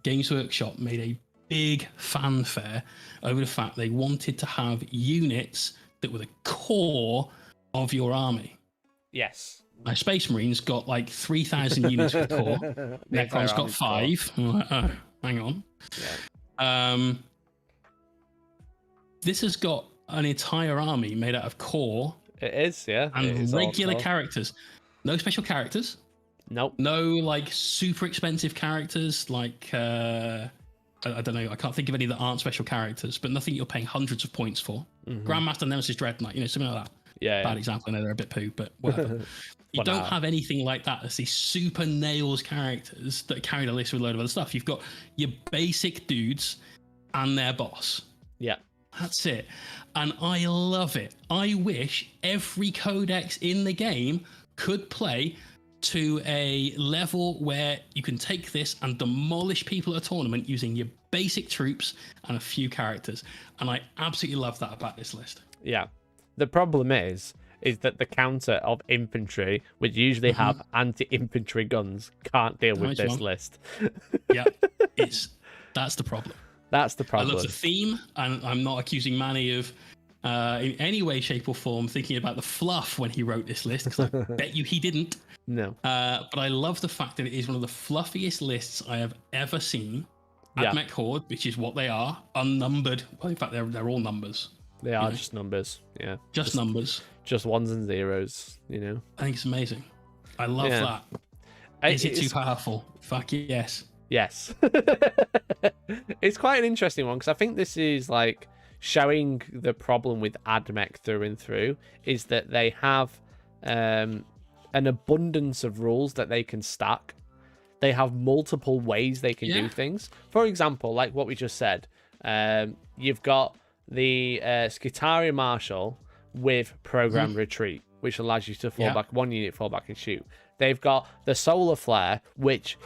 Games Workshop made a big fanfare over the fact they wanted to have units that were the core of your army. Yes. My Space Marines got like 3,000 units for the core. Necron's got 5. Oh, hang on. Yeah. This has got an entire army made out of core. It is, yeah. And regular characters. No special characters. Nope. No like super expensive characters like I don't know. I can't think of any that aren't special characters, but nothing you're paying hundreds of points for. Grandmaster Nemesis Dreadnought, something like that. Yeah. Bad example. I know they're a bit poo, but whatever. You don't have anything like that as these super nails characters that carry the list with a load of other stuff. You've got your basic dudes and their boss. Yeah. That's it. And I love it. I wish every codex in the game could play to a level where you can take this and demolish people at a tournament using your basic troops and a few characters. And I absolutely love that about this list. Yeah. The problem is that the counter of infantry, which usually have anti-infantry guns, can't deal with this list. Yeah, that's the problem. That's the problem. I love the theme, and I'm not accusing Manny of, in any way, shape, or form, thinking about the fluff when he wrote this list, because I bet you he didn't. No. But I love the fact that it is one of the fluffiest lists I have ever seen. Admech Horde, which is what they are, unnumbered. Well, in fact, they're all numbers. They are just numbers, yeah. Just numbers. Just ones and zeros, I think it's amazing. I love that. Is it too powerful? Fuck yes. Yes. It's quite an interesting one, because I think this is like showing the problem with Admech through and through, is that they have an abundance of rules that they can stack. They have multiple ways they can do things. For example, like what we just said, you've got the Skitaria Marshal with Programmed Retreat, which allows you to fall back one unit, fall back and shoot. They've got the Solar Flare, which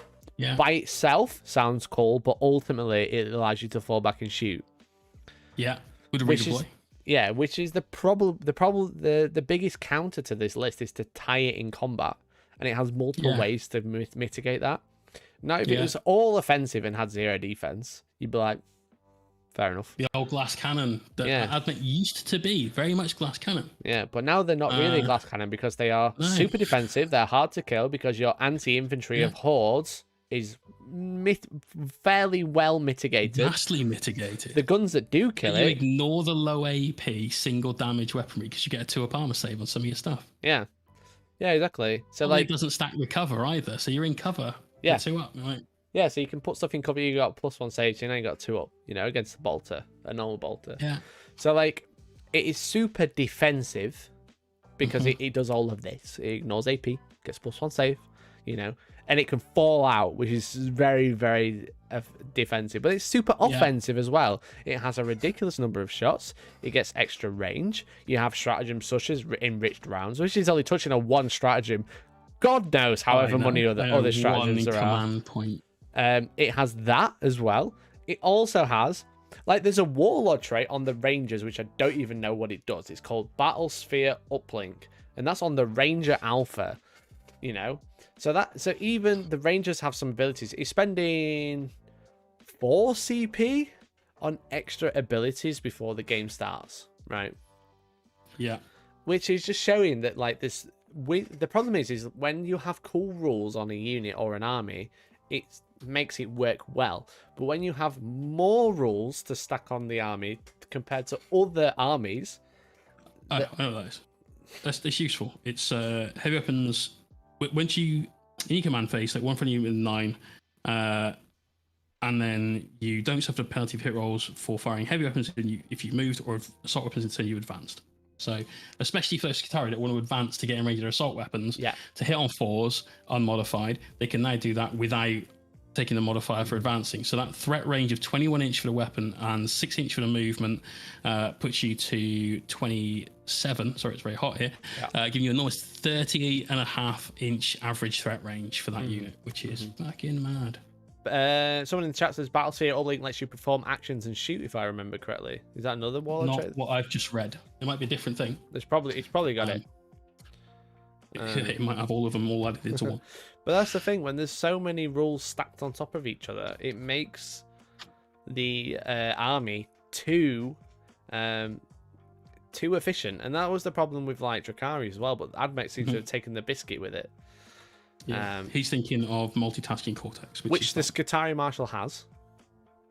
by itself sounds cool, but ultimately it allows you to fall back and shoot. Yeah, with a redeploy. Which is the problem. The biggest counter to this list is to tie it in combat, and it has multiple ways to mitigate that. Now, if it was all offensive and had 0 defense, you'd be like, fair enough. The old glass cannon that Admech used to be, very much glass cannon. Yeah, but now they're not really glass cannon, because they are super defensive. They're hard to kill because your anti-infantry of hordes is fairly well mitigated. Vastly mitigated. The guns that do kill you ignore the low AP single damage weaponry because you get a 2-up armor save on some of your stuff. Yeah. Yeah, exactly. So it doesn't stack with cover either, so you're in cover. 2-up, right? Yeah, so you can put stuff in cover. You got +1 save, so now you got 2-up, against the bolter, a normal bolter. Yeah. So it is super defensive because it does all of this. It ignores AP, gets +1 save, and it can fall out, which is very, very defensive. But it's super offensive as well. It has a ridiculous number of shots. It gets extra range. You have stratagems such as enriched rounds, which is only touching on one stratagem. God knows however many other stratagems there are. Command point. It has that as well. It also has, there's a Warlord trait on the Rangers, which I don't even know what it does. It's called Battle Sphere Uplink, and that's on the Ranger Alpha, So even the Rangers have some abilities. It's spending 4 CP on extra abilities before the game starts, right? Yeah. Which is just showing that, this... the problem is when you have cool rules on a unit or an army, it makes it work well. But when you have more rules to stack on the army compared to other armies, I know that is. That's useful. It's heavy weapons. Once you in your command phase, like one for you with 9, and then you don't suffer the penalty of hit rolls for firing heavy weapons if you moved, or if assault weapons until you advanced. So, especially for Skitarii that want to advance to get in range of their assault weapons, to hit on 4s unmodified, they can now do that without taking the modifier for advancing. So that threat range of 21 inch for the weapon and 6 inch for the movement puts you to 27. Sorry, it's very hot here. Giving you an almost 30.5 inch average threat range for that unit, which is fucking mad. Someone in the chat says Battlefield Uplink lets you perform actions and shoot, if I remember correctly. Is that another warlord trait? Not what I've just read. It might be a different thing. It's probably got it. It might have all of them all added into one. But that's the thing, when there's so many rules stacked on top of each other, it makes the army too efficient. And that was the problem with like Drukhari as well, but Admech seems to have taken the biscuit with it. Yeah. He's thinking of multitasking Cortex, which the Skitarii Marshal has.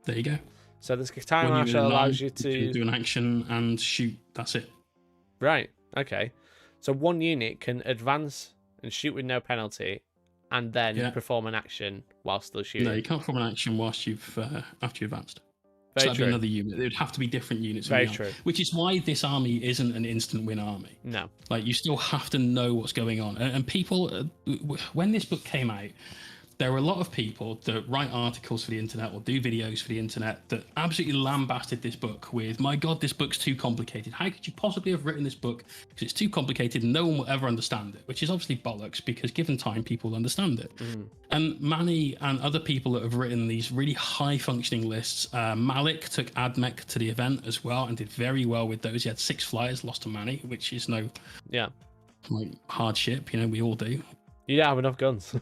There you go. So the Skitarii Marshal allows you to do an action and shoot. That's it. Right. Okay. So one unit can advance and shoot with no penalty, and then perform an action while still shooting. No, you can't perform an action whilst you've after you advanced. Very so true. Another unit. It would have to be different units. Very true. Which is why this army isn't an instant win army. No. Like, you still have to know what's going on. And people, when this book came out, there were a lot of people that write articles for the internet or do videos for the internet that absolutely lambasted this book with, my God, this book's too complicated. How could you possibly have written this book? Because it's too complicated and no one will ever understand it, which is obviously bollocks, because given time, people will understand it. And Manny and other people that have written these really high functioning lists, Malik took Admech to the event as well and did very well with those. He had 6 flyers, lost to Manny, which is no hardship, we all do. You don't have enough guns.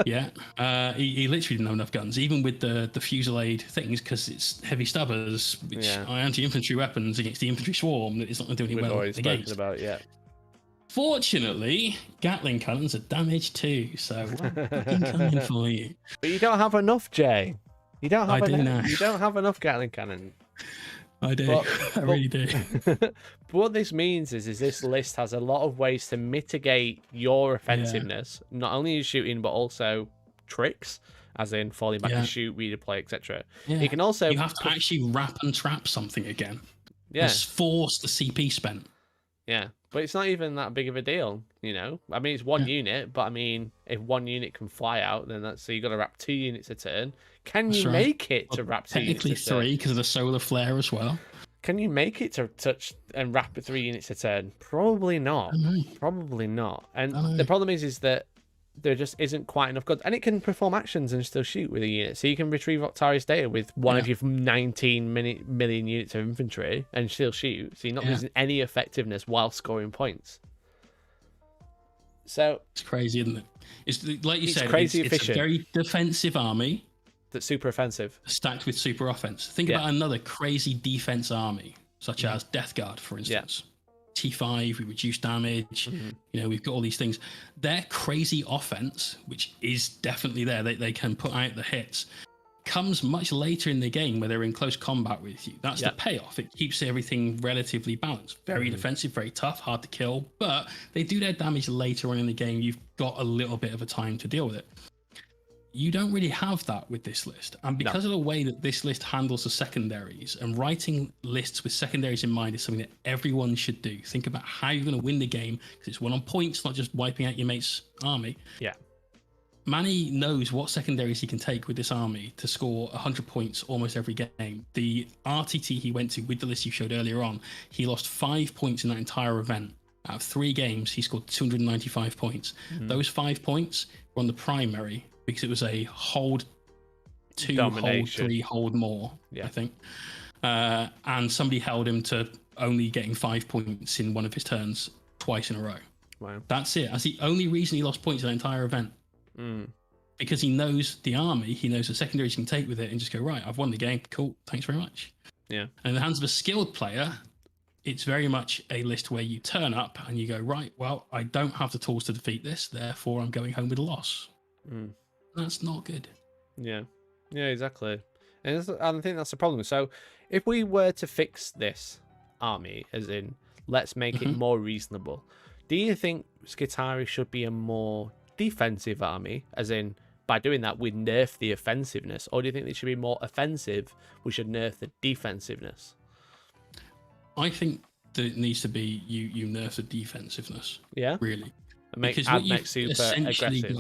He literally didn't have enough guns, even with the fusillade things, because it's heavy stubbers, which are anti-infantry weapons against the infantry swarm. That it's not going to do any well against. Fortunately, Gatling cannons are damaged too, so fucking coming for you. But you don't have enough, Jay. You don't have enough. You don't have enough Gatling cannon. I do. I really do. But what this means is this list has a lot of ways to mitigate your offensiveness. Not only in shooting, but also tricks, as in falling back and shoot, redeploy, etc. You can also... You have to actually wrap and trap something again. Just force the CP spent. Yeah, but it's not even that big of a deal, I mean, it's one unit, but I mean, if one unit can fly out, then so you've got to wrap 2 units a turn. Can you make it to wrap 2 units a turn? Technically 3, because of the solar flare as well. Can you make it to touch and wrap 3 units a turn? Probably not. Probably not. And the problem is that there just isn't quite enough guns. And it can perform actions and still shoot with a unit. So you can retrieve Octarius data with one of your 19 million units of infantry and still shoot. So you're not losing any effectiveness while scoring points. So it's crazy, isn't it? It's like you said, crazy it's efficient. A very defensive army that's super offensive, stacked with super offense. Think about another crazy defense army, such as Death Guard, for instance. T5, we reduce damage. We've got all these things. Their crazy offense, which is definitely there, they can put out the hits, comes much later in the game where they're in close combat with you. That's the payoff. It keeps everything relatively balanced. Very defensive, very tough, hard to kill, but they do their damage later on in the game. You've got a little bit of a time to deal with it. You don't really have that with this list. And because of the way that this list handles the secondaries, and writing lists with secondaries in mind is something that everyone should do. Think about how you're going to win the game, because it's won on points, not just wiping out your mate's army. Manny knows what secondaries he can take with this army to score 100 points almost every game. The RTT he went to with the list you showed earlier on, he lost 5 points in that entire event. Out of 3 games, he scored 295 points. Those 5 points were on the primary, because it was a hold 2, hold 3, hold more, I think. And somebody held him to only getting 5 points in one of his turns twice in a row. Wow. That's it. That's the only reason he lost points in the entire event. Because he knows the army, he knows the secondaries he can take with it and just go, right, I've won the game. Cool. Thanks very much. And in the hands of a skilled player, it's very much a list where you turn up and you go, right, well, I don't have the tools to defeat this. Therefore, I'm going home with a loss. That's not good. Yeah, exactly. And I think that's the problem. So if we were to fix this army, as in let's make it more reasonable, do you think Skitarii should be a more defensive army, as in by doing that we nerf the offensiveness, or do you think they should be more offensive, we should nerf the defensiveness? I think that it needs to be you nerf the defensiveness. Yeah, really. Because what you've super aggressive.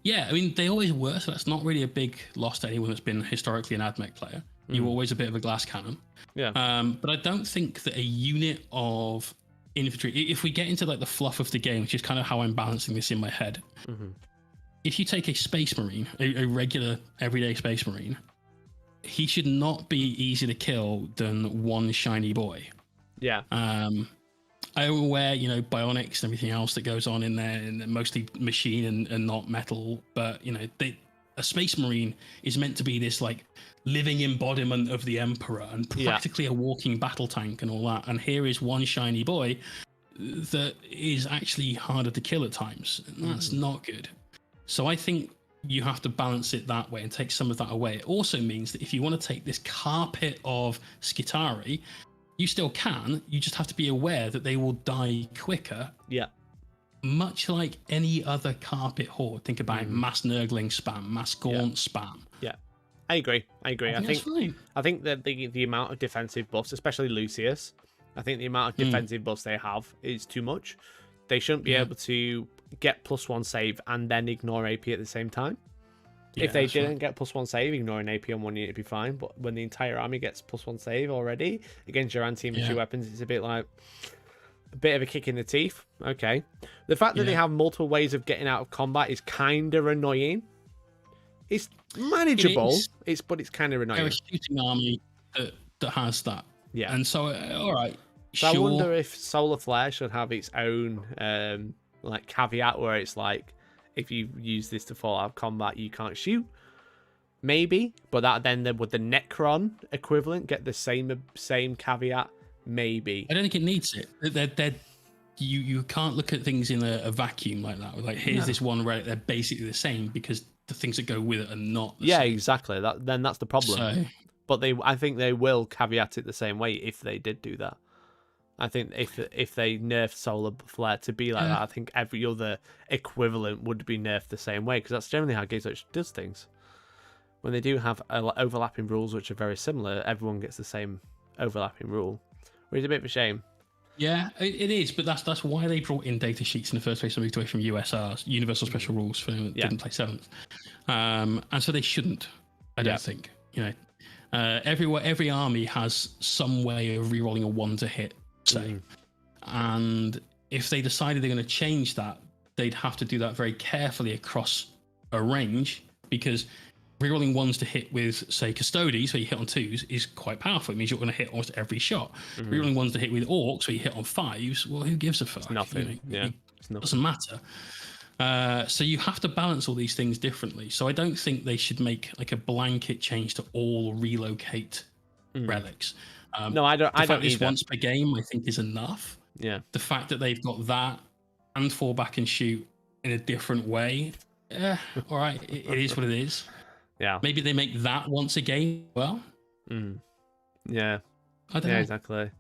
Yeah, I mean, they always were, so that's not really a big loss to anyone that's been historically an AdMech player. You were always a bit of a glass cannon. Yeah. But I don't think that a unit of infantry, if we get into like the fluff of the game, which is kind of how I'm balancing this in my head, if you take a Space Marine, a regular everyday Space Marine, he should not be easier to kill than one shiny boy. Yeah. I'm aware, bionics and everything else that goes on in there, and mostly machine and not metal. But a Space Marine is meant to be this like living embodiment of the Emperor and practically a walking battle tank and all that. And here is one shiny boy that is actually harder to kill at times, and that's not good. So I think you have to balance it that way and take some of that away. It also means that if you want to take this carpet of Skitarii, you still can. You just have to be aware that they will die quicker. Yeah. Much like any other carpet horde. Think about mass Nurgling spam, mass Gaunt spam. Yeah. I agree. I think that the amount of defensive buffs, especially Lucius, I think the amount of defensive buffs they have is too much. They shouldn't be able to get +1 save and then ignore AP at the same time. If they didn't get +1 save, ignoring AP on one unit would be fine. But when the entire army gets +1 save already against your anti-infantry weapons, it's a bit of a kick in the teeth. Okay. The fact that they have multiple ways of getting out of combat is kind of annoying. It's manageable, but it's kind of annoying. They're a shooting army that has that. Yeah. And so, all right. So sure. I wonder if Solar Flare should have its own caveat where it's like, if you use this to fall out of combat, you can't shoot. Maybe, but would the Necron equivalent get the same caveat? Maybe. I don't think it needs it. You can't look at things in a vacuum like that. Like, here's this one relic, they're basically the same because the things that go with it are not the same. Exactly. Then that's the problem. So, but I think they will caveat it the same way if they did do that. I think if they nerfed Solar Flare to be like that, I think every other equivalent would be nerfed the same way, because that's generally how Games Workshop does things. When they do have overlapping rules which are very similar, everyone gets the same overlapping rule, which is a bit of a shame. Yeah, it is, but that's why they brought in data sheets in the first place and moved away from USRs, Universal Special Rules, for anyone that didn't play 7th. And so they shouldn't, I don't think. Every army has some way of rerolling a 1 to hit, say. And if they decided they're going to change that, they'd have to do that very carefully across a range, because rerolling 1s to hit with, say, Custodes, where you hit on 2s, is quite powerful. It means you're going to hit almost every shot. Rerolling 1s to hit with Orcs, where you hit on 5s, well, who gives a fuck? It's nothing. It doesn't matter. So you have to balance all these things differently. So I don't think they should make like a blanket change to all relocate relics. No, I don't. The fact either. It's once per game, I think, is enough. Yeah. The fact that they've got that and fall back and shoot in a different way, all right, it is what it is. Yeah. Maybe they make that once a game. Well. Yeah. I don't know. Exactly.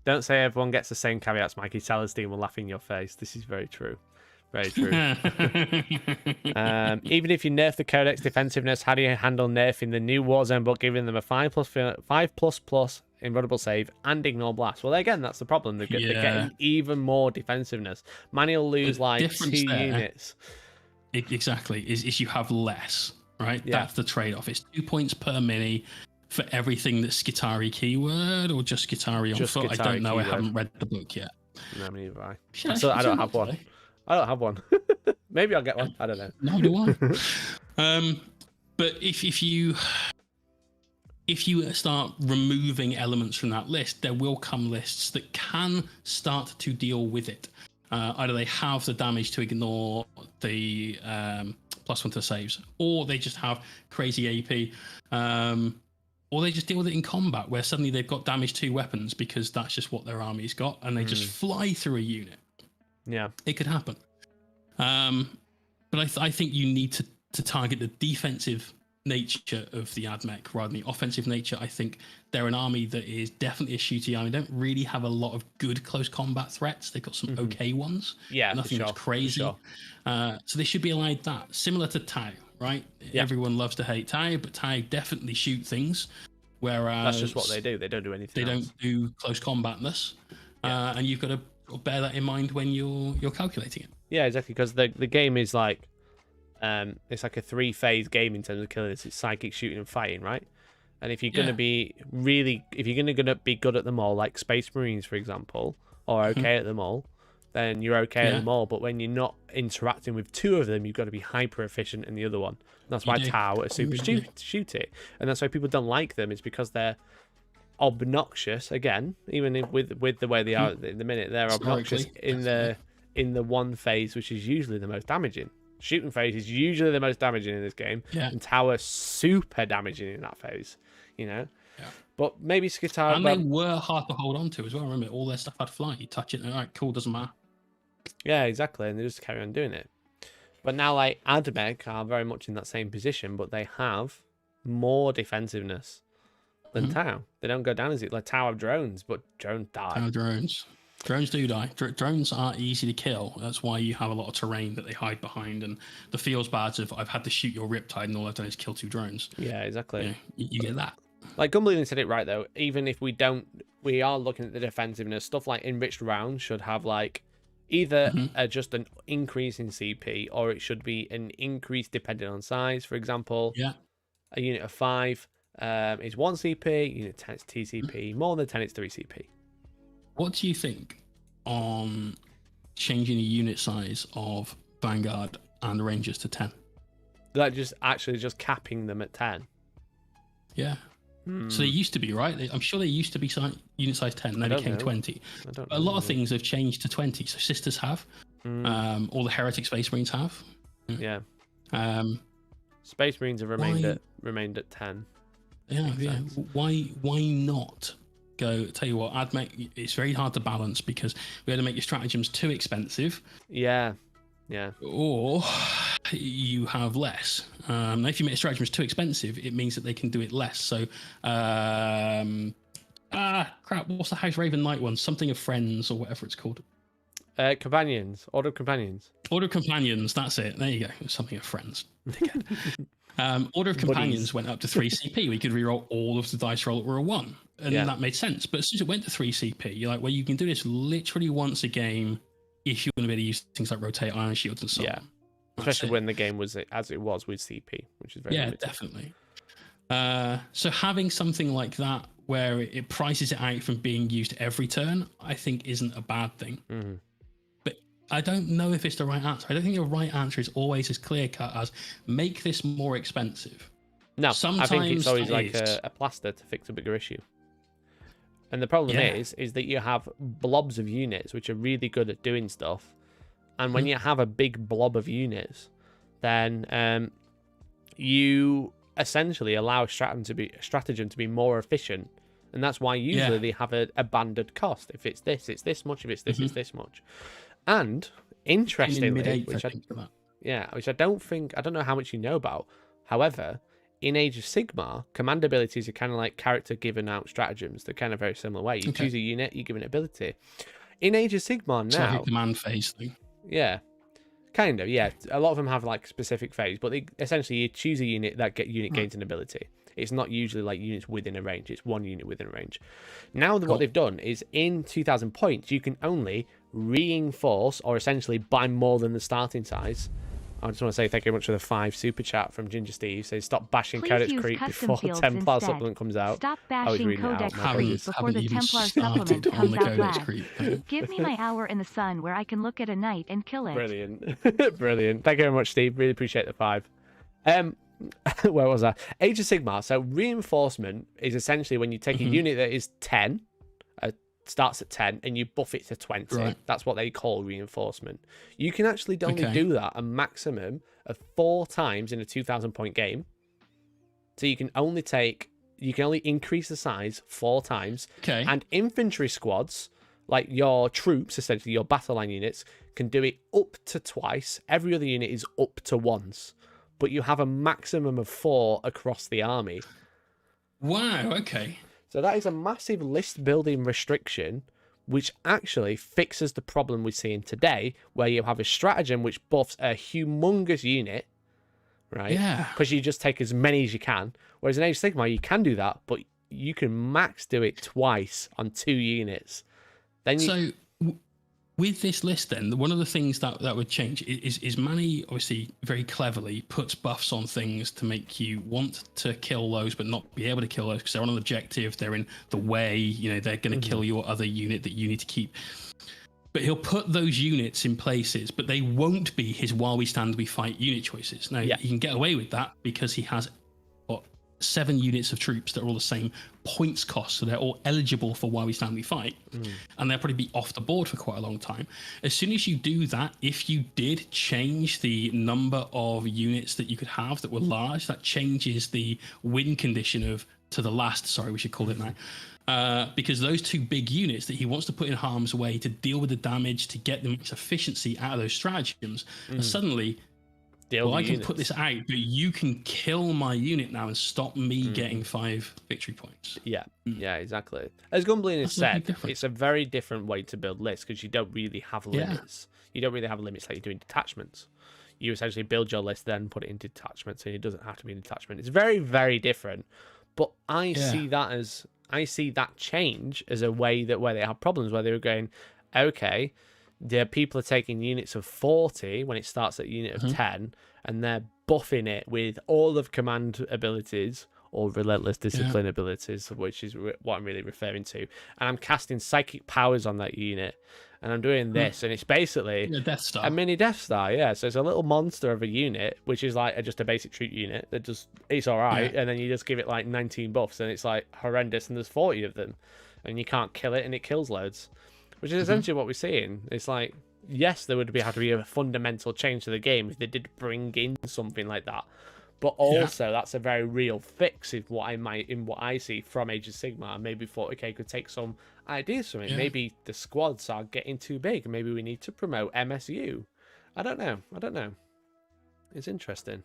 Don't say everyone gets the same caveats, Mikey. Celestine will laugh in your face. This is very true. Very true. Even if you nerf the Codex defensiveness, how do you handle nerfing the new Warzone book, giving them a 5++ in runnable save and ignore blast? Well, again, that's the problem. They're getting even more defensiveness. Manny will lose like 2 units. Exactly. Is you have less, right? Yeah. That's the trade-off. It's 2 points per mini for everything that's Skitarii keyword, or just Skitarii on foot. I don't know. Keyword. I haven't read the book yet. No, neither have I. I don't have one. I don't have one. Maybe I'll get one. I don't know. No, do I? But if you start removing elements from that list, there will come lists that can start to deal with it. Either they have the damage to ignore the +1 to saves, or they just have crazy AP, or they just deal with it in combat, where suddenly they've got damage to weapons because that's just what their army's got, and they just fly through a unit. Yeah, it could happen. But I think you need to target the defensive nature of the AdMech rather than the offensive nature. I think they're an army that is definitely a shooty army. They don't really have a lot of good close combat threats. They've got some okay ones. Yeah, nothing that's crazy. Sure. So they should be aligned that. Similar to Tau, right? Yeah. Everyone loves to hate Tau, but Tau definitely shoot things. Whereas that's just what they do. They don't do anything. They else. don't do close combatness. And you've got to bear that in mind when you're calculating it. Yeah, exactly. Because the game is like it's like a 3-phase game in terms of killing. It's psychic, shooting, and fighting, right? And if you're going to be if you're going to be good at them all, like Space Marines, for example, or okay at them all, then you're okay at them all. But when you're not interacting with 2 of them, you've got to be hyper efficient in the other one. And that's why Tau are super shoot it, and that's why people don't like them. It's because they're obnoxious. Again, even with the way they are in the minute, they're obnoxious in the one phase, which is usually the most damaging. Shooting phase is usually the most damaging in this game, and Tau are super damaging in that phase. But maybe Skitar, and they were hard to hold on to as well. Remember, all their stuff had fly. You touch it, and all right, cool, doesn't matter. Yeah, exactly, and they just carry on doing it. But now, like AdMech are very much in that same position, but they have more defensiveness than Tau. They don't go down as it like Tau have drones, but drones die. Tau drones do die. Drones are easy to kill. That's why you have a lot of terrain that they hide behind, and the feels bad of I've had to shoot your Riptide, and all I've done is kill 2 drones. Yeah, exactly. You get that. Like Gumbleeding said it right though. Even if we are looking at the defensiveness stuff. Like enriched rounds should have like either just an increase in CP, or it should be an increase depending on size. For example, a unit of 5 is 1 CP. Unit 10 is TCP. More than 10 it's 3 CP. What do you think on changing the unit size of Vanguard and Rangers to 10? Like just capping them at 10. Yeah. So they used to be, right? I'm sure they used to be unit size 10, and then became 20. A lot of things have changed to 20. So Sisters have. All the Heretic Space Marines have. Yeah. Space Marines have remained at 10. Yeah. Why not go? Tell you what, AdMech, it's very hard to balance because we had to make your stratagems too expensive. Yeah. Or you have less. If you make stratagems too expensive, it means that they can do it less. So, crap, what's the House Raven Knight one? Something of Friends or whatever it's called. Companions. Order of Companions. Order of Companions, that's it. There you go. Something of Friends. Order of Companions went up to 3 CP. We could reroll all of the dice roll that were a 1. And that made sense. But as soon as it went to 3 CP, you're like, well, you can do this literally once a game if you're going to be able to use things like rotate iron shields and so on. Especially when the game was as it was with CP, which is very limited. Definitely. So having something like that where it prices it out from being used every turn, I think isn't a bad thing. But I don't know if it's the right answer. I don't think the right answer is always as clear cut as make this more expensive. No, sometimes I think it's always like a plaster to fix a bigger issue. And the problem is that you have blobs of units which are really good at doing stuff. And when you have a big blob of units, then you essentially allow a stratagem to be more efficient. And that's why usually they have a banded cost. If it's this much. If it's this, it's this much. And interestingly, which I don't know how much you know about. However, in Age of Sigmar, command abilities are kind of like character given out stratagems. They're kind of very similar way. You choose a unit, you give an ability. In Age of Sigmar now, like a command phase thing. Yeah, kind of. Yeah, a lot of them have like specific phase, but essentially you choose a unit that gains an ability. It's not usually like units within a range. It's one unit within a range. Now what they've done is in 2,000 points, you can only reinforce or essentially buy more than the starting size. I just want to say thank you very much for the 5 super chat from Ginger Steve. Says stop bashing Codex Creep before Templar supplement comes out. Stop bashing Codex Creep before the Templar supplement comes out last. Give me my hour in the sun where I can look at a knight and kill it. Brilliant. Brilliant. Thank you very much, Steve. Really appreciate the 5. Where was I? Age of Sigmar. So reinforcement is essentially when you take a unit that is 10, starts at 10, and you buff it to 20. Right. That's what they call reinforcement. You can actually only do that a maximum of 4 times in a 2,000 point game. So you can only increase the size 4 times. Okay. And infantry squads, like your troops, essentially your battle line units, can do it up to twice. Every other unit is up to once. but you have a maximum of 4 across the army. Wow, okay. So that is a massive list building restriction, which actually fixes the problem we're seeing today, where you have a stratagem which buffs a humongous unit, right? Yeah. Because you just take as many as you can. Whereas in Age of Sigmar, you can do that, but you can max do it twice on 2 units. Then you... With this list, then, one of the things that would change is Manny obviously very cleverly puts buffs on things to make you want to kill those, but not be able to kill those because they're on an objective, they're in the way, you know, they're going to kill your other unit that you need to keep. But he'll put those units in places, but they won't be his while we stand, we fight unit choices. Now, he can get away with that because he has 7 units of troops that are all the same points cost, so they're all eligible for while we stand we fight, and they'll probably be off the board for quite a long time. As soon as you do that, if you did change the number of units that you could have that were large, that changes the win condition of to the last, sorry, we should call it now, because those 2 big units that he wants to put in harm's way to deal with the damage, to get the max efficiency out of those stratagems, are suddenly... I can put this out, but you can kill my unit now and stop me getting 5 victory points. Yeah, exactly. As Gunblin has said, it's a very different way to build lists because you don't really have limits. You don't really have limits like you do in detachments. You essentially build your list, then put it into detachments, and it doesn't have to be in detachment. It's very, very different. But I see that change as a way that where they have problems, where they were going, okay, the people are taking units of 40 when it starts at unit of 10, and they're buffing it with all of command abilities or relentless discipline abilities, which is what I'm really referring to. And I'm casting psychic powers on that unit, and I'm doing this, and it's basically a mini Death Star. Yeah, so it's a little monster of a unit, which is like just a basic troop unit that just it's all right, and then you just give it like 19 buffs, and it's like horrendous, and there's 40 of them, and you can't kill it, and it kills loads. Which is essentially what we're seeing. It's like, yes, there would have to be a fundamental change to the game if they did bring in something like that. But also, that's a very real fix in what I see from Age of Sigmar. Maybe 40k could take some ideas from it. Yeah. Maybe the squads are getting too big. Maybe we need to promote MSU. I don't know. It's interesting.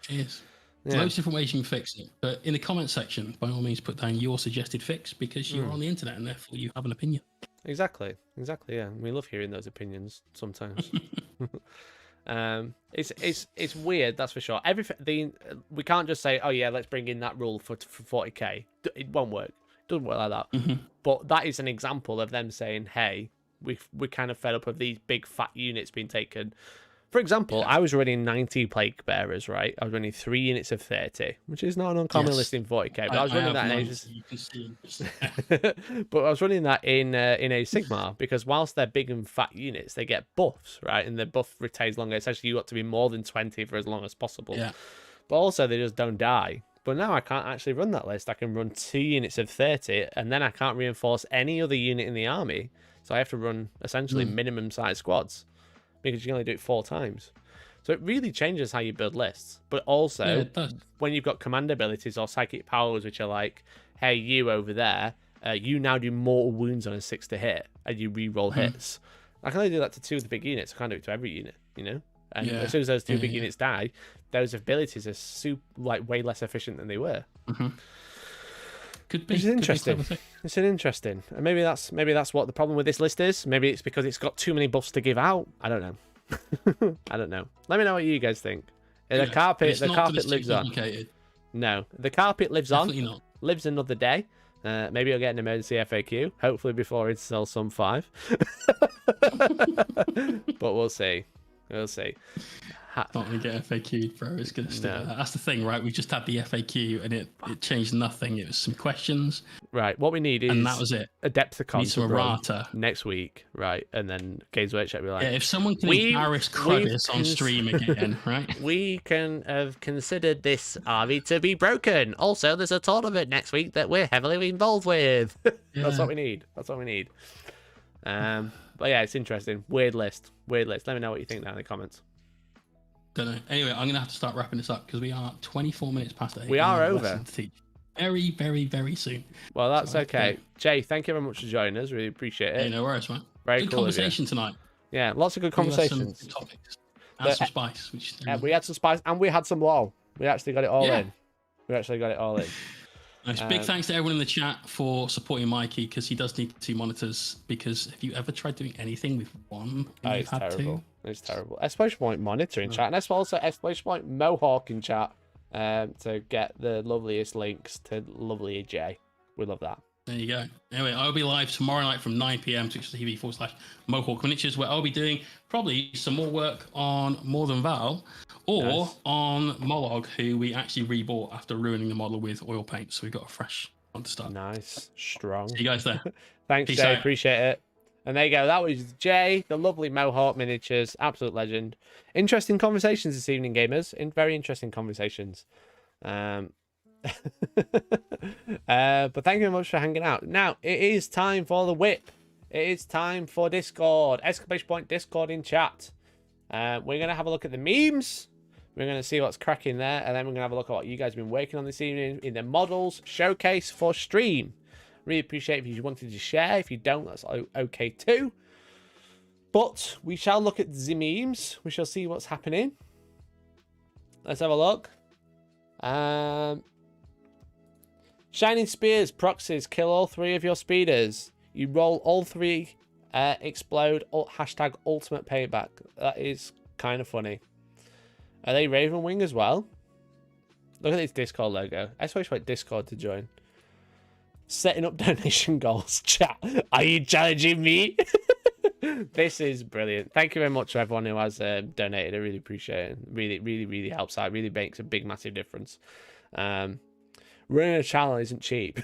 It is. Yeah. Loads of different ways you can fix it. But in the comment section, by all means, put down your suggested fix because you're on the internet and therefore you have an opinion. Exactly. Yeah, we love hearing those opinions sometimes. It's weird, that's for sure. We can't just say, oh yeah, let's bring in that rule for 40k. It won't work. It doesn't work like that. But that is an example of them saying, hey, we're kind of fed up of these big fat units being taken. For example, I was running 90 plague bearers, right? I was running 3 units of 30, which is not an uncommon list in 40k. But I was running that in Age. You can see. But I was running that in Age Sigmar because whilst they're big and fat units, they get buffs, right? And the buff retains longer. Essentially, you got to be more than 20 for as long as possible. Yeah. But also, they just don't die. But now I can't actually run that list. I can run 2 units of 30, and then I can't reinforce any other unit in the army. So I have to run essentially minimum size squads, because you can only do it 4 times. So it really changes how you build lists. But also, when you've got command abilities or psychic powers, which are like, hey, you over there, you now do mortal wounds on a 6 to hit, and you re-roll hits. I can only do that to 2 of the big units. I can't do it to every unit, you know? And as soon as those 2 big units die, those abilities are way less efficient than they were. Could be. It's interesting. It's an interesting. And maybe that's what the problem with this list is. Maybe it's because it's got too many buffs to give out. I don't know. I don't know. Let me know what you guys think. The carpet lives on. No, the carpet lives Definitely on. Not. Lives another day. Maybe I'll get an emergency FAQ. Hopefully before it's Hellstorm 5. But we'll see. We'll see. Not going to get FAQ, bro. It's going to stay. No. That's the thing, right? We just had the FAQ and it changed nothing. It was some questions. Right. What we need is, and that was it. Adepticon some errata next week, right? And then Games Workshop will be like, yeah, if someone can embarrass Crudis on stream again, right? We can have considered this army to be broken. Also, there's a tournament next week that we're heavily involved with. That's what we need. But yeah, it's interesting. Weird list. Let me know what you think down in the comments. Don't know. Anyway, I'm going to have to start wrapping this up because we are 24 minutes past 8. We are over. Very, very, very soon. Well, that's okay. Jay, thank you very much for joining us. Really appreciate it. Yeah, no worries, man. Very good cool conversation tonight. Yeah, lots of good conversations. Some topics. And some spice. Which we had some spice, and we had some LOL. We actually got it all in. We actually got it all in. Nice. Big thanks to everyone in the chat for supporting Mikey, because he does need 2 monitors. Because if you ever tried doing anything with one, it's terrible. It's terrible. Exclamation point monitor in chat, and that's also exclamation point Mohawk in chat to get the loveliest links to lovely Jay. We love that. There you go. Anyway, I'll be live tomorrow night from 9 p.m. twitch.tv/Mohawk Miniatures, where I'll be doing probably some more work on More Than Val or on Mollog, who we actually rebought after ruining the model with oil paint. So we've got a fresh one to start. Nice. Strong. See you guys there. Thanks, Peace Jay. out. Appreciate it. And there you go. That was Jay, the lovely Mohawk Miniatures. Absolute legend. Interesting conversations this evening, gamers. Very interesting conversations. But thank you very much for hanging out. Now it is time for the whip. It is time for Discord. Exclamation point Discord in chat. We're gonna have a look at the memes. We're gonna see what's cracking there, and then we're gonna have a look at what you guys have been working on this evening in the models showcase for stream. Really appreciate if you wanted to share. If you don't, that's okay too. But we shall look at the memes. We shall see what's happening. Let's have a look. Shining Spears, proxies, kill all 3 of your speeders. You roll all 3, explode, hashtag ultimate payback. That is kind of funny. Are they Ravenwing as well? Look at this Discord logo. I just wait Discord to join. Setting up donation goals. Chat, are you challenging me? This is brilliant. Thank you very much to everyone who has donated. I really appreciate it. Really helps out. Really makes a big, massive difference. Running a channel isn't cheap.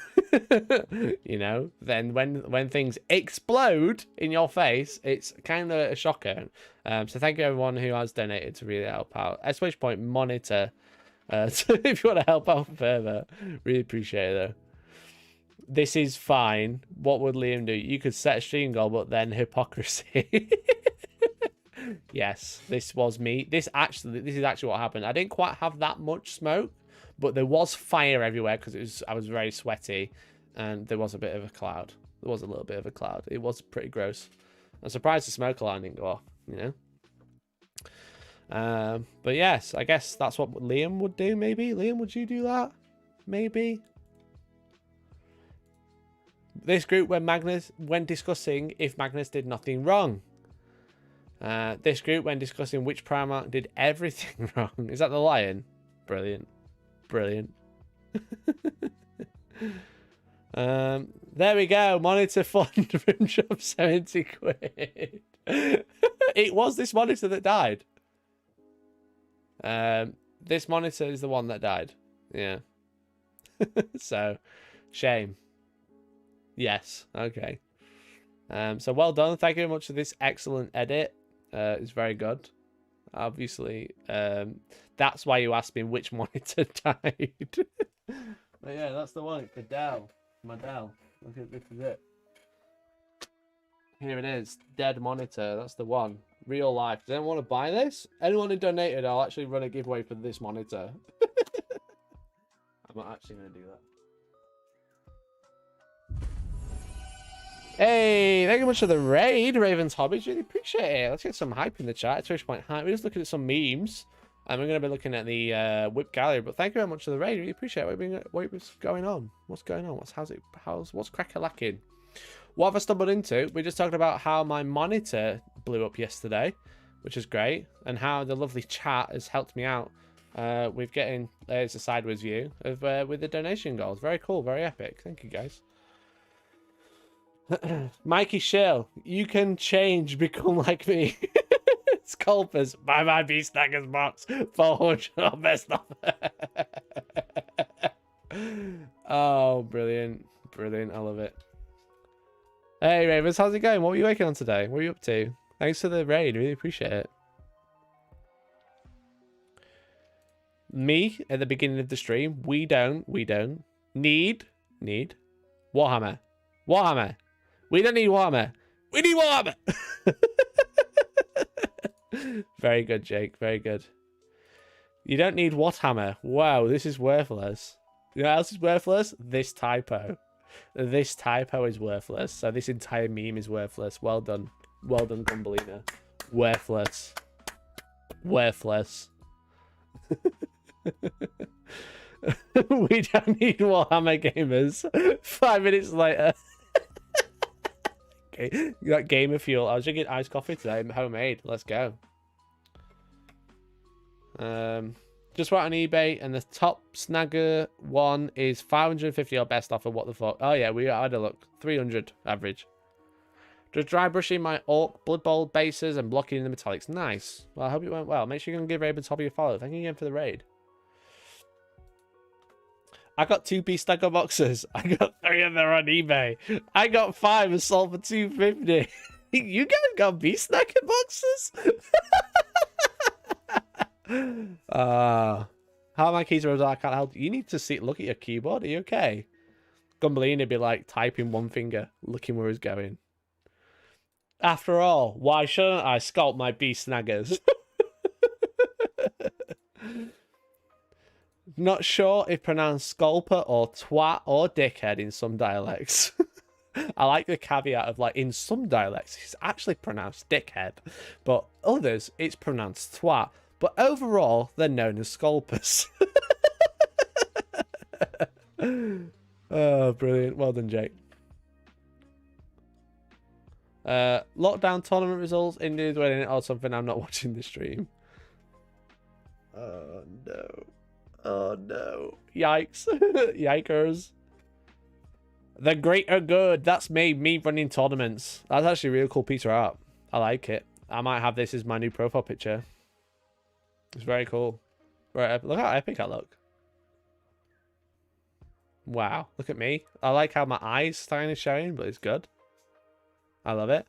You know, then when things explode in your face, it's kind of a shocker. So thank you everyone who has donated to really help out. At which point, monitor. So if you want to help out further, really appreciate it though. This is fine. What would Liam do? You could set a stream goal, but then hypocrisy. Yes, this was me. This is actually what happened. I didn't quite have that much smoke, but there was fire everywhere because I was very sweaty, and there was a bit of a cloud. There was a little bit of a cloud. It was pretty gross. I'm surprised the smoke alarm didn't go off, you know. But yes, I guess that's what Liam would do. Maybe Liam, would you do that? Maybe. This group when discussing if Magnus did nothing wrong. This group when discussing which Primarch did everything wrong. Is that the lion? Brilliant. Brilliant. There we go. Monitor fund room shop 70 quid. It was this monitor that died. This monitor is the one that died. Yeah. So, shame. Yes. Okay. So well done. Thank you very much for this excellent edit. It's very good. Obviously, that's why you asked me which monitor died. But yeah, that's the one. It's the Dell. My Dell. Look at this is it. Here it is. Dead monitor. That's the one. Real life. Does anyone want to buy this? Anyone who donated, I'll actually run a giveaway for this monitor. I'm not actually going to do that. Hey, thank you much for the raid, Raven's Hobbies. Really appreciate it. Let's get some hype in the chat. Twitch point hype. We're just looking at some memes, and we're going to be looking at the whip gallery. But thank you very much for the raid. Really appreciate it. What's going on? What's going on? What's crack-a-lacking? What have I stumbled into? We're just talking about how my monitor blew up yesterday, which is great, and how the lovely chat has helped me out with getting a sideways view of with the donation goals. Very cool, very epic. Thank you guys. Mikey Shell, you can change, become like me. Sculpers, buy my beast snackers box, 400 on best offer. Oh, brilliant, brilliant! I love it. Hey Ravens, how's it going? What were you working on today? What were you up to? Thanks for the raid, really appreciate it. Me at the beginning of the stream, we don't need Warhammer. We don't need Warhammer. We need Warhammer. Very good, Jake. Very good. You don't need what hammer? Wow, this is worthless. You know what else is worthless? This typo. This typo is worthless. So this entire meme is worthless. Well done. Well done, Gumbelina. Worthless. Worthless. We don't need Warhammer gamers. 5 minutes later. Okay, you got gamer fuel. I was drinking iced coffee today, homemade. Let's go. Just went on eBay, and the top snagger one is 550 or best offer. What the fuck? Oh yeah, we had a look. 300 average. Just dry brushing my Orc Blood Bowl bases and blocking the metallics. Nice. Well, I hope it went well. Make sure you can give Raven top of your follow. Thank you again for the raid. I got 2 Beast Snagger boxes. I got 3 of them on eBay. I got 5 and sold for 250. You guys got Beast Snagger boxes? How are my keys, Rose? I can't help. You need to look at your keyboard. Are you okay? Gumbellini be like typing one finger, looking where he's going. After all, why shouldn't I sculpt my Beast Snaggers? Not sure if pronounced sculper or twat or dickhead in some dialects. I like the caveat of like in some dialects it's actually pronounced dickhead, but others it's pronounced twat. But overall, they're known as sculpers. Oh, brilliant. Well done, Jake. Lockdown tournament results. Indians winning or something. I'm not watching the stream. Oh, no. Oh, no. Yikes. Yikers. The greater good. That's me running tournaments. That's actually a really cool piece of art. I like it. I might have this as my new profile picture. It's very cool. Right, look how epic I look. Wow, look at me. I like how my eyes starting to shine, but it's good. I love it.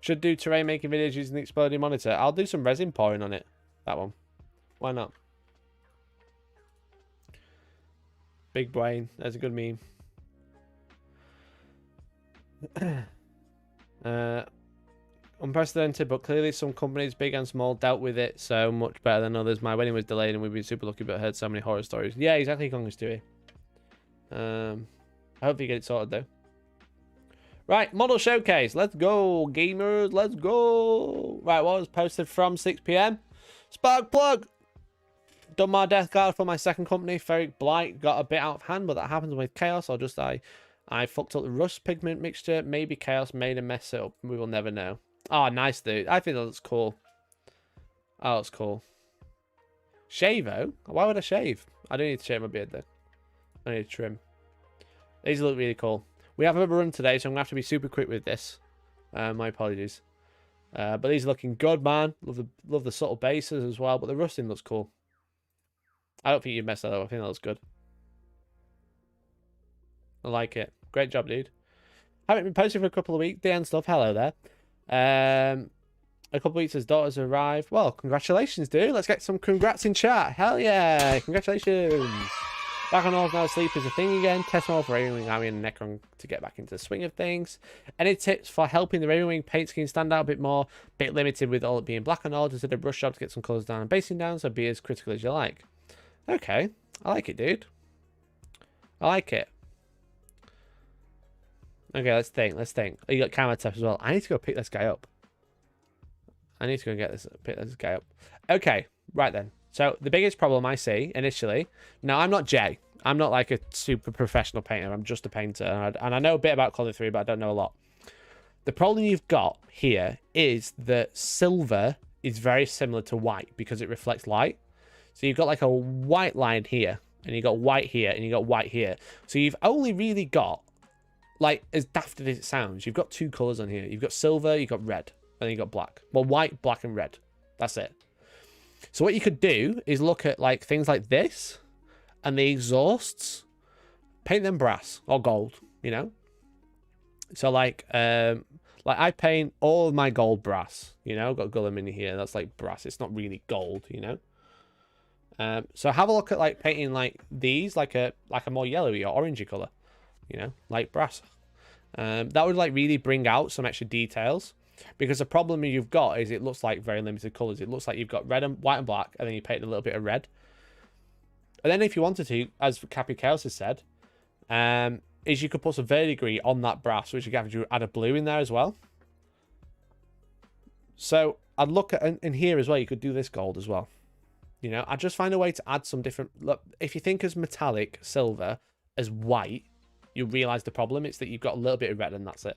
Should do terrain making videos using the exploding monitor. I'll do some resin pouring on it. That one. Why not? Big brain. That's a good meme. Unprecedented, but clearly some companies, big and small, dealt with it so much better than others. My wedding was delayed and we've been super lucky, but heard so many horror stories. Yeah, exactly, Congress Stewie. I hope you get it sorted though. Right, model showcase. Let's go, gamers. Let's go. Right, what was posted from 6 PM? Spark plug. Done my death guard for my second company. Ferric Blight got a bit out of hand, but that happens with chaos, or just I fucked up the rust pigment mixture. Maybe chaos made a mess up. We will never know. Oh, nice, dude. I think that looks cool. Oh, it's cool. Shave-o? Why would I shave? I don't need to shave my beard, though. I need to trim. These look really cool. We have a run today, so I'm going to have to be super quick with this. My apologies. But these are looking good, man. Love the subtle bases as well, but the rusting looks cool. I don't think you'd mess that up. I think that looks good. I like it. Great job, dude. Haven't been posting for a couple of weeks. Dan stuff. Hello there. A couple of weeks his daughter's arrived. Well, congratulations, dude. Let's get some congrats in chat. Hell yeah. Congratulations. Back on all now, sleep is a thing again. Test model for Raven Wing Army and Necron to get back into the swing of things. Any tips for helping the Raven Wing paint scheme stand out a bit more? Bit limited with all it being black and all. Just did a brush job to get some colours down and basing down, so be as critical as you like. Okay. I like it, dude. I like it. Okay, let's think. Let's think. Oh, you got camera tap as well. I need to go pick this guy up. I need to go pick this guy up. Okay, right then. So the biggest problem I see initially. Now I'm not Jay. I'm not like a super professional painter. I'm just a painter, and I know a bit about Color 3, but I don't know a lot. The problem you've got here is that silver is very similar to white because it reflects light. So you've got like a white line here, and you got white here, and you got white here. So you've only really got, like, as daft as it sounds, you've got two colors on here. You've got silver, you've got red, and then you've got black. Well, white, black, and red. That's it. So what you could do is look at like things like this, and the exhausts, paint them brass or gold, you know. So like I paint all of my gold brass, you know. Got Gulliman here. That's like brass. It's not really gold, you know. So have a look at like painting like these, like a more yellowy or orangey color, you know, like brass. That would like really bring out some extra details, because the problem you've got is it looks like very limited colors. It looks like you've got red and white and black, and then you paint a little bit of red. And then if you wanted to, as Cappy Chaos has said, is you could put some verdigris on that brass, which you can add a blue in there as well. So I'd look at, in here as well, you could do this gold as well. You know, I'd just find a way to add some different, look, if you think as metallic silver as white, you realize the problem. It's that you've got a little bit of red and that's it.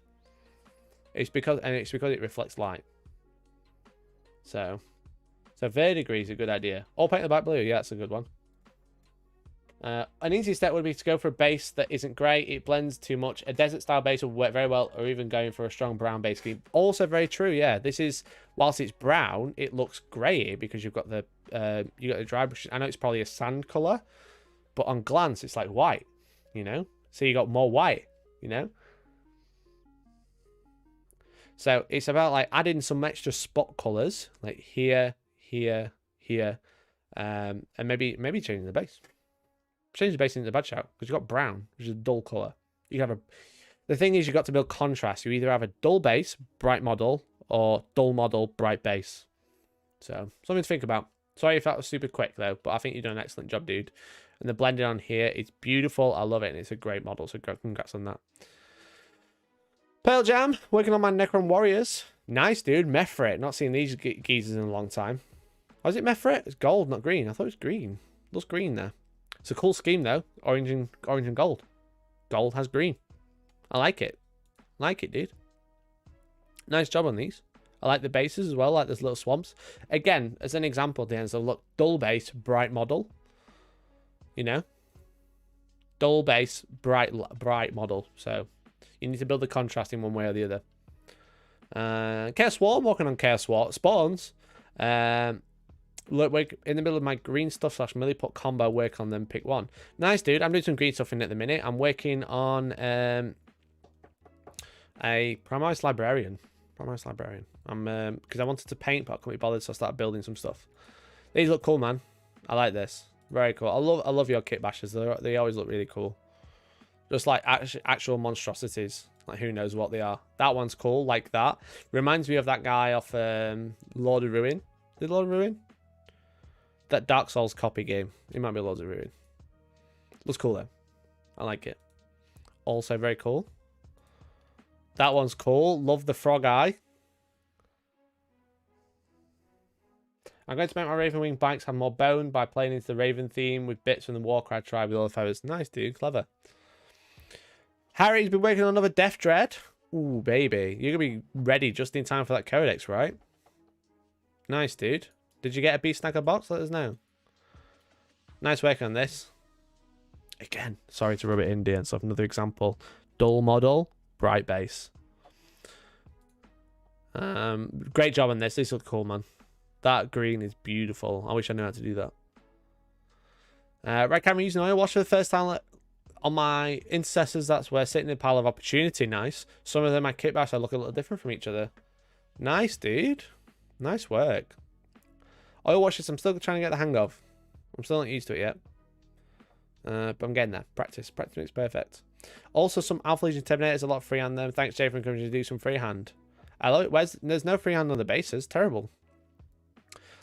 It's because it reflects light. So verdigris is a good idea. Or paint the back blue. Yeah, that's a good one. An easy step would be to go for a base that isn't grey. It blends too much. A desert style base would work very well, or even going for a strong brown base scheme. Also very true. Yeah, this is, whilst it's brown, it looks grey because you've got the dry brush. I know it's probably a sand colour, but on glance it's like white. You know, so you got more white. You know. So it's about like adding some extra spot colours, like here, here, here, and maybe changing the base. Change the base into a bad shout because you've got brown, which is a dull colour. You have the thing is, you've got to build contrast. You either have a dull base, bright model, or dull model, bright base. So something to think about. Sorry if that was super quick though, but I think you've done an excellent job, dude. And the blending on here, it's beautiful. I love it, and it's a great model. So congrats on that. Pearl Jam, working on my Necron Warriors. Nice, dude. Mephrit. Not seen these geezers in a long time. Oh, is it Mephrit? It's gold, not green. I thought it was green. Looks green there. It's a cool scheme though. Orange and gold. Gold has green. I like it. Like it, dude. Nice job on these. I like the bases as well, like those little swamps. Again, as an example, Dan, so look, dull base, bright model. You know? Dull base, bright model. So you need to build the contrast in one way or the other. Chaos Swarm, working on Chaos Swarm. Spawns. Look, we're in the middle of my green stuff / milliput combo. Work on them, pick one. Nice, dude. I'm doing some green stuff in at the minute. I'm working on a Primaris Librarian. I'm because I wanted to paint, but I couldn't be bothered, so I started building some stuff. These look cool, man. I like this. Very cool. I love your kit bashes. They always look really cool. Just like actual monstrosities. Like who knows what they are. That one's cool, like that. Reminds me of that guy off Lord of Ruin. Did Lord of Ruin? That Dark Souls copy game. It might be Lord of Ruin. Looks cool though. I like it. Also very cool. That one's cool. Love the frog eye. I'm going to make my Raven Wing bikes have more bone by playing into the Raven theme with bits from the Warcry tribe with all the feathers. Nice, dude. Clever. Harry's been working on another Death Dread. Ooh, baby. You're going to be ready just in time for that codex, right? Nice, dude. Did you get a Beast Snagger box? Let us know. Nice work on this. Again, sorry to rub it in, Dan. So another example. Dull model, bright base. Great job on this. This looks cool, man. That green is beautiful. I wish I knew how to do that. Red camera using oil wash for the first time on my intercessors. That's where sitting in a pile of opportunity. Nice. Some of them, my kit bash, look a little different from each other. Nice, dude. Nice work. Oil washes, I'm still trying to get the hang of. I'm still not used to it yet. But I'm getting there. Practice makes perfect. Also, some Alpha Legion Terminators, a lot of freehand them. Thanks, Jay, for encouraging me to do some freehand. I love it. There's no freehand on the bases. Terrible.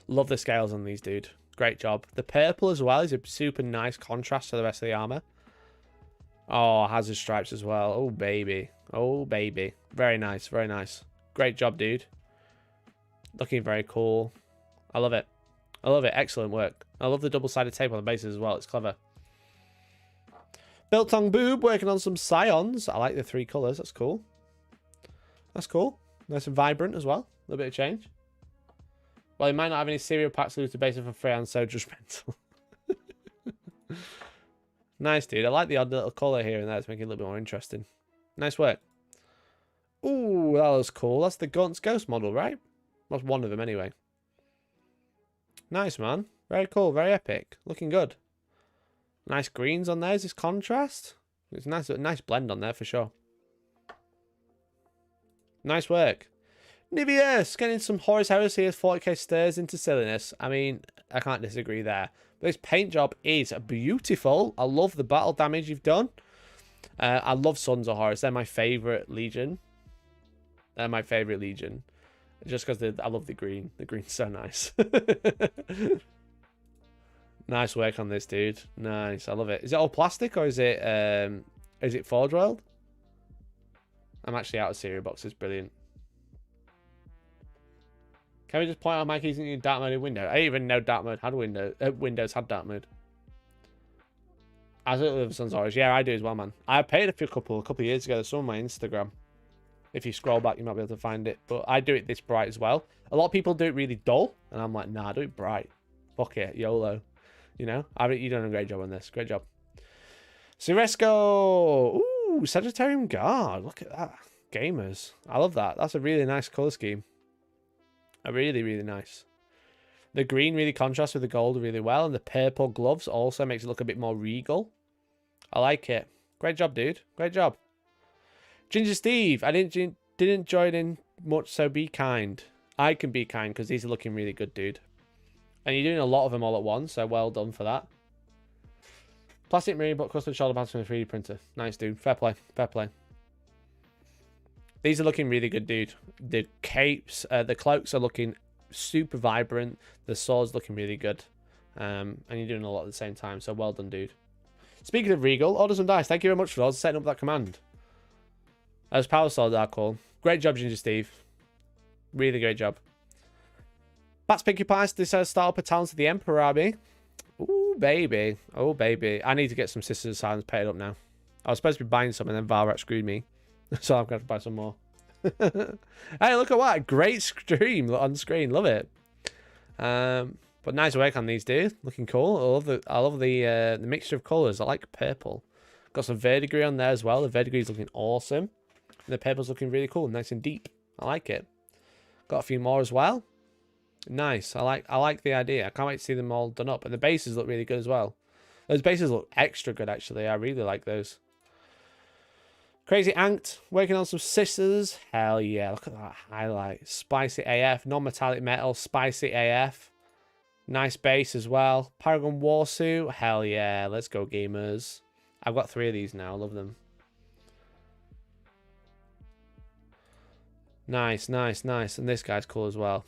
Love the scales on these, dude. Great job. The purple as well is a super nice contrast to the rest of the armor. Oh, hazard stripes as well. Oh, baby. Oh, baby. Very nice. Very nice. Great job, dude. Looking very cool. I love it. I love it. Excellent work. I love the double-sided tape on the bases as well. It's clever. Biltong Boob working on some Scions. I like the 3 colours. That's cool. That's cool. Nice and vibrant as well. A little bit of change. Well, he might not have any cereal packs to base it for free and so judgmental. Nice, dude. I like the odd little colour here and there to make it a little bit more interesting. Nice work. Ooh, that was cool. That's the Gaunt's Ghost model, right? That's one of them anyway. Nice, man. Very cool. Very epic. Looking good. Nice greens on there. Is this contrast? It's a nice blend on there for sure. Nice work. Niveus, getting some Horus Heresy as 40k stirs into silliness. I mean, I can't disagree there. But this paint job is beautiful. I love the battle damage you've done. I love Sons of Horus. They're my favourite legion. They're my favourite legion. Just because I love the green. The green's so nice. Nice work on this, dude. Nice. I love it. Is it all plastic or is it Is it Forge World? I'm actually out of cereal boxes. Brilliant. Can we just point out Mike using dark mode in Windows? I didn't even know dark mode had Windows had dark mode. As it lives on Orange. Yeah, I do as well, man. I paid a couple of years ago. There's some on my Instagram. If you scroll back, you might be able to find it. But I do it this bright as well. A lot of people do it really dull, and I'm like, nah, do it bright. Fuck it, YOLO. You know, you've done a great job on this. Great job. Suresco. Ooh, Sagittarium Guard. Look at that. Gamers. I love that. That's a really nice color scheme. Really, really nice. The green really contrasts with the gold really well, and the purple gloves also makes it look a bit more regal. I like it. Great job, dude. Great job. Ginger Steve, I didn't join in much, so be kind. I can be kind because these are looking really good, dude. And you're doing a lot of them all at once, so well done for that. Plastic marine, but custom shoulder pads from a 3D printer. Nice, dude. Fair play. Fair play. These are looking really good, dude. The capes, the cloaks are looking super vibrant. The sword's looking really good. And you're doing a lot at the same time, so well done, dude. Speaking of Regal, order some dice. Thank you very much for those, setting up that command. That was Power Sword, that call. Great job, Ginger Steve. Really great job. Bats Pinkie Pies, this says start up a talent of the Emperor Army. Ooh, baby. Oh, baby. I need to get some Sisters of Silence paid up now. I was supposed to be buying some and then Valrat screwed me. So I'm going to buy some more. Hey, look at what. A great stream on screen. Love it. But nice work on these, dude. Looking cool. I love the mixture of colours. I like purple. Got some verdigris on there as well. The verdigris is looking awesome. And the purple's looking really cool. Nice and deep. I like it. Got a few more as well. Nice. I like the idea. I can't wait to see them all done up. And the bases look really good as well. Those bases look extra good, actually. I really like those. Crazy Anked, working on some Sisters. Hell yeah, look at that highlight. Spicy AF, non-metallic metal, spicy AF. Nice base as well. Paragon Warsuit, hell yeah, let's go gamers. I've got 3 of these now, I love them. Nice, nice, nice. And this guy's cool as well.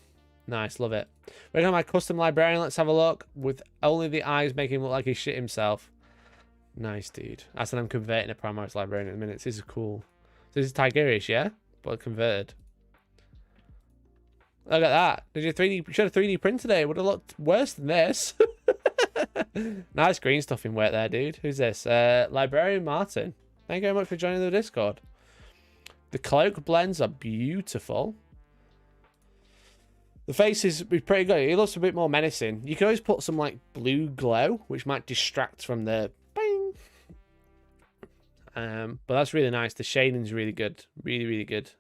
Nice, love it. Working on my custom librarian, let's have a look. With only the eyes making him look like he shit himself. Nice, dude. I said I'm converting a Primaris librarian in a minute. This is cool. This is Tigerish, yeah? But converted. Look at that. Did you should have 3D printed it? It would have looked worse than this. Nice green stuff in work there, dude. Who's this? Librarian Martin. Thank you very much for joining the Discord. The cloak blends are beautiful. The face is pretty good. It looks a bit more menacing. You can always put some like blue glow, which might distract from the but that's really nice. The shading's really good. Really, really good.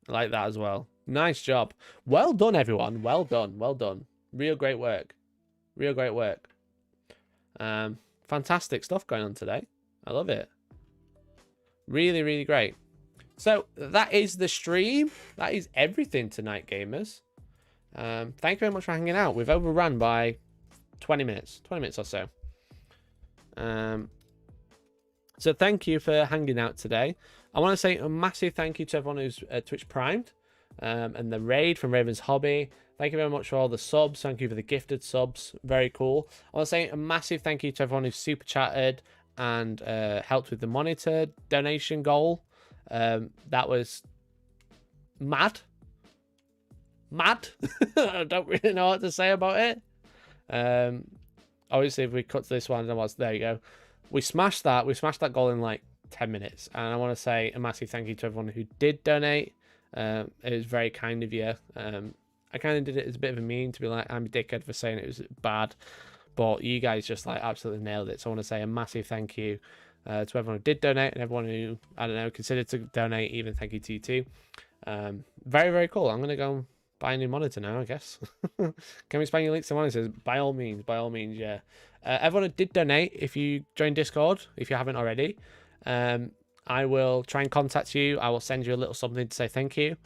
I like that as well. Nice job. Well done, everyone. Well done. Well done. Real great work. Real great work. Fantastic stuff going on today. I love it. Really, really great. So that is the stream. That is everything tonight, gamers. Thank you very much for hanging out. We've overrun by 20 minutes. 20 minutes or so. So thank you for hanging out today. I want to say a massive thank you to everyone who's Twitch primed and the raid from Raven's Hobby. Thank you very much for all the subs. Thank you for the gifted subs. Very cool. I want to say a massive thank you to everyone who's super chatted and helped with the monitor donation goal. That was mad. Mad. I don't really know what to say about it. Obviously, if we cut to this one, there you go. We smashed that. We smashed that goal in like 10 minutes. And I want to say a massive thank you to everyone who did donate. It was very kind of you. I kind of did it as a bit of a meme to be like, I'm a dickhead for saying it was bad. But you guys just like absolutely nailed it. So I want to say a massive thank you to everyone who did donate and everyone who, I don't know, considered to donate. Even thank you to you too. Very, very cool. I'm going to go and buy a new monitor now, I guess. Can we spam your links to monitors? By all means, yeah. Everyone who did donate, if you join Discord, if you haven't already, I will try and contact you. I will send you a little something to say thank you.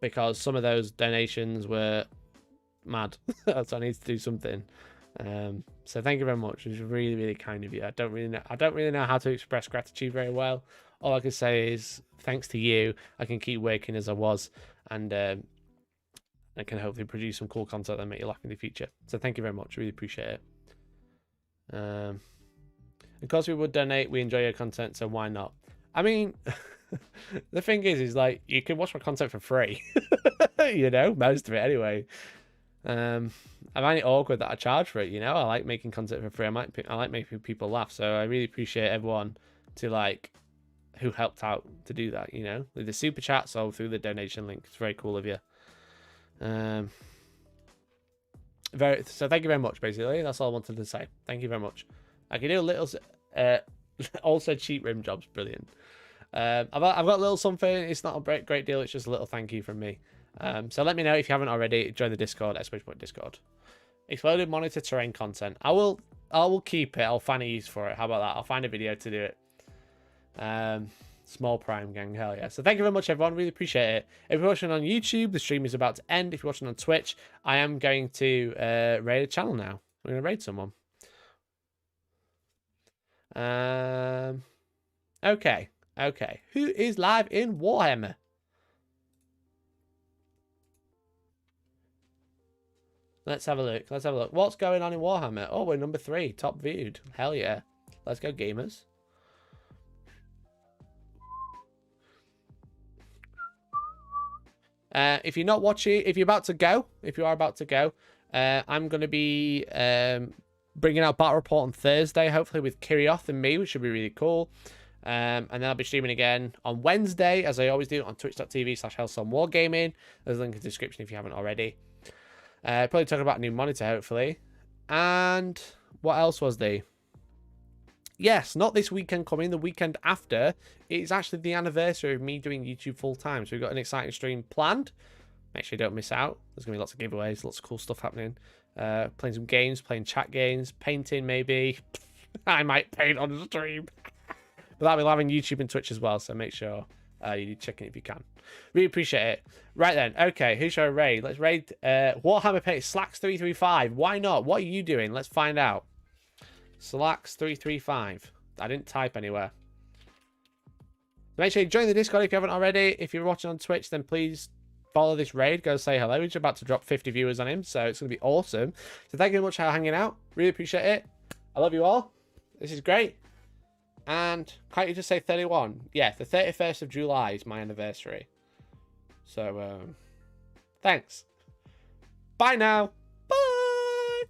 Because some of those donations were mad. So I need to do something. So thank you very much. It was really, really kind of you. I don't really know how to express gratitude very well. All I can say is thanks to you, I can keep working as I was, and I can hopefully produce some cool content that make you laugh in the future. So thank you very much. Really appreciate it. Because we would donate, we enjoy your content, so why not? I mean, the thing is like, you can watch my content for free. You know, most of it anyway. I find it awkward that I charge for it, you know? I like making content for free. I like making people laugh, so I really appreciate everyone who helped out to do that, you know? With the super chats or through the donation link. It's very cool of you. So thank you very much, basically. That's all I wanted to say. Thank you very much. I can do a little... also, cheap rim jobs. Brilliant. I've got a little something. It's not a great deal. It's just a little thank you from me. So let me know if you haven't already. Join the Discord, !Discord. Exploded monitor terrain content. I will keep it. I'll find a use for it. How about that? I'll find a video to do it. Small Prime gang, hell yeah. So thank you very much, everyone. Really appreciate it. If you're watching on YouTube, the stream is about to end. If you're watching on Twitch, I am going to raid a channel now. We're going to raid someone. Okay. Who is live in Warhammer? Let's have a look. What's going on in Warhammer? Oh, we're number 3, top viewed. Hell yeah. Let's go, gamers. If you're not watching, if you are about to go, I'm going to be bringing out Battle Report on Thursday, hopefully with Kirioth and me, which should be really cool. And then I'll be streaming again on Wednesday, as I always do, on twitch.tv/Hellstormwargaming. There's a link in the description if you haven't already. Probably talking about a new monitor, hopefully. And what else was there? Yes, not this weekend coming, the weekend after. It's actually the anniversary of me doing YouTube full time. So we've got an exciting stream planned. Make sure you don't miss out. There's going to be lots of giveaways, lots of cool stuff happening. Playing some games, playing chat games, painting maybe. I might paint on the stream. But that'll be live on YouTube and Twitch as well. So make sure you check it if you can. Really appreciate it. Right then. Okay, who should I raid? Let's raid Warhammer Paint Slacks335. Why not? What are you doing? Let's find out. Slacks335. I didn't type anywhere. Make sure you join the Discord if you haven't already. If you're watching on Twitch, then please follow this raid. Go say hello. We're about to drop 50 viewers on him, so it's going to be awesome. So thank you very much for hanging out. Really appreciate it. I love you all. This is great. And can't you just say 31? Yeah, the 31st of July is my anniversary. So, thanks. Bye now.